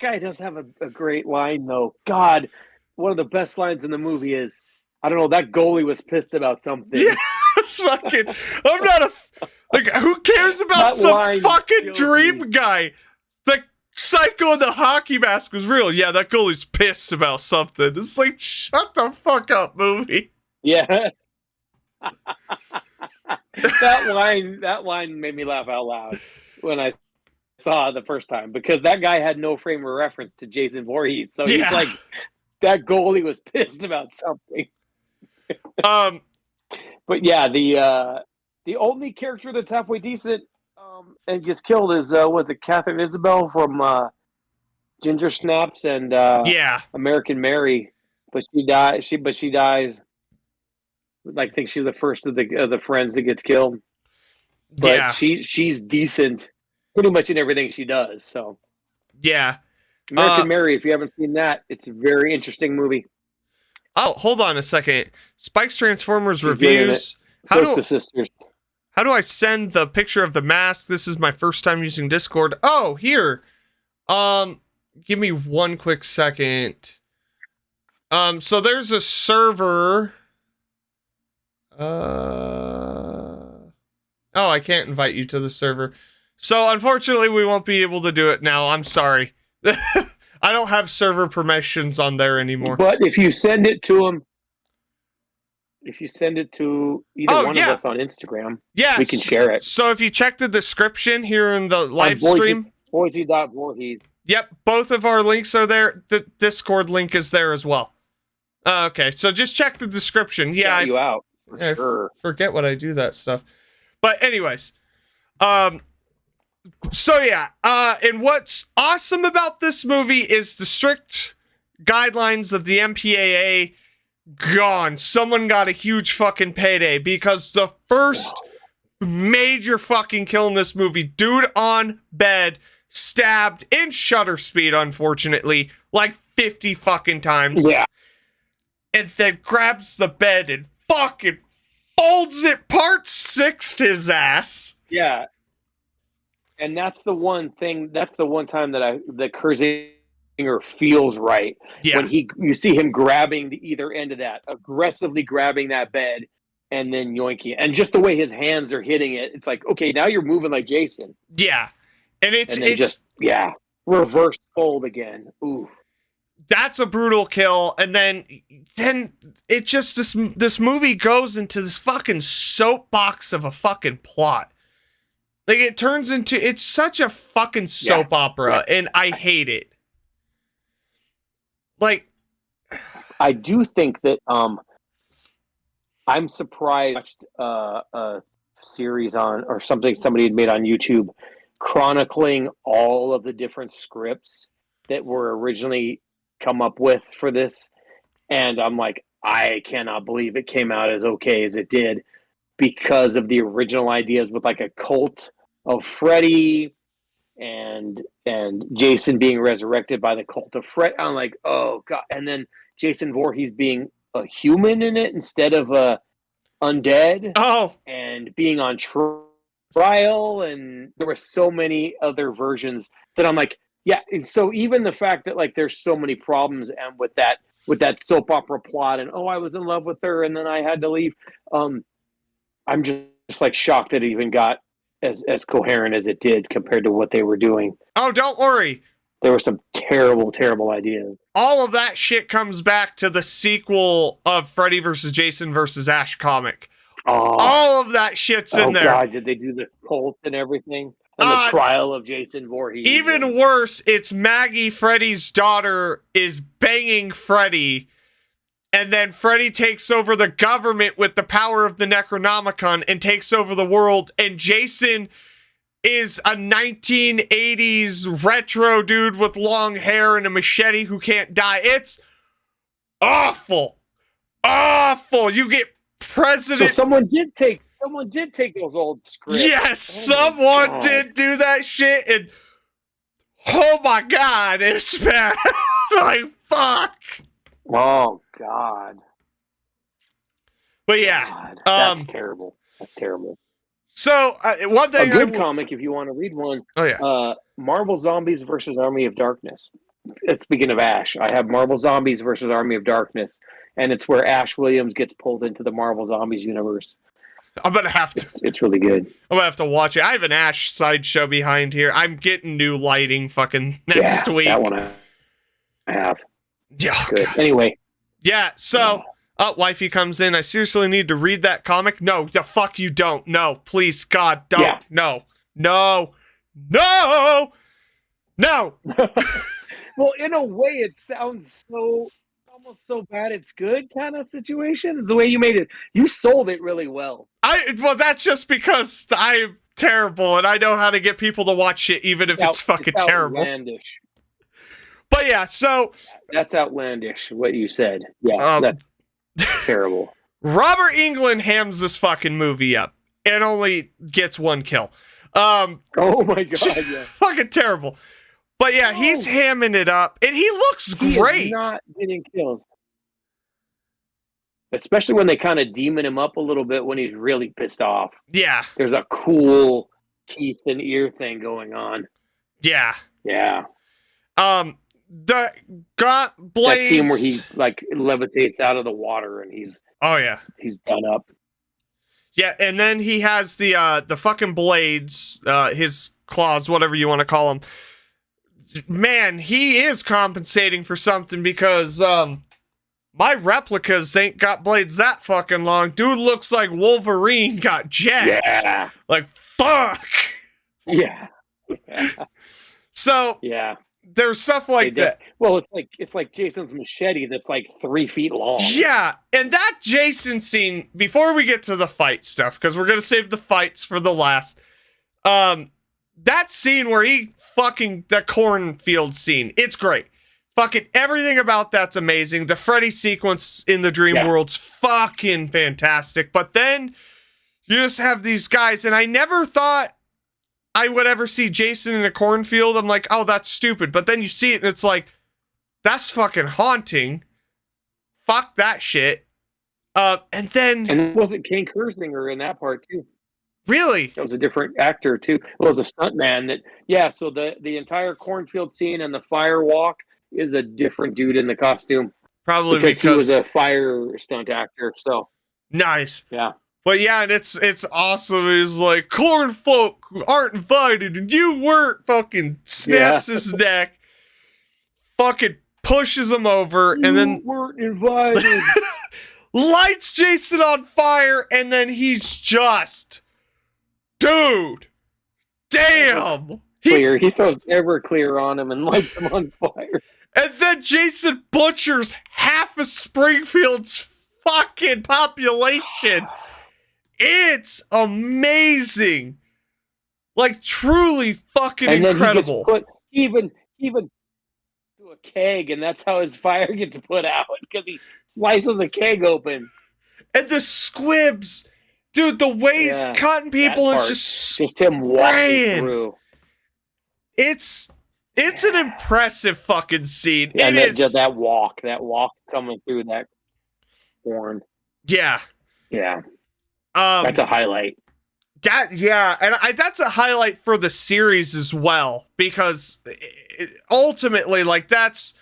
[SPEAKER 1] guy does have a great line though. God, one of the best lines in the movie is, I don't know, that goalie was pissed about something.
[SPEAKER 2] Yeah, fucking. I'm not who cares about some fucking dream guy? The psycho in the hockey mask was real. Yeah, that goalie's pissed about something. It's like, shut the fuck up, movie.
[SPEAKER 1] Yeah. that line made me laugh out loud when I saw it the first time, because that guy had no frame of reference to Jason Voorhees. So he's like, that goalie was pissed about something. But yeah, the only character that's halfway decent and gets killed is was it Catherine Isabel from Ginger Snaps and American Mary, but she dies. I think she's the first of the friends that gets killed. But she's decent pretty much in everything she does. So American Mary, if you haven't seen that, it's a very interesting movie.
[SPEAKER 2] Oh, hold on a second. Spike's Transformers reviews. How do I send the picture of the mask? This is my first time using Discord. Oh, here. Give me one quick second. So there's a server. Oh, I can't invite you to the server. So unfortunately, we won't be able to do it now. I'm sorry. I don't have server permissions on there anymore.
[SPEAKER 1] But if you send it to him, if you send it to either one of us on Instagram, we can share it.
[SPEAKER 2] So if you check the description here in the live stream,
[SPEAKER 1] Boise.Voorhees.
[SPEAKER 2] Yep, both of our links are there. The Discord link is there as well. Okay, so just check the description. Yeah,
[SPEAKER 1] you out for sure.
[SPEAKER 2] Forget what I do that stuff. But anyways, so yeah, and what's awesome about this movie is the strict guidelines of the MPAA gone. Someone got a huge fucking payday because the first major fucking kill in this movie, dude on bed, stabbed in shutter speed, unfortunately, like 50 fucking times.
[SPEAKER 1] Yeah.
[SPEAKER 2] and then grabs the bed and fucking folds it part 6 his ass.
[SPEAKER 1] Yeah. And that's the one thing. That's the one time that Kurzinger feels right.
[SPEAKER 2] Yeah.
[SPEAKER 1] When you see him grabbing the either end of that, aggressively grabbing that bed, and then yoinking it. And just the way his hands are hitting it, it's like, okay, now you're moving like Jason.
[SPEAKER 2] Yeah. And it's
[SPEAKER 1] just reverse fold again. Ooh.
[SPEAKER 2] That's a brutal kill. And then it just this movie goes into this fucking soapbox of a fucking plot. Like, it turns into, it's such a fucking soap opera, and I hate it. Like,
[SPEAKER 1] I do think that I'm surprised a series on, or something somebody had made on YouTube, chronicling all of the different scripts that were originally come up with for this, and I'm like, I cannot believe it came out as okay as it did, because of the original ideas with like a cult of Freddy and Jason being resurrected by the cult of Freddy. I'm like, oh god. And then Jason Voorhees being a human in it instead of a undead.
[SPEAKER 2] Oh,
[SPEAKER 1] and being on trial, and there were so many other versions that I'm like, yeah. And so even the fact that like there's so many problems and with that soap opera plot, and I was in love with her and then I had to leave. I'm just like shocked that it even got as coherent as it did compared to what they were doing.
[SPEAKER 2] Oh, don't worry.
[SPEAKER 1] There were some terrible, terrible ideas.
[SPEAKER 2] All of that shit comes back to the sequel of Freddy vs. Jason vs. Ash comic.
[SPEAKER 1] Oh,
[SPEAKER 2] All of that shit's in there.
[SPEAKER 1] God, did they do the cult and everything? And the trial of Jason Voorhees.
[SPEAKER 2] Even worse, it's Maggie, Freddy's daughter, is banging Freddy, and then Freddy takes over the government with the power of the Necronomicon and takes over the world, and Jason is a 1980s retro dude with long hair and a machete who can't die. It's awful. Awful. You get President...
[SPEAKER 1] So someone did take those old scripts.
[SPEAKER 2] Yes, someone did do that shit, and oh my god, it's bad. Like, fuck.
[SPEAKER 1] Oh god.
[SPEAKER 2] But yeah,
[SPEAKER 1] God, that's terrible. That's terrible.
[SPEAKER 2] So one thing,
[SPEAKER 1] a good comic, if you want to read one.
[SPEAKER 2] Oh yeah,
[SPEAKER 1] Marvel Zombies versus Army of Darkness. Speaking of Ash, I have Marvel Zombies versus Army of Darkness, and it's where Ash Williams gets pulled into the Marvel Zombies universe.
[SPEAKER 2] I'm gonna have to.
[SPEAKER 1] It's really good.
[SPEAKER 2] I'm gonna have to watch it. I have an Ash sideshow behind here. I'm getting new lighting fucking next week.
[SPEAKER 1] That one I have.
[SPEAKER 2] Yeah.
[SPEAKER 1] Good. Anyway.
[SPEAKER 2] Yeah. So, wifey comes in. I seriously need to read that comic. No, the fuck you don't. No, please, God, don't.
[SPEAKER 1] Yeah.
[SPEAKER 2] No. No. No. No.
[SPEAKER 1] Well, in a way, it sounds so almost so bad it's good kind of situation. Is the way you made it. You sold it really well.
[SPEAKER 2] Well, that's just because I'm terrible and I know how to get people to watch shit even if it's fucking terrible.
[SPEAKER 1] Outlandish.
[SPEAKER 2] But yeah, so
[SPEAKER 1] that's outlandish what you said. Yeah, that's terrible.
[SPEAKER 2] Robert Englund hams this fucking movie up and only gets one kill.
[SPEAKER 1] Oh my god, yeah.
[SPEAKER 2] Fucking terrible. But yeah, he's hamming it up and he looks great.
[SPEAKER 1] He's not getting kills. Especially when they kind of demon him up a little bit when he's really pissed off.
[SPEAKER 2] Yeah.
[SPEAKER 1] There's a cool teeth and ear thing going on.
[SPEAKER 2] Yeah.
[SPEAKER 1] Yeah.
[SPEAKER 2] The got blades.
[SPEAKER 1] That scene where he like levitates out of the water and he's done up.
[SPEAKER 2] Yeah, and then he has the fucking blades, his claws, whatever you want to call them. Man, he is compensating for something because my replicas ain't got blades that fucking long. Dude looks like Wolverine got jacked.
[SPEAKER 1] Yeah.
[SPEAKER 2] Like, fuck.
[SPEAKER 1] Yeah.
[SPEAKER 2] So
[SPEAKER 1] yeah,
[SPEAKER 2] there's stuff like that.
[SPEAKER 1] Well, it's like Jason's machete that's like 3 feet long.
[SPEAKER 2] Yeah, and that Jason scene, before we get to the fight stuff, because we're gonna save the fights for the last, that scene where the cornfield scene, it's great. Fucking everything about that's amazing. The Freddy sequence in the dream world's fucking fantastic. But then you just have these guys, and I never thought I would ever see Jason in a cornfield. I'm like, oh, that's stupid. But then you see it, and it's like, that's fucking haunting. fuck that shit. And then
[SPEAKER 1] And wasn't Ken Kersinger in that part too?
[SPEAKER 2] really,
[SPEAKER 1] That was a different actor too. It was a stuntman that, yeah. So the entire cornfield scene and the fire walk is a different dude in the costume
[SPEAKER 2] probably
[SPEAKER 1] because he was
[SPEAKER 2] because
[SPEAKER 1] a fire stunt actor. So
[SPEAKER 2] nice.
[SPEAKER 1] yeah,
[SPEAKER 2] But yeah, and it's awesome. He's like, corn folk aren't invited, and you weren't. Fucking snaps his neck, fucking pushes him over, and then
[SPEAKER 1] weren't invited.
[SPEAKER 2] lights Jason on fire, and then he's just, dude, damn.
[SPEAKER 1] Clear. He throws Everclear on him and lights him on fire.
[SPEAKER 2] And then Jason butchers half of Springfield's fucking population. It's amazing. Like, truly fucking
[SPEAKER 1] And
[SPEAKER 2] incredible.
[SPEAKER 1] then he gets put even to a keg, and that's how his fire gets put out, because he slices a keg open.
[SPEAKER 2] And the squibs. Dude, the way he's cutting people is
[SPEAKER 1] just him walking through.
[SPEAKER 2] It's an impressive fucking scene.
[SPEAKER 1] Yeah,
[SPEAKER 2] it is
[SPEAKER 1] just that walk coming through that corn.
[SPEAKER 2] Yeah.
[SPEAKER 1] Yeah. That's a highlight.
[SPEAKER 2] That's a highlight for the series as well, because ultimately, like, that's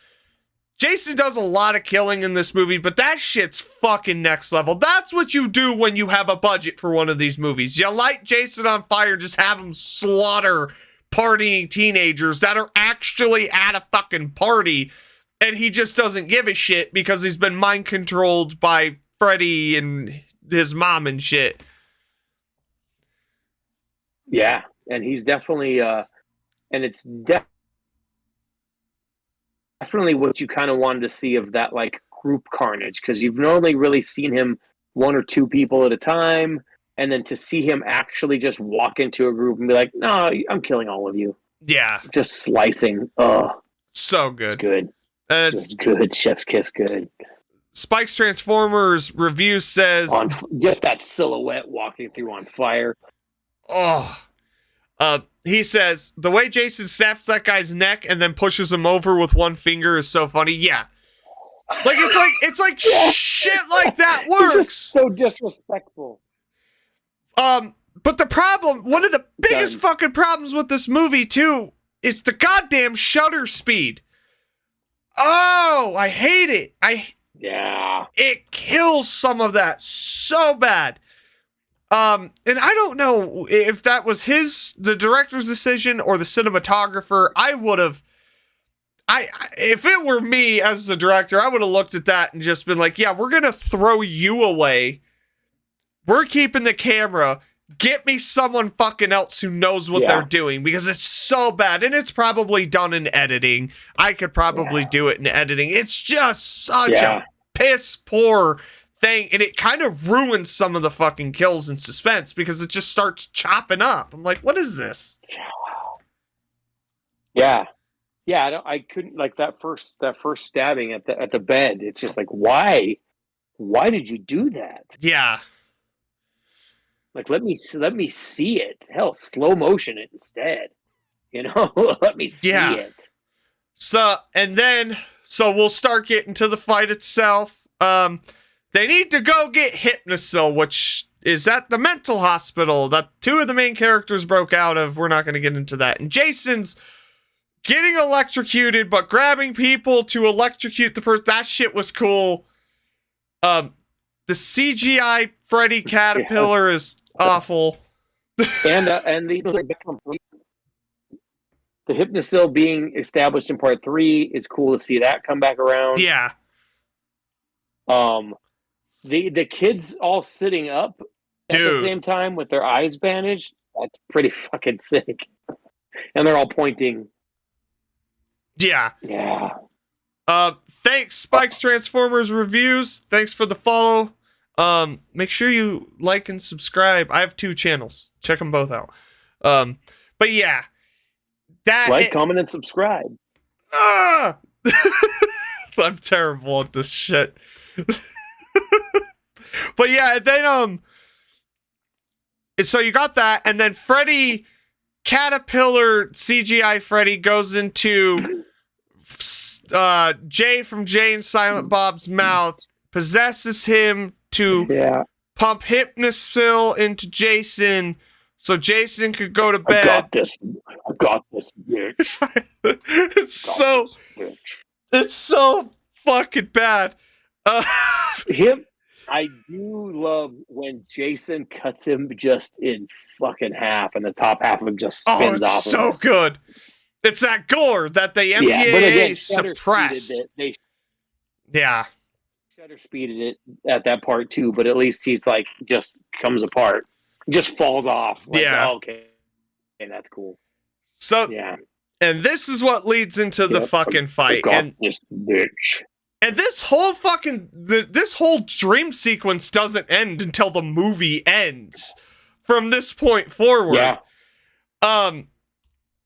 [SPEAKER 2] Jason does a lot of killing in this movie, but that shit's fucking next level. That's what you do when you have a budget for one of these movies. You light Jason on fire, just have him slaughter partying teenagers that are actually at a fucking party, and he just doesn't give a shit because he's been mind controlled by Freddy and his mom and shit.
[SPEAKER 1] Yeah, and he's definitely and it's definitely what you kind of wanted to see of that, like, group carnage, because you've normally really seen him one or two people at a time, and then to see him actually just walk into a group and be like, no, I'm killing all of you.
[SPEAKER 2] Yeah.
[SPEAKER 1] Just slicing. Oh,
[SPEAKER 2] so good.
[SPEAKER 1] It's good.
[SPEAKER 2] It's
[SPEAKER 1] good. Chef's kiss good.
[SPEAKER 2] Spike's Transformers review says
[SPEAKER 1] just that silhouette walking through on fire.
[SPEAKER 2] He says the way Jason snaps that guy's neck and then pushes him over with one finger is so funny. Yeah. Like it's like shit like that works.
[SPEAKER 1] It's just so disrespectful.
[SPEAKER 2] But the problem, one of the biggest fucking problems with this movie too, is the goddamn shutter speed. Oh, I hate it.
[SPEAKER 1] Yeah.
[SPEAKER 2] It kills some of that so bad. And I don't know if that was the director's decision or the cinematographer. If it were me as the director, I would have looked at that and just been like, yeah, we're going to throw you away. We're keeping the camera. Get me someone fucking else who knows what they're doing, because it's so bad. And it's probably done in editing. I could probably do it in editing. It's just such a piss poor thing. And it kind of ruins some of the fucking kills and suspense, because it just starts chopping up. I'm like, what is this?
[SPEAKER 1] Yeah. Yeah, I couldn't, like, that first stabbing at the bed. It's just like, why did you do that?
[SPEAKER 2] Yeah.
[SPEAKER 1] Like, let me see it. Hell, slow motion it instead. You know, let me see it.
[SPEAKER 2] So we'll start getting to the fight itself. They need to go get Hypnosil, which is at the mental hospital that two of the main characters broke out of. We're not going to get into that. And Jason's getting electrocuted, but grabbing people to electrocute the person. That shit was cool. The CGI Freddy Caterpillar is awful.
[SPEAKER 1] And the Hypnosil being established in part 3 is cool to see that come back around.
[SPEAKER 2] Yeah.
[SPEAKER 1] The kids all sitting up at the same time with their eyes bandaged. That's pretty fucking sick. And they're all pointing.
[SPEAKER 2] Yeah.
[SPEAKER 1] Yeah.
[SPEAKER 2] Thanks, Spike's Transformers Reviews. Thanks for the follow. Make sure you like and subscribe. I have 2 channels. Check them both out. But yeah.
[SPEAKER 1] Comment, and subscribe.
[SPEAKER 2] I'm terrible at this shit. But yeah, then so you got that, and then Freddy Caterpillar CGI Freddy goes into Jay from Jay and Silent Bob's mouth, possesses him to
[SPEAKER 1] Yeah.
[SPEAKER 2] pump hypnosil into Jason so Jason could go to
[SPEAKER 1] I
[SPEAKER 2] bed.
[SPEAKER 1] got this, bitch.
[SPEAKER 2] It's so fucking bad.
[SPEAKER 1] I do love when Jason cuts him just in fucking half, and the top half of him just spins off.
[SPEAKER 2] It's so good. It's that gore that the MPAA
[SPEAKER 1] but again,
[SPEAKER 2] suppressed.
[SPEAKER 1] They
[SPEAKER 2] Yeah.
[SPEAKER 1] shutter speeded it at that part too, but at least he's like just comes apart, just falls off. Like,
[SPEAKER 2] Yeah.
[SPEAKER 1] Oh, okay, that's cool.
[SPEAKER 2] So
[SPEAKER 1] Yeah.
[SPEAKER 2] And this is what leads into the fucking fight. And
[SPEAKER 1] this bitch.
[SPEAKER 2] And this whole this whole dream sequence doesn't end until the movie ends. From this point forward.
[SPEAKER 1] Yeah.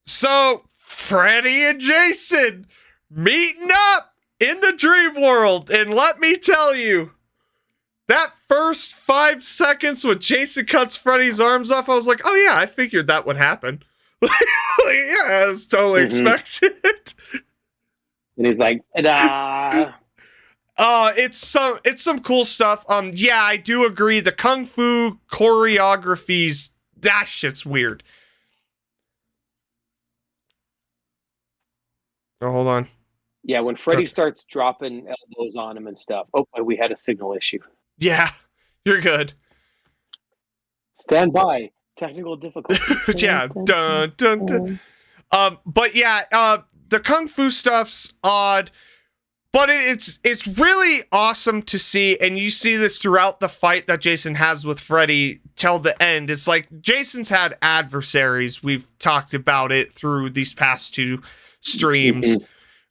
[SPEAKER 2] So Freddy and Jason meeting up in the dream world, and let me tell you, that first 5 seconds when Jason cuts Freddy's arms off, I was like, oh yeah, I figured that would happen. Yeah, I was totally expected.
[SPEAKER 1] And he's like, ta-da.
[SPEAKER 2] It's some cool stuff. Yeah, I do agree. The kung fu choreographies, that shit's weird. Oh, hold on.
[SPEAKER 1] Yeah, when Freddy starts dropping elbows on him and stuff. Oh, we had a signal issue.
[SPEAKER 2] Yeah, you're good.
[SPEAKER 1] Stand by. Technical difficulty.
[SPEAKER 2] Yeah. Dun, dun, dun. But yeah, the kung fu stuff's odd. But it's really awesome to see, and you see this throughout the fight that Jason has with Freddy till the end. It's like Jason's had adversaries. We've talked about it through these past 2 streams.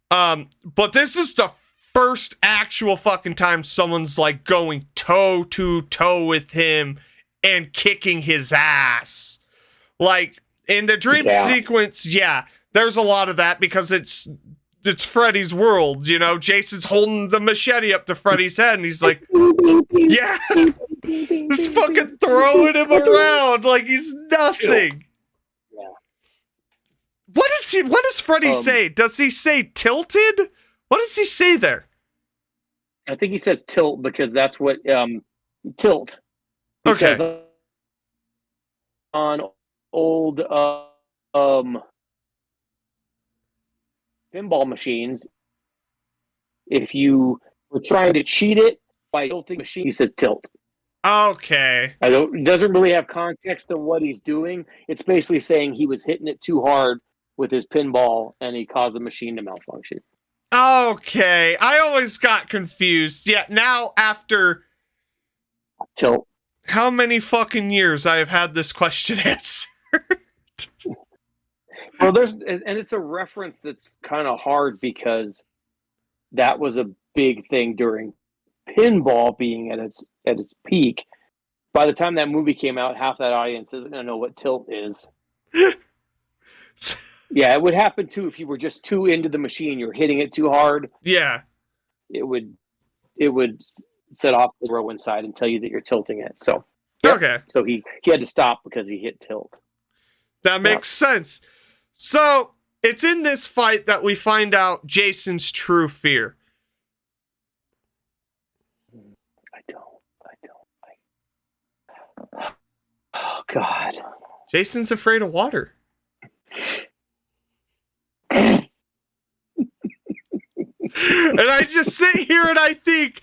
[SPEAKER 2] But this is the first actual fucking time someone's like going toe to toe with him and kicking his ass. Like in the dream sequence, yeah, there's a lot of that because it's Freddy's world, you know. Jason's holding the machete up to Freddy's head, and he's like, yeah, just fucking throwing him around like he's nothing.
[SPEAKER 1] Yeah.
[SPEAKER 2] What does Freddy say? Does he say tilted? What does he say there?
[SPEAKER 1] I think he says tilt because that's what tilt. Because
[SPEAKER 2] Okay.
[SPEAKER 1] On old pinball machines, if you were trying to cheat it by tilting machine, he says tilt.
[SPEAKER 2] Okay.
[SPEAKER 1] It doesn't really have context to what he's doing. It's basically saying he was hitting it too hard with his pinball and he caused the machine to malfunction.
[SPEAKER 2] Okay. I always got confused. Yeah, now after
[SPEAKER 1] Tilt.
[SPEAKER 2] how many fucking years I have had this question answered.
[SPEAKER 1] Well, it's a reference that's kind of hard because that was a big thing during pinball being at its peak. By the time that movie came out, half that audience isn't going to know what tilt is. Yeah, it would happen too if you were just too into the machine. You're hitting it too hard.
[SPEAKER 2] Yeah.
[SPEAKER 1] It would set off the row inside and tell you that you're tilting it. So
[SPEAKER 2] Okay.
[SPEAKER 1] So he had to stop because he hit tilt.
[SPEAKER 2] That makes sense. So, it's in this fight that we find out Jason's true fear.
[SPEAKER 1] I don't. Oh, God.
[SPEAKER 2] Jason's afraid of water. And I just sit here and I think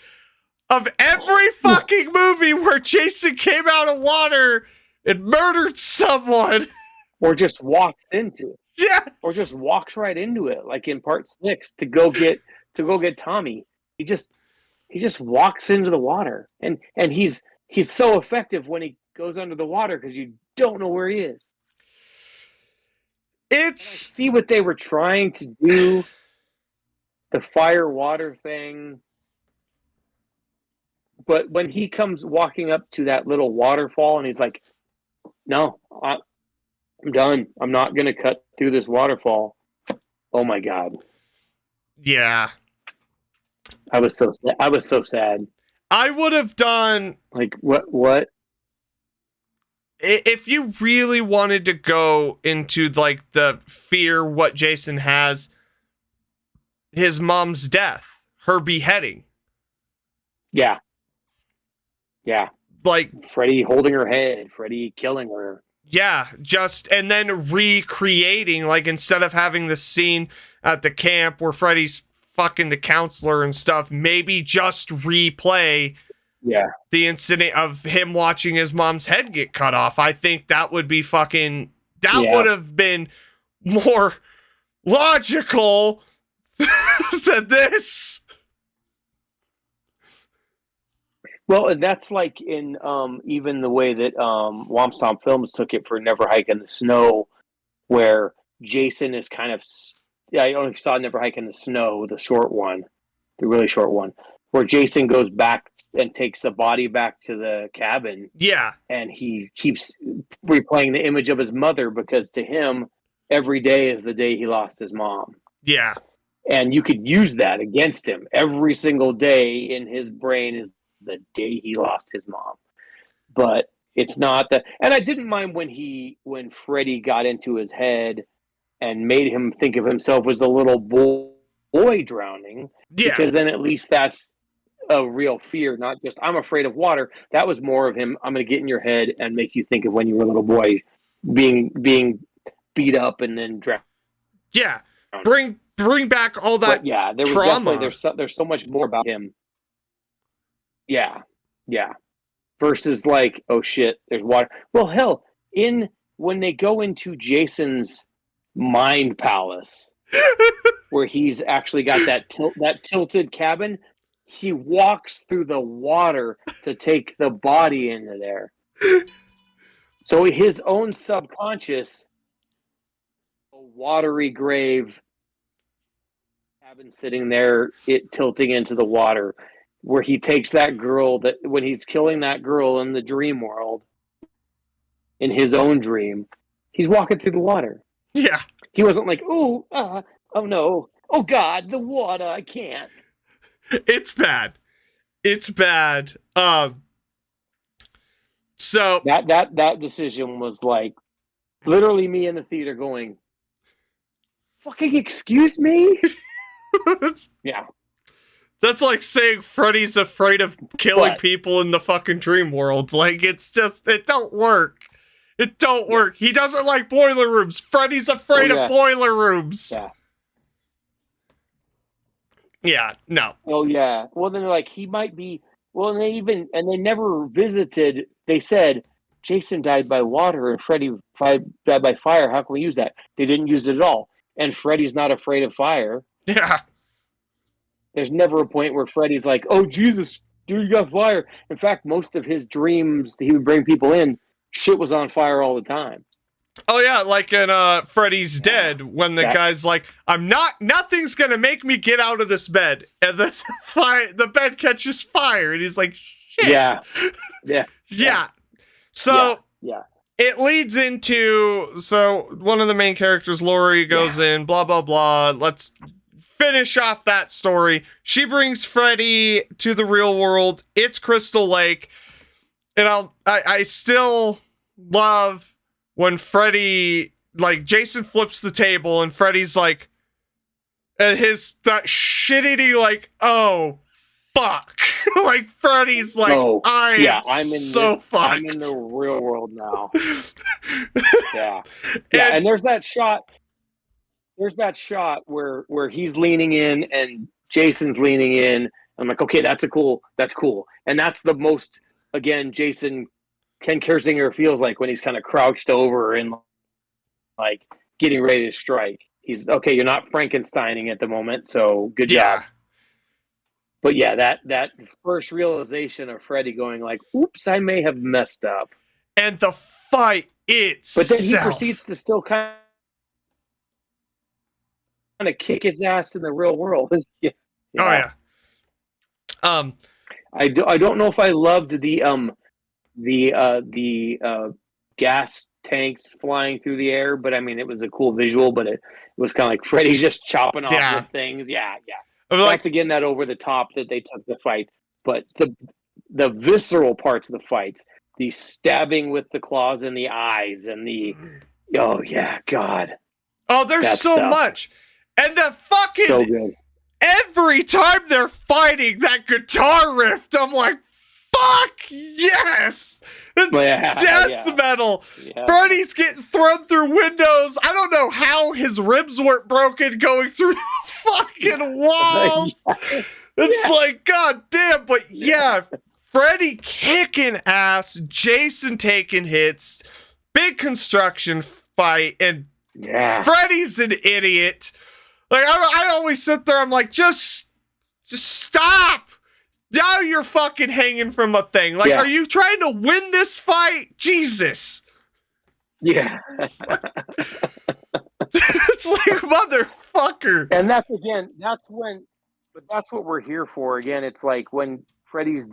[SPEAKER 2] of every fucking movie where Jason came out of water and murdered someone.
[SPEAKER 1] Or just walks into it.
[SPEAKER 2] Yes.
[SPEAKER 1] Or just walks right into it, like in part 6, to go get Tommy. He just walks into the water, and he's so effective when he goes under the water because you don't know where he is. I see what they were trying to do, the fire water thing, but when he comes walking up to that little waterfall and he's like, "No, I'm done. I'm not going to cut through this waterfall." Oh my God.
[SPEAKER 2] Yeah.
[SPEAKER 1] I was so sad.
[SPEAKER 2] I would have done,
[SPEAKER 1] like, what?
[SPEAKER 2] If you really wanted to go into like the fear what Jason has, his mom's death, her beheading.
[SPEAKER 1] Yeah. Yeah.
[SPEAKER 2] Like,
[SPEAKER 1] Freddy holding her head, Freddy killing her.
[SPEAKER 2] yeah, and then recreating, like, instead of having the scene at the camp where Freddy's fucking the counselor and stuff, maybe just replay the incident of him watching his mom's head get cut off. I think that would be would have been more logical than this.
[SPEAKER 1] Well, and that's like in even the way that Womp Stomp Films took it for Never Hike in the Snow, where Jason is kind of... I only saw Never Hike in the Snow, the short one, the really short one, where Jason goes back and takes the body back to the cabin.
[SPEAKER 2] Yeah.
[SPEAKER 1] And he keeps replaying the image of his mother, because to him, every day is the day he lost his mom.
[SPEAKER 2] Yeah.
[SPEAKER 1] And you could use that against him. Every single day in his brain is the day he lost his mom. But it's not that. And I didn't mind when Freddy got into his head and made him think of himself as a little boy drowning.
[SPEAKER 2] Yeah.
[SPEAKER 1] Because then at least that's a real fear, not just I'm afraid of water. That was more of him, I'm going to get in your head and make you think of when you were a little boy being beat up and then drowned.
[SPEAKER 2] Yeah. Bring back all that.
[SPEAKER 1] But yeah, there was
[SPEAKER 2] trauma.
[SPEAKER 1] Definitely there's so much more about him. Yeah. Yeah. Versus like, oh shit, there's water. Well, hell, when they go into Jason's mind palace where he's actually got that tilted cabin, he walks through the water to take the body into there. So his own subconscious, a watery grave, cabin sitting there, it tilting into the water, where he takes that girl, that when he's killing that girl in the dream world, in his own dream, he's walking through the water.
[SPEAKER 2] Yeah.
[SPEAKER 1] He wasn't like, oh no, oh God, the water, I can't.
[SPEAKER 2] It's bad. It's bad. So
[SPEAKER 1] that decision was like literally me in the theater going, fucking excuse me? Yeah.
[SPEAKER 2] That's like saying Freddy's afraid of killing people in the fucking dream world. Like, it's just, it don't work. It don't work. He doesn't like boiler rooms. Freddy's afraid of boiler rooms.
[SPEAKER 1] Yeah.
[SPEAKER 2] Yeah, no.
[SPEAKER 1] Oh yeah. Well, then like he might be. Well, and they never visited. They said Jason died by water and Freddy died by fire. How can we use that? They didn't use it at all. And Freddy's not afraid of fire.
[SPEAKER 2] Yeah.
[SPEAKER 1] There's never a point where Freddy's like, "Oh Jesus, dude, you got fire." In fact, most of his dreams, he would bring people in. Shit was on fire all the time.
[SPEAKER 2] Oh yeah, like in Freddy's Dead, when the guy's like, nothing's gonna make me get out of this bed, and the bed catches fire, and he's like, shit. Yeah. So it leads into, one of the main characters, Lori, goes in, blah blah blah. Let's finish off that story. She brings Freddy to the real world. It's Crystal Lake, and I still love when Freddy, like, Jason flips the table and Freddy's like, and that shitty, like, oh, fuck. Like, Freddy's like, I'm fucked.
[SPEAKER 1] I'm in the real world now. And there's that shot where he's leaning in and Jason's leaning in. I'm like, okay, that's cool. And that's the most, again, Ken Kersinger feels like when he's kind of crouched over and like getting ready to strike. He's okay. You're not Frankensteining at the moment, so good job. But yeah, that first realization of Freddy going like, "Oops, I may have messed up,"
[SPEAKER 2] and the fight itself.
[SPEAKER 1] But then he proceeds to still kind of kick his ass in the real world.
[SPEAKER 2] Oh yeah.
[SPEAKER 1] I don't know if I loved the gas tanks flying through the air, but I mean it was a cool visual, but it was kind of like Freddy's just chopping off the things. That's again that over the top that they took the fight, but the visceral parts of the fights, the stabbing with the claws in the eyes and the
[SPEAKER 2] there's so much, and the fucking
[SPEAKER 1] so good.
[SPEAKER 2] every time they're fighting, that guitar riff, I'm like, fuck yes! It's death metal.
[SPEAKER 1] Yeah.
[SPEAKER 2] Freddy's getting thrown through windows. I don't know how his ribs weren't broken going through the fucking walls. It's like, god damn, but yeah, Freddy kicking ass, Jason taking hits, big construction fight, and Freddy's an idiot. Like, I always sit there, I'm like, just stop. Now you're fucking hanging from a thing. Like, are you trying to win this fight? Jesus.
[SPEAKER 1] Yeah.
[SPEAKER 2] It's like, motherfucker.
[SPEAKER 1] And that's what we're here for. Again, it's like when Freddy's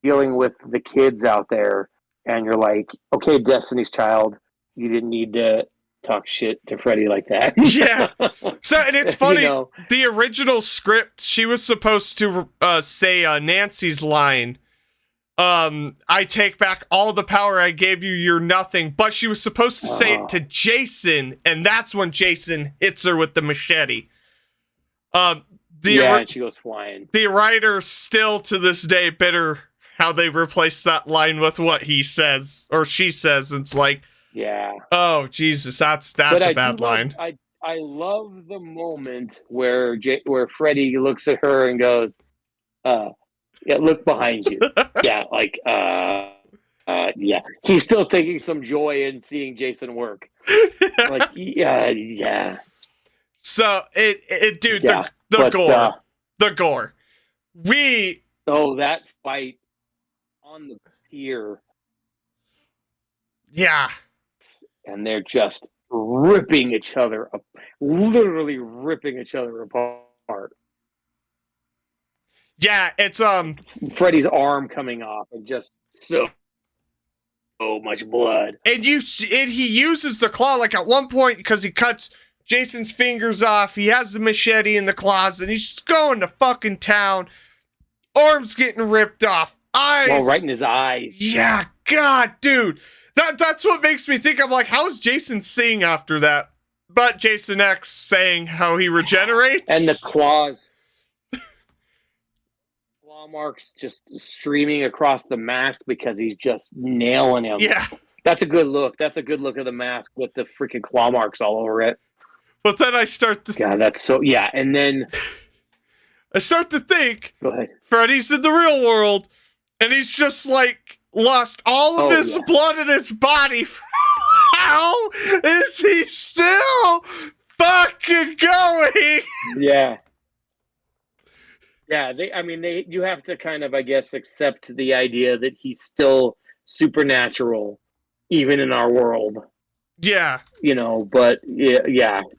[SPEAKER 1] dealing with the kids out there, and you're like, okay, Destiny's Child, you didn't need to talk shit to Freddy like that.
[SPEAKER 2] Yeah. So, and it's funny, the original script, she was supposed to say Nancy's line, I take back all the power I gave you, you're nothing, but she was supposed to say it to Jason, and that's when Jason hits her with the machete. And she goes flying. The writer still to this day bitter how they replaced that line with what he says, or she says. It's like, oh Jesus, that's a bad line.
[SPEAKER 1] I love the moment where Freddy looks at her and goes, look behind you. He's still taking some joy in seeing Jason work. Like,
[SPEAKER 2] So dude, the gore.
[SPEAKER 1] That fight on the pier.
[SPEAKER 2] Yeah.
[SPEAKER 1] And they're just ripping each other up, literally ripping each other apart.
[SPEAKER 2] Yeah, it's
[SPEAKER 1] Freddy's arm coming off and just so much blood.
[SPEAKER 2] And he uses the claw, like at one point, because he cuts Jason's fingers off, he has the machete in the closet, and he's just going to fucking town. Arms getting ripped off, eyes.
[SPEAKER 1] Well, right in his eyes.
[SPEAKER 2] Yeah, god, dude. That's what makes me think, I'm like, how's Jason seeing after that? But Jason X saying how he regenerates.
[SPEAKER 1] And the claws. Claw marks just streaming across the mask because he's just nailing him.
[SPEAKER 2] Yeah.
[SPEAKER 1] That's a good look. That's a good look of the mask with the freaking claw marks all over it.
[SPEAKER 2] But then I start to...
[SPEAKER 1] God, that's so... Yeah, and then...
[SPEAKER 2] I start to think...
[SPEAKER 1] Go ahead.
[SPEAKER 2] Freddy's in the real world, and he's just like... lost all of his blood in his body. How is he still fucking going?
[SPEAKER 1] Yeah. Yeah, you have to kind of, I guess, accept the idea that he's still supernatural, even in our world.
[SPEAKER 2] Yeah.
[SPEAKER 1] But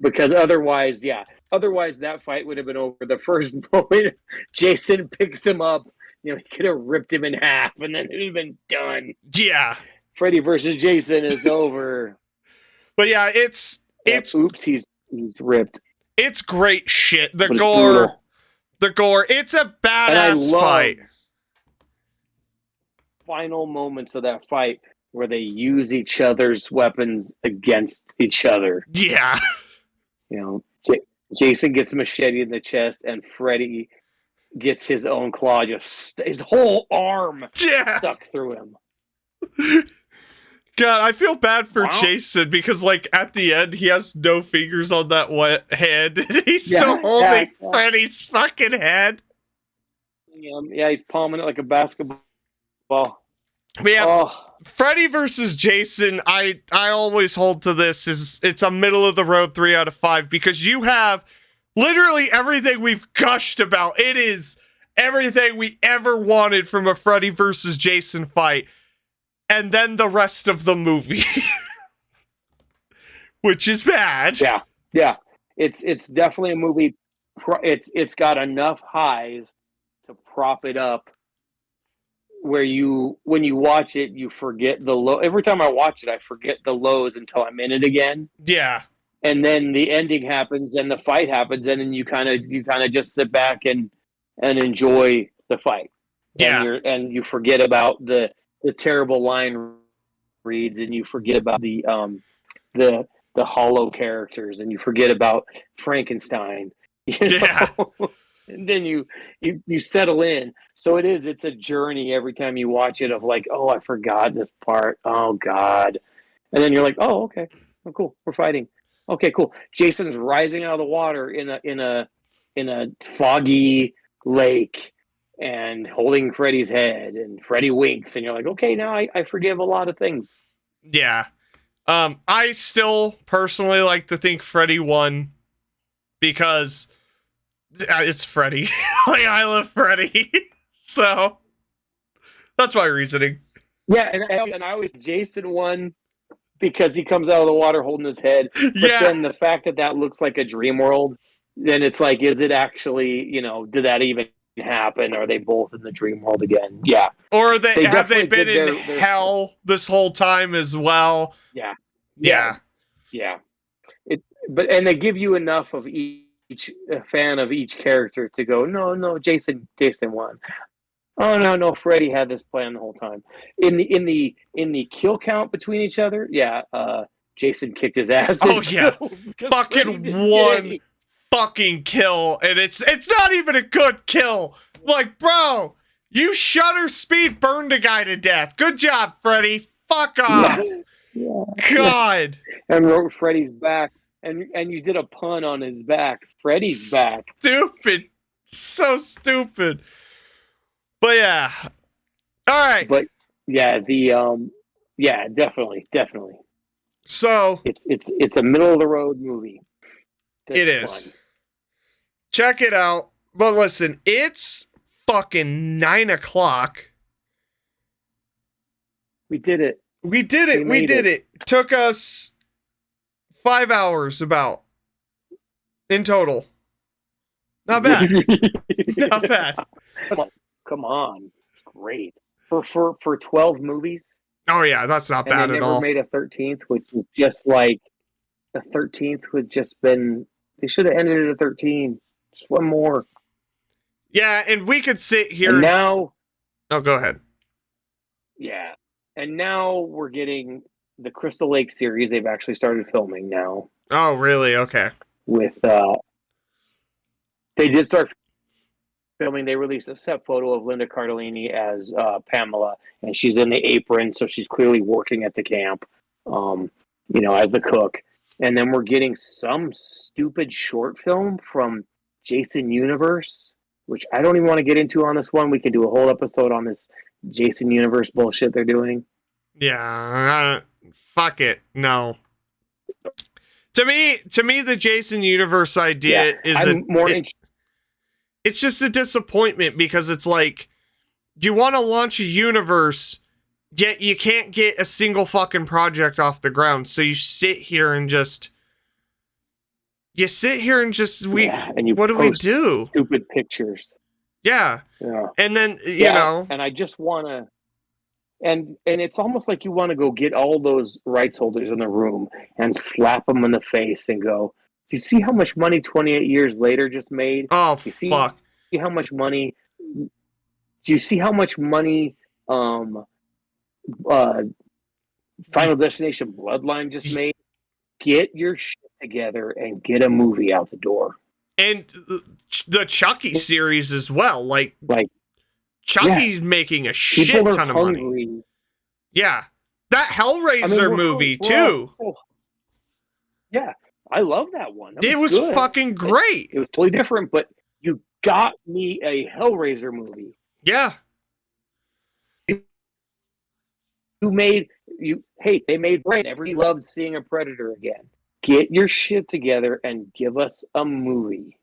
[SPEAKER 1] because otherwise that fight would have been over. The first moment Jason picks him up, he could have ripped him in half, and then it would have been done.
[SPEAKER 2] Yeah.
[SPEAKER 1] Freddy versus Jason is over.
[SPEAKER 2] But yeah, it's
[SPEAKER 1] oops, he's ripped.
[SPEAKER 2] It's great shit. The gore. It's a badass fight.
[SPEAKER 1] Final moments of that fight where they use each other's weapons against each other.
[SPEAKER 2] Yeah.
[SPEAKER 1] Jason gets a machete in the chest, and Freddy gets his own claw, his whole arm stuck through him.
[SPEAKER 2] God, I feel bad for Jason because, like, at the end, he has no fingers on that hand, and he's still holding Freddy's fucking head.
[SPEAKER 1] Yeah, he's palming it like a basketball.
[SPEAKER 2] We have Freddy versus Jason. I always hold to this it's a middle of the road 3 out of 5 because you have literally everything we've gushed about. It is everything we ever wanted from a Freddy versus Jason fight. And then the rest of the movie. Which is bad.
[SPEAKER 1] Yeah. It's definitely a movie. It's got enough highs to prop it up where when you watch it, you forget the low. Every time I watch it, I forget the lows until I'm in it again.
[SPEAKER 2] Yeah.
[SPEAKER 1] And then the ending happens and the fight happens, and then you kind of just sit back and enjoy the fight.
[SPEAKER 2] Yeah.
[SPEAKER 1] And you forget about the terrible line reads, and you forget about the hollow characters, and you forget about Frankenstein. And then you settle in. So it's a journey every time you watch it of like, oh, I forgot this part. Oh God. And then you're like, oh, okay. Oh, cool. We're fighting. Okay, cool. Jason's rising out of the water in a foggy lake and holding Freddy's head, and Freddy winks, and you're like, okay, now I forgive a lot of things.
[SPEAKER 2] Yeah. I still personally like to think Freddy won because it's Freddy. Like, I love Freddy. So that's my reasoning.
[SPEAKER 1] Yeah, and I was Jason won because he comes out of the water holding his head. But then the fact that looks like a dream world, then it's like, is it actually, did that even happen? Are they both in the dream world again? Yeah.
[SPEAKER 2] Or have they been in
[SPEAKER 1] their
[SPEAKER 2] hell this whole time as well?
[SPEAKER 1] Yeah.
[SPEAKER 2] Yeah.
[SPEAKER 1] And they give you enough of each fan of each character to go, no, Jason won. Oh no, Freddy had this plan the whole time. In the kill count between each other, Jason kicked his ass.
[SPEAKER 2] Oh yeah, fucking one fucking kill, and it's not even a good kill. Like, bro, you shutter speed burned a guy to death. Good job, Freddy. Fuck off.
[SPEAKER 1] Yeah.
[SPEAKER 2] God.
[SPEAKER 1] And wrote Freddy's back, and you did a pun on his back. Freddy's back.
[SPEAKER 2] Stupid. So stupid. But yeah. All right.
[SPEAKER 1] But yeah, definitely.
[SPEAKER 2] So
[SPEAKER 1] it's a middle of the road movie.
[SPEAKER 2] It is. Fun. Check it out. But listen, it's fucking 9:00.
[SPEAKER 1] We did it.
[SPEAKER 2] We did it. Took us 5 hours about in total. Not bad. Not bad.
[SPEAKER 1] Come on. It's great. For 12 movies.
[SPEAKER 2] Oh yeah, that's not bad at all.
[SPEAKER 1] They never made a 13th, which was just like the 13th would just been, they should have ended it at 13. Just one more.
[SPEAKER 2] Yeah, and we could sit here
[SPEAKER 1] and now.
[SPEAKER 2] Oh, go ahead.
[SPEAKER 1] Yeah. And now we're getting the Crystal Lake series. They've actually started filming now.
[SPEAKER 2] Oh, really? Okay.
[SPEAKER 1] With they did start filming. They released a set photo of Linda Cardellini as Pamela, and she's in the apron, so she's clearly working at the camp, as the cook. And then we're getting some stupid short film from Jason Universe, which I don't even want to get into on this one. We could do a whole episode on this Jason Universe bullshit they're doing.
[SPEAKER 2] Yeah, fuck it. No. To me, the Jason Universe idea it's just a disappointment because it's like, you want to launch a universe, yet you can't get a single fucking project off the ground. So you sit here and just, what do we do?
[SPEAKER 1] Stupid pictures.
[SPEAKER 2] Yeah.
[SPEAKER 1] Yeah.
[SPEAKER 2] And then, you know.
[SPEAKER 1] And I just want to, and it's almost like you want to go get all those rights holders in the room and slap them in the face and go, do you see how much money 28 years later just made?
[SPEAKER 2] Oh,
[SPEAKER 1] fuck. See how much money? Do you see how much money Final Destination Bloodline just made? Get your shit together and get a movie out the door.
[SPEAKER 2] And the Chucky series as well. Like Chucky's making a shit ton of money. Yeah. That Hellraiser movie, too.
[SPEAKER 1] Yeah. I love that one.
[SPEAKER 2] It was good. Fucking great.
[SPEAKER 1] It was totally different, but you got me a Hellraiser movie.
[SPEAKER 2] Yeah.
[SPEAKER 1] They made Brain. Everybody loved seeing a Predator again. Get your shit together and give us a movie.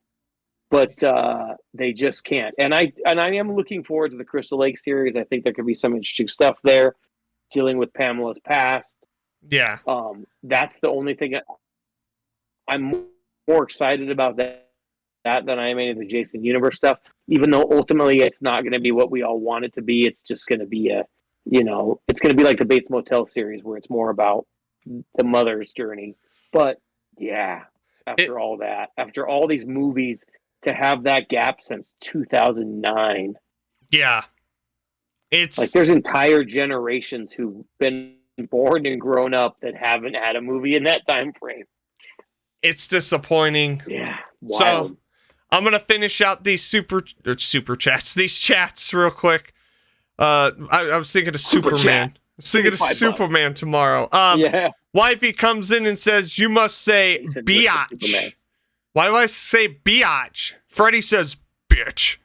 [SPEAKER 1] But they just can't. And I am looking forward to the Crystal Lake series. I think there could be some interesting stuff there, dealing with Pamela's past.
[SPEAKER 2] Yeah.
[SPEAKER 1] That's the only thing I'm more excited about that than I am any of the Jason Universe stuff. Even though ultimately it's not going to be what we all want it to be. It's just going to be it's going to be like the Bates Motel series where it's more about the mother's journey. But yeah, after all these movies, to have that gap since 2009.
[SPEAKER 2] Yeah. It's
[SPEAKER 1] like there's entire generations who've been born and grown up that haven't had a movie in that time frame.
[SPEAKER 2] It's disappointing.
[SPEAKER 1] Yeah.
[SPEAKER 2] Wild. So I'm gonna finish out these super chats, these chats real quick. I was thinking of
[SPEAKER 1] Super
[SPEAKER 2] Superman.
[SPEAKER 1] chat.
[SPEAKER 2] I was thinking of
[SPEAKER 1] $25.
[SPEAKER 2] Superman tomorrow.
[SPEAKER 1] Yeah.
[SPEAKER 2] Wifey comes in and says, "You must say
[SPEAKER 1] He said, "Mr. Superman."
[SPEAKER 2] biatch." Why do I say biatch? Freddie says bitch.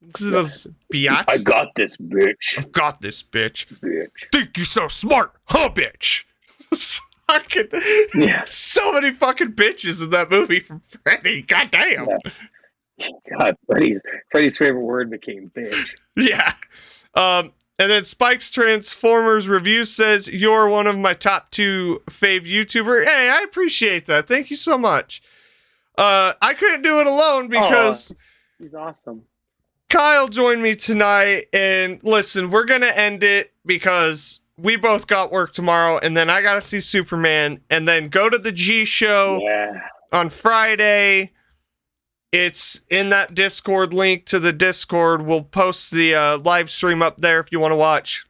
[SPEAKER 2] This is biatch.
[SPEAKER 1] I got this, bitch.
[SPEAKER 2] I've got this, bitch.
[SPEAKER 1] Bitch.
[SPEAKER 2] Think you're so smart, huh, bitch? Fucking,
[SPEAKER 1] Yeah.
[SPEAKER 2] so many fucking bitches in that movie from Freddy. God damn.
[SPEAKER 1] Yeah. God, Freddie's favorite word became bitch.
[SPEAKER 2] Yeah. And then Spike's Transformers review says, "You're one of my top 2 fave YouTuber." Hey, I appreciate that. Thank you so much. I couldn't do it alone because
[SPEAKER 1] he's awesome.
[SPEAKER 2] Kyle joined me tonight, and listen, we're gonna end it because we both got work tomorrow, and then I gotta see Superman, and then go to the G show on Friday. It's in that Discord link to the Discord. We'll post the live stream up there if you want to watch.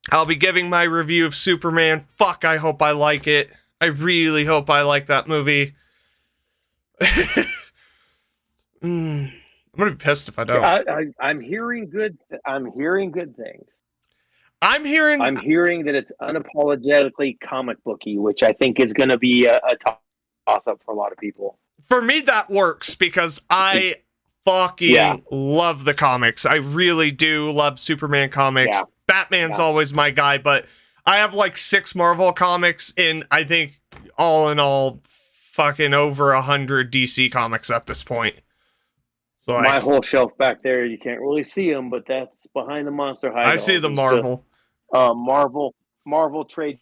[SPEAKER 2] I'll be giving my review of Superman. Fuck, I hope I like it. I really hope I like that movie. I'm gonna be pissed if I don't.
[SPEAKER 1] I'm hearing good. I'm hearing good things.
[SPEAKER 2] I'm hearing
[SPEAKER 1] that it's unapologetically comic booky, which I think is going to be a toss-up for a lot of people.
[SPEAKER 2] For me, that works because I fucking love the comics. I really do love Superman comics.
[SPEAKER 1] Yeah.
[SPEAKER 2] Batman's always my guy, but I have like 6 Marvel comics, and I think all in all, fucking over 100 DC comics at this point. So
[SPEAKER 1] my whole shelf back there, you can't really see them, but that's behind the Monster High.
[SPEAKER 2] I see the Marvel.
[SPEAKER 1] Marvel trade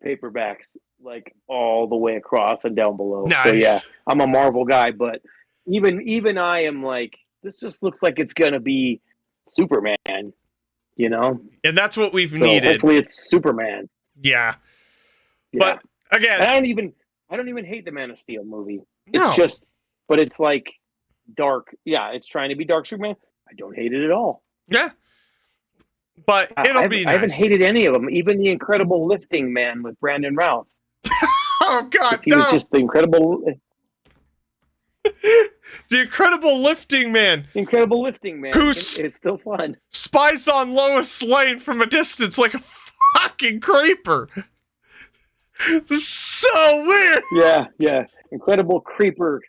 [SPEAKER 1] paperbacks, like all the way across and down below.
[SPEAKER 2] Nice.
[SPEAKER 1] So yeah, I'm a Marvel guy, but even I am like, this just looks like it's gonna be Superman, you know?
[SPEAKER 2] And that's what we've needed.
[SPEAKER 1] Hopefully it's Superman.
[SPEAKER 2] Yeah. But again,
[SPEAKER 1] I don't even hate the Man of Steel movie.
[SPEAKER 2] No.
[SPEAKER 1] It's just, but it's like dark. Yeah, it's trying to be dark Superman. I don't hate it at all.
[SPEAKER 2] Yeah. But it'll be nice.
[SPEAKER 1] I haven't hated any of them, even the Incredible Lifting Man with Brandon Routh.
[SPEAKER 2] Oh God,
[SPEAKER 1] he was just the Incredible.
[SPEAKER 2] The Incredible Lifting Man.
[SPEAKER 1] Incredible Lifting Man. It's still fun.
[SPEAKER 2] Spies on Lois Lane from a distance like a fucking creeper. This is so weird.
[SPEAKER 1] Yeah. Incredible Creeper.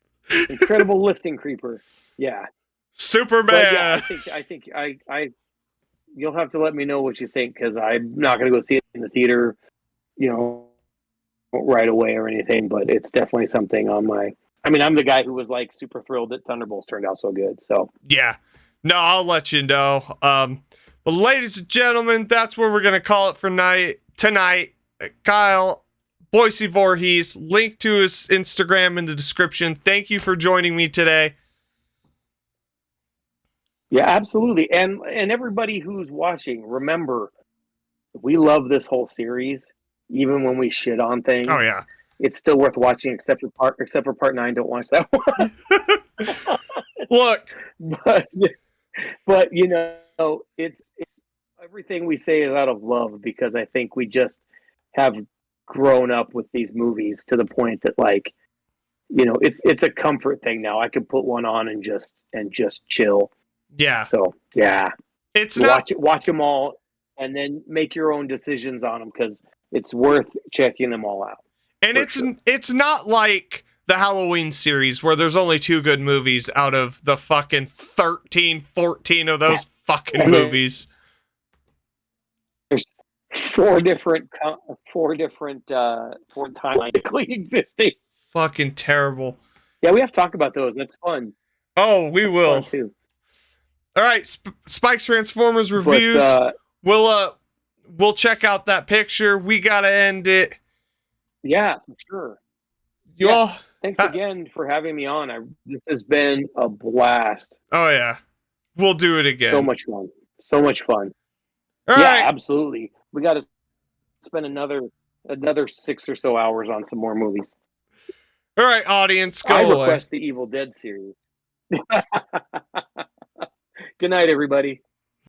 [SPEAKER 1] Incredible Lifting Creeper. Yeah.
[SPEAKER 2] Superman.
[SPEAKER 1] I think you'll have to let me know what you think, because I'm not going to go see it in the theater, right away or anything. But it's definitely something on my. I mean, I'm the guy who was like super thrilled that Thunderbolts turned out so good. So
[SPEAKER 2] yeah, no, I'll let you know. But ladies and gentlemen, that's where we're going to call it for tonight. Kyle, Boise.Voorhees, link to his Instagram in the description. Thank you for joining me today.
[SPEAKER 1] Yeah, absolutely. And everybody who's watching, remember, we love this whole series, even when we shit on things.
[SPEAKER 2] Oh yeah.
[SPEAKER 1] It's still worth watching, except for part 9. Don't watch that one.
[SPEAKER 2] Look,
[SPEAKER 1] but it's everything we say is out of love, because I think we just have grown up with these movies to the point that, like, it's a comfort thing now. I can put one on and just chill.
[SPEAKER 2] Yeah.
[SPEAKER 1] So yeah,
[SPEAKER 2] it's
[SPEAKER 1] watch them all, and then make your own decisions on them, because it's worth checking them all out.
[SPEAKER 2] And it's not like the Halloween series where there's only 2 good movies out of the fucking 13, 14 of those fucking movies.
[SPEAKER 1] There's 4 different timelines existing.
[SPEAKER 2] Fucking terrible.
[SPEAKER 1] Yeah, we have to talk about those. That's fun.
[SPEAKER 2] Oh, we will.
[SPEAKER 1] Fun too.
[SPEAKER 2] All right, Spike's Transformers reviews. We'll check out that picture. We gotta end it.
[SPEAKER 1] Yeah, for sure. Thanks again for having me on. This has been a blast.
[SPEAKER 2] Oh yeah, we'll do it again.
[SPEAKER 1] So much fun.
[SPEAKER 2] All right,
[SPEAKER 1] absolutely. We got to spend another 6 or so hours on some more movies.
[SPEAKER 2] All right, audience, go
[SPEAKER 1] I
[SPEAKER 2] away.
[SPEAKER 1] request the Evil Dead series. Good night, everybody.